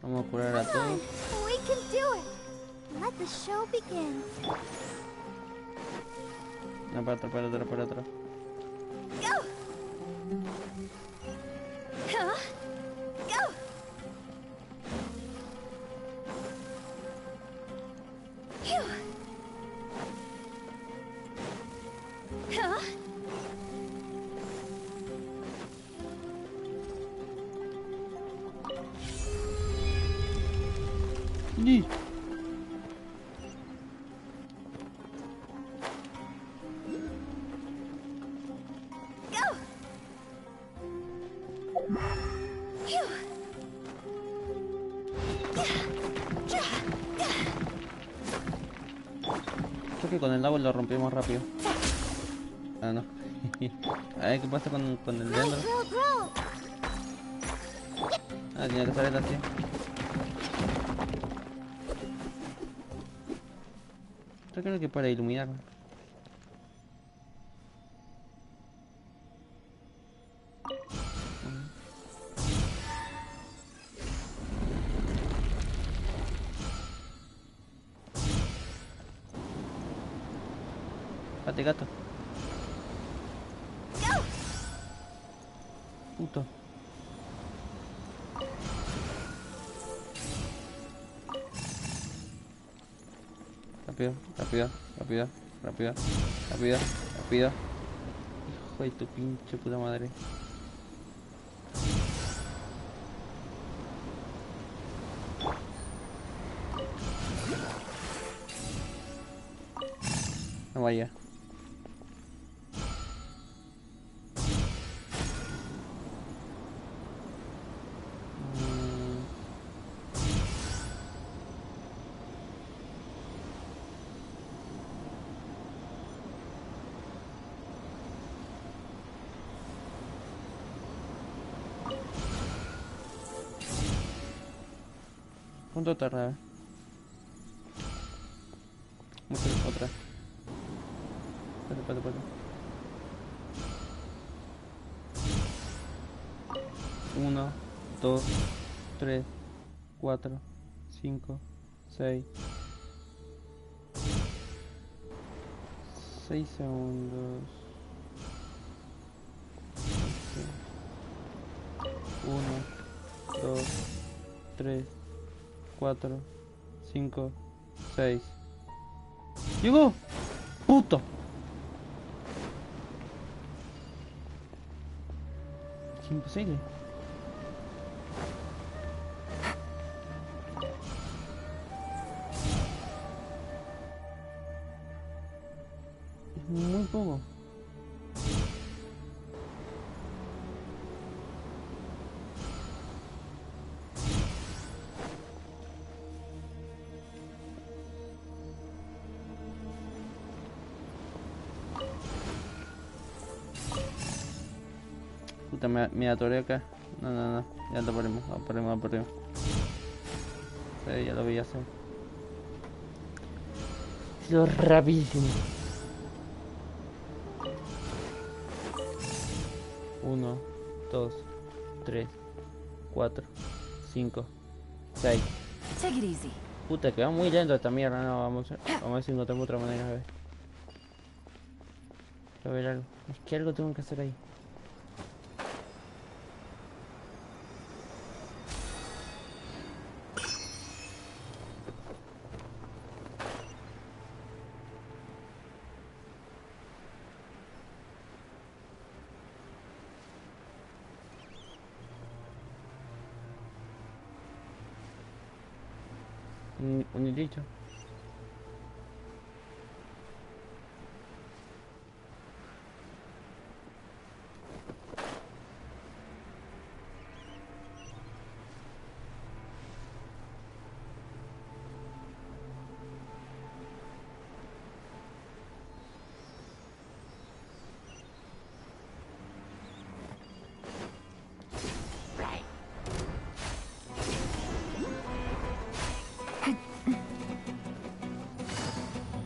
Vamos a curar a todos. We can do it. Let the show begin. No, para atrás. Go. Huh? Go. Phew. Huh? Ni. Creo que con el agua lo rompimos rápido. Ah, no. A ver qué pasa con el dentro. Ah, tiene que salir así. Yo creo que para iluminar. Pate gato. Puto. Rápido. Hijo de tu pinche puta madre. No vaya. ¿Cuánto tarda? Otra. Espérate. 1, 2, 3, 4, 5, 6. 6 segundos. 1, 2, 3, 4, 5, 6. ¡Llegó! ¡Puto! Es imposible. Es muy poco. Puta, me atoré acá. No. Ya lo ponemos. Sí, ya lo vi hacer. Lo rapidísimo. 1, 2, 3, 4, 5, 6. Take it easy. Puta, que va muy lento esta mierda. No, vamos a ver si encontramos otra manera. A ver algo. Es que algo tengo que hacer ahí. Un hilito.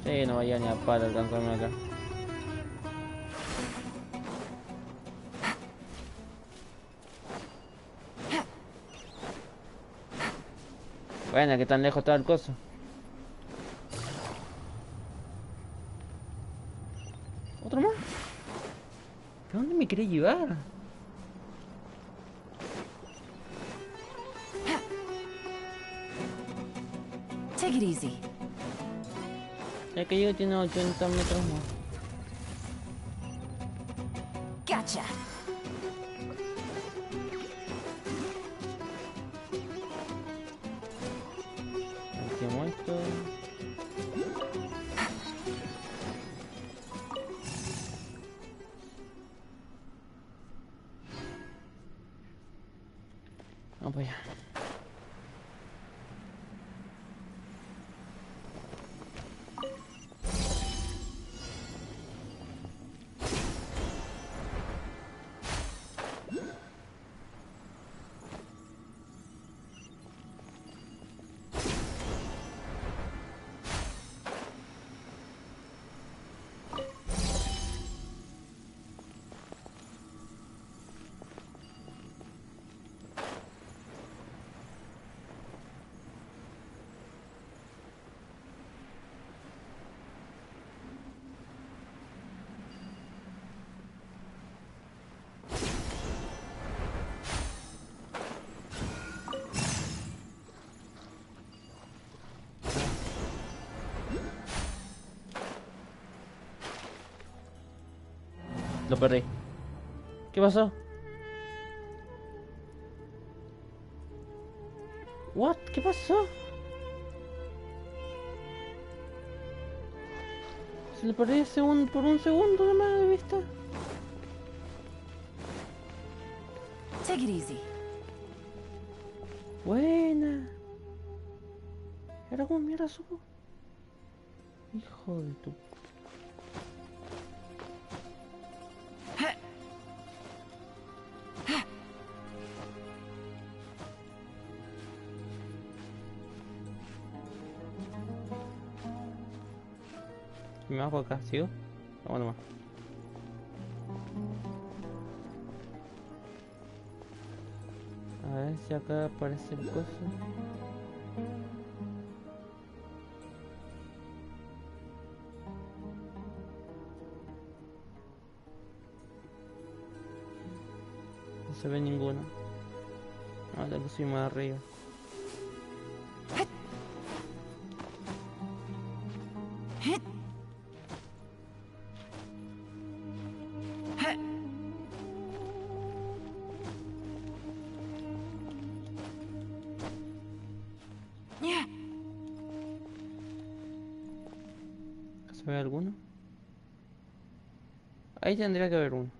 Sí, no vaya ni a palo alcanzarme acá. Bueno, que tan lejos está el coso. ¿Otro más? ¿A dónde me querés llevar? Take it easy. Ya que yo tiene 80 metros más. Gotcha. Hacemos esto. Vamos para allá. Lo perdí. ¿Qué pasó? What? ¿Qué pasó? Se le perdí por un segundo nomás de vista. Take it easy. Buena. ¿Y ahora cómo mierda subo? Hijo de tu... Me bajo acá, ¿sigo? Vamos nomás. A ver si acá aparece el coso. se ve ninguno. Ah, la pusimos arriba. ¿Se ve alguno? Ahí tendría que haber uno.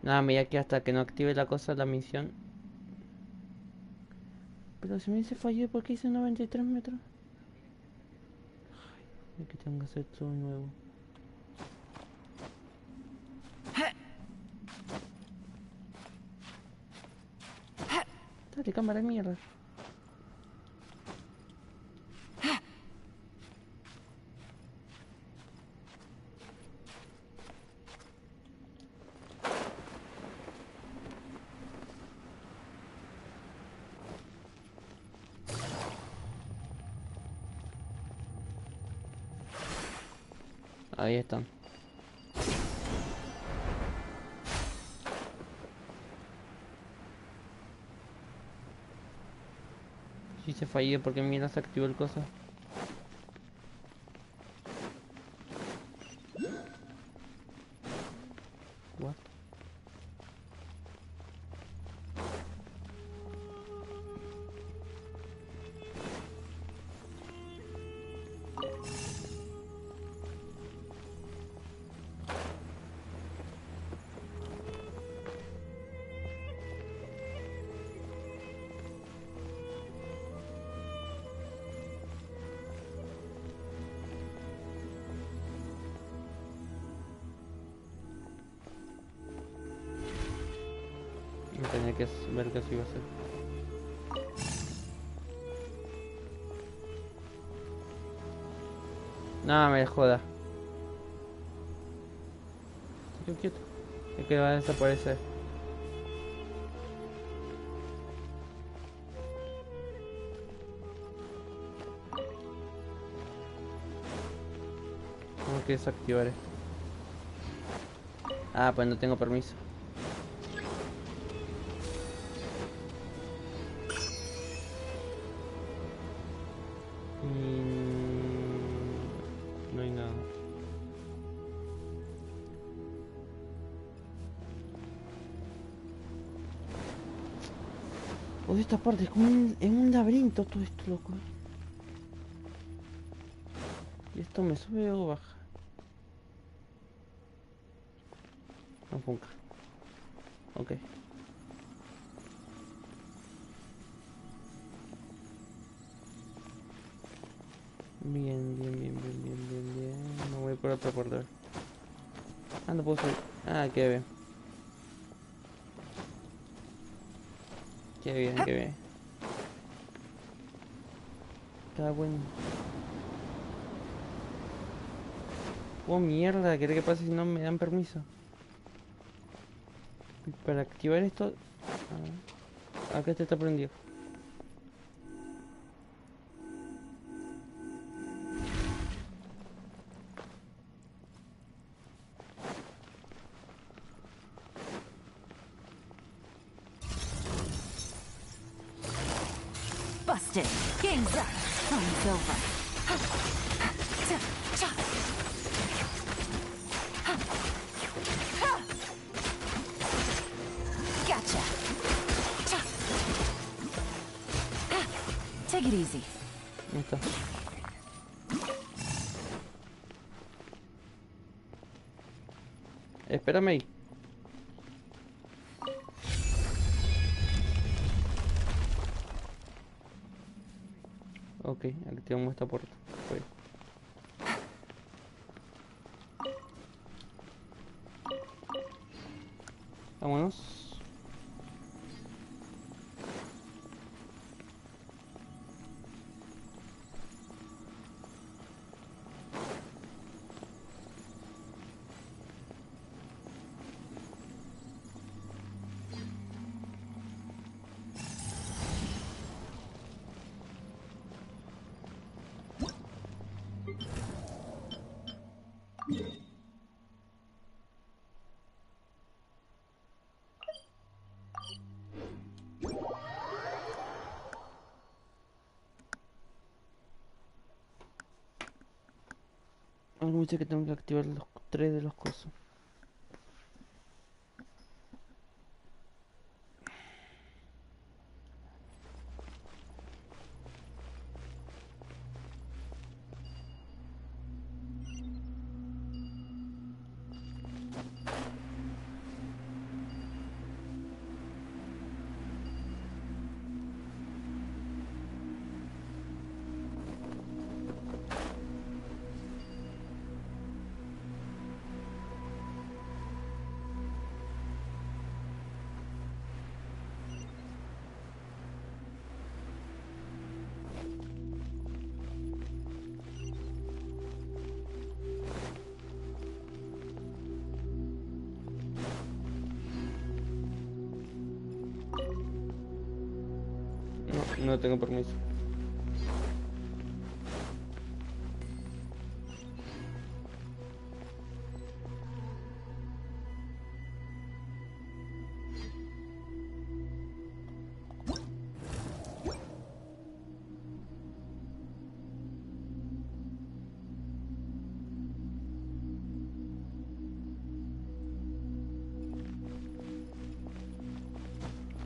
Nada, mira que hasta que no active la cosa la misión. Pero si me dice fallé, ¿por qué hice 93 metros? Ay, es que tengo que hacer todo nuevo. Dale, cámara de mierda. Ahí están. Si se falló porque mira se activó el coso. What? Tenía que ver qué se iba a hacer. Nada, me joda. Qué quieto. Es que va a desaparecer. Tengo que desactivar esto. Ah, pues no tengo permiso. No hay nada. Odio esta parte, es como en un laberinto todo esto, loco. ¿Y esto me sube o baja? No funca. Ok. Bien. Me voy por otro portal. Ah, no puedo subir. Ah, qué bien. Qué bien. Está bueno. Oh, mierda, ¿qué pasa si no me dan permiso? Para activar esto... Ah, acá está prendido. Busted. Game's up. Time's over. Gotcha. Take it easy. Ahí está. Espérame ahí. Ok, activamos esta puerta. Fue. Vámonos. Algo dice que tengo que activar los 3 de los cosos. No, no tengo permiso.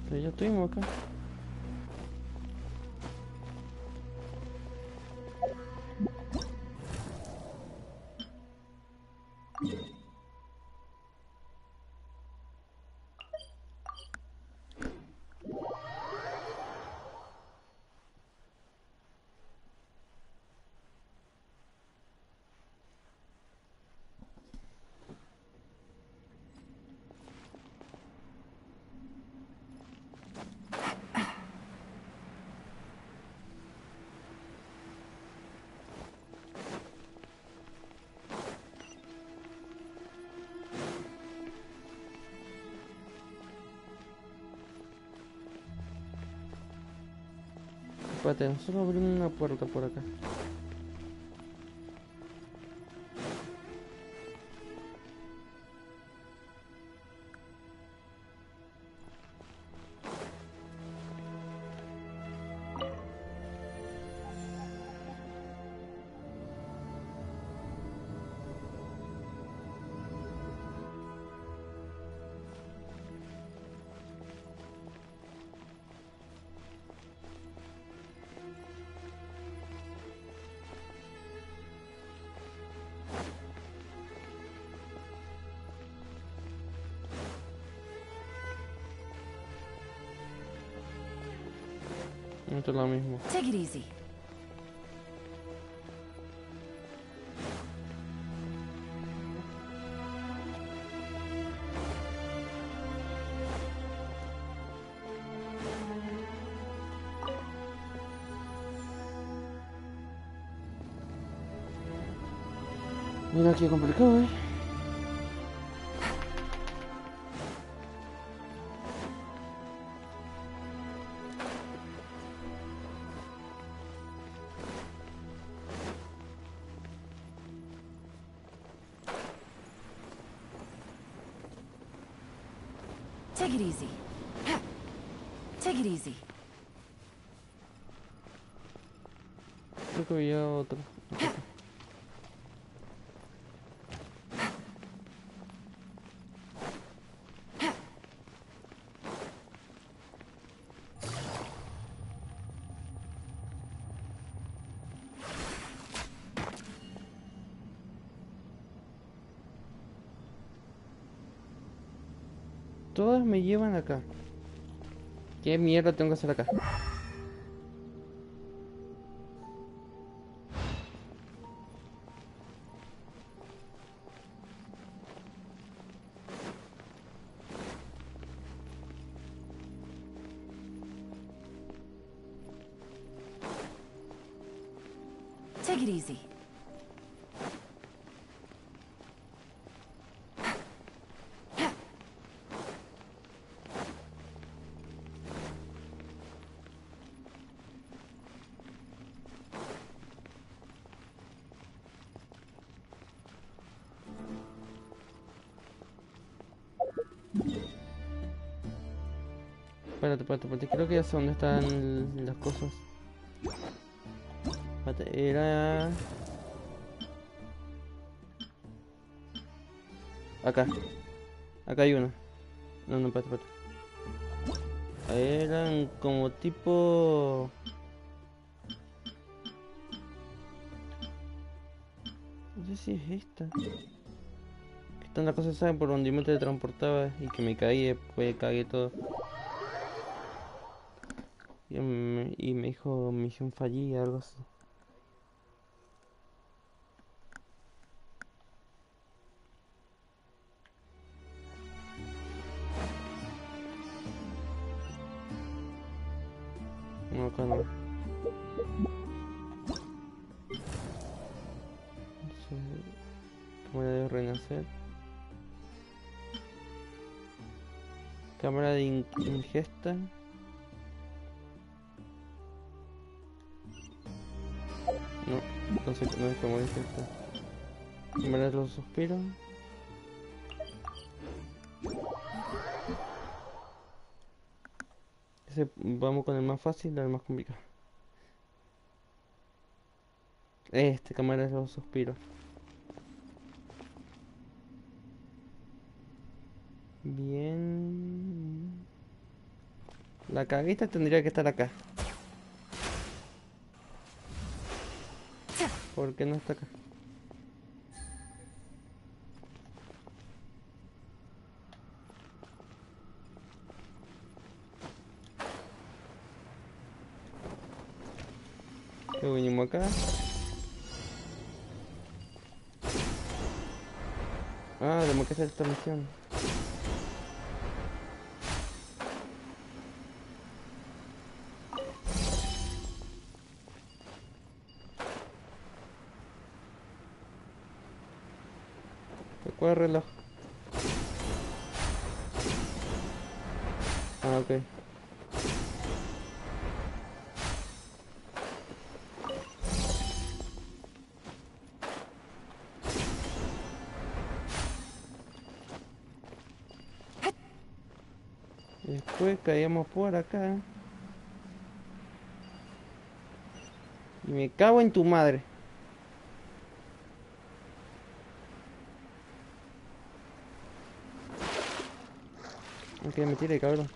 Pero ya estuvimos acá. Espérate, solo abrir una puerta por acá. Esto es lo mismo. Take it easy. Mira qué complicado, ¿eh? Take it easy. Take it easy. Creo que había otro. Todas me llevan acá. ¿Qué mierda tengo que hacer acá? Take it easy. Espérate, creo que ya sé dónde están las cosas. Espérate, era... Acá. Acá hay uno. No, no, espérate, espérate. Eran como tipo... No sé si es esta. Que están las cosas, ¿saben? Por donde yo me teletransportaba y que me caí, después cagué todo. Y me dijo misión fallida, algo así. No, acá no. Cámara de renacer. Cámara de ingesta. No sé, no es como ingesta. Cámara de los suspiros. Vamos con el más fácil al más complicado. Cámara de los suspiros. Bien. La caguita tendría que estar acá. ¿Por qué no está acá? Luego venimos acá. Ah, tenemos que hacer esta misión. ¿Cuál reloj? Ah, ok. Después caíamos por acá. Y me cago en tu madre. Ok, me tire, cabrón.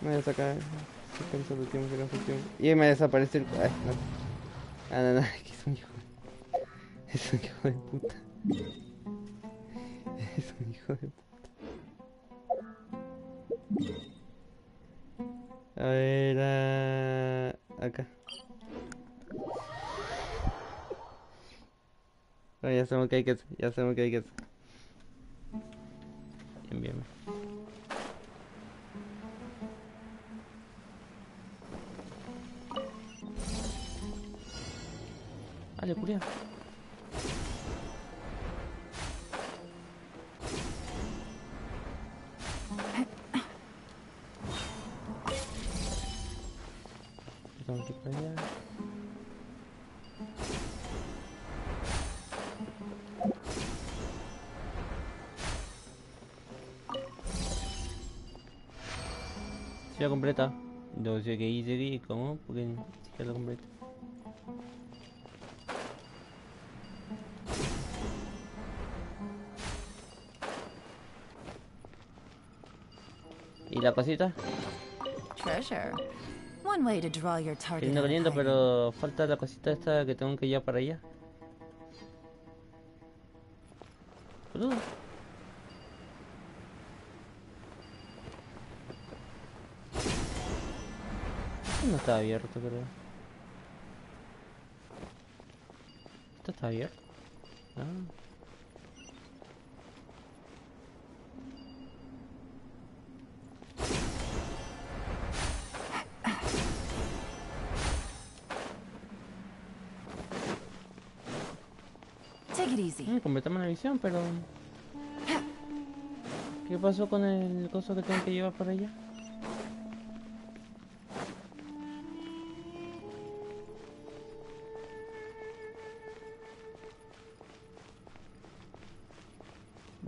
Me voy a sacar. Se cansa el tiempo, se cansa el tiempo. Y me desaparece el... Ay, no. Ah, no, no, es que es un hijo de... Es un hijo de puta. Es un hijo de puta. A ver... acá. Ah, ya sabemos que hay que hacer. Ya sabemos que hay que hacer. Bien, bien. Vale, curia. Vamos aquí para allá. Si la completa. No sé qué hice aquí, ¿cómo? Porque si la completa. ¿Y la cosita? Treasure. One way to draw your Qué target lindo, out qué of lindo, hiding. pero falta la cosita esta que tengo que llevar para allá. Boludo. No está abierto, creo. ¿Esto está abierto? Ah. Take it easy. Completamos la misión, pero... ¿Qué pasó con el coso que tengo que llevar para allá?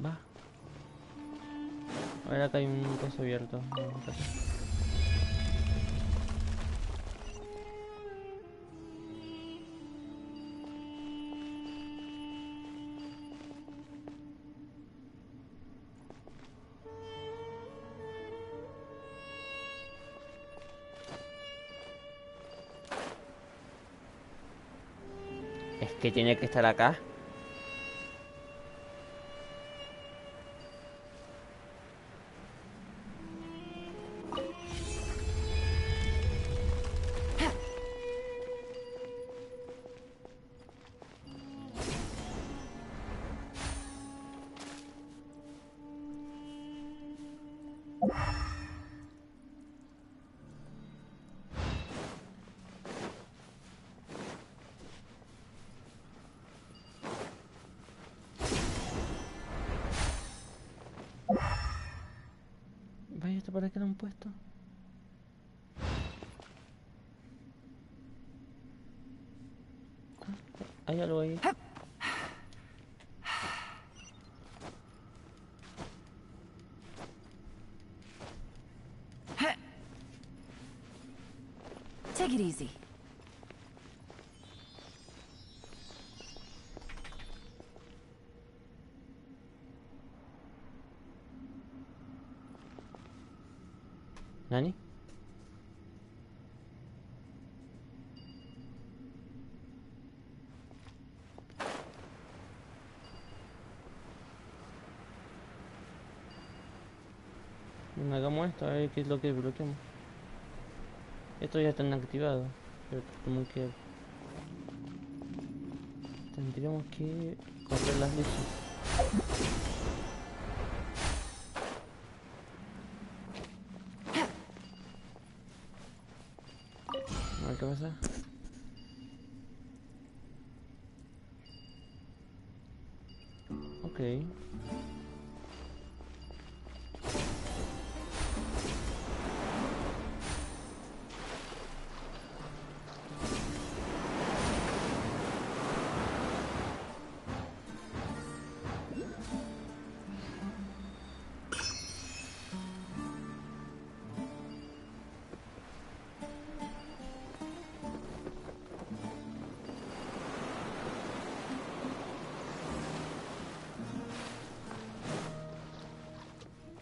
Va. A ver, acá hay un coso abierto. Vamos acá. Es que tiene que estar acá. Vaya, ¿esto para qué lo han puesto? Hay algo ahí. Take it easy. ¿Nani? Bueno, hagamos esto, a ver qué es lo que bloqueamos. Estos ya están activados, pero como que tendríamos que correr las luces. A ver qué pasa. Ok.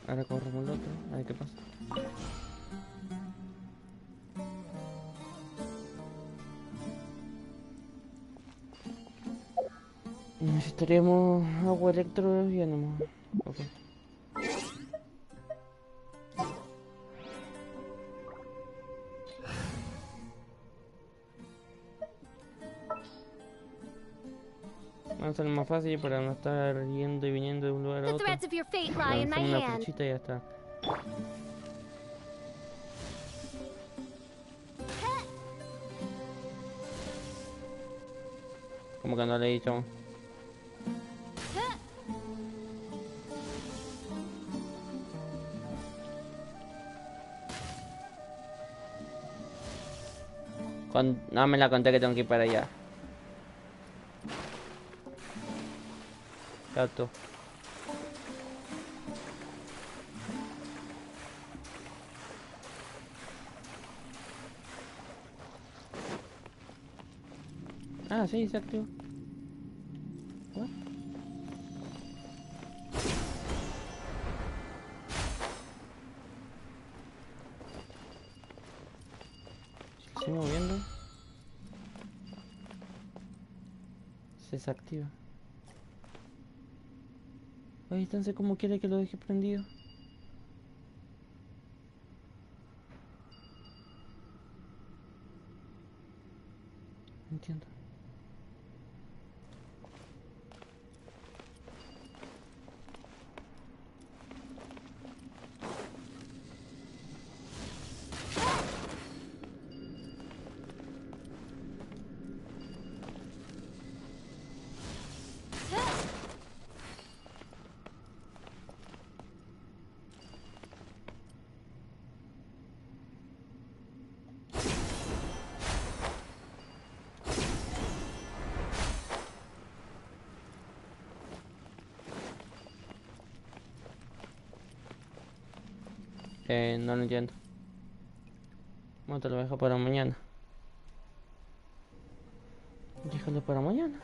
Ahora corremos el otro, a ver qué pasa. Necesitaríamos agua electro y ánimo. Ok. Va a ser más fácil para no estar yendo y viniendo de un lugar a The otro. threads of your fate lie in my Lanzamos una hand. flechita y ya está. Como que no le he dicho. No me la conté que tengo que ir para allá. Gato. Ah, sí, se activó. What? Se sigue moviendo. Se desactiva. Oye, entonces, ¿cómo quiere que lo deje prendido? No entiendo. No lo entiendo. Bueno, te lo dejo para mañana. Déjalo para mañana.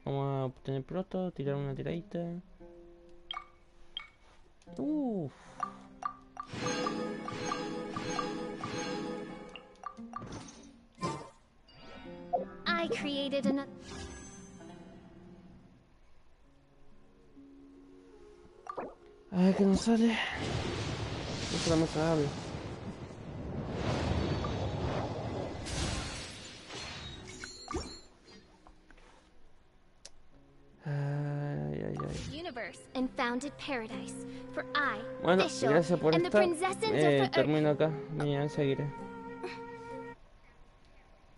Vamos a obtener proto, tirar una tiradita. Uff. I created another. Ay, que no sale. No se me sale. Universe and founded paradise for I, Bueno, Official, gracias por and the estar. princesses of the Termino acá. Mañana seguiré.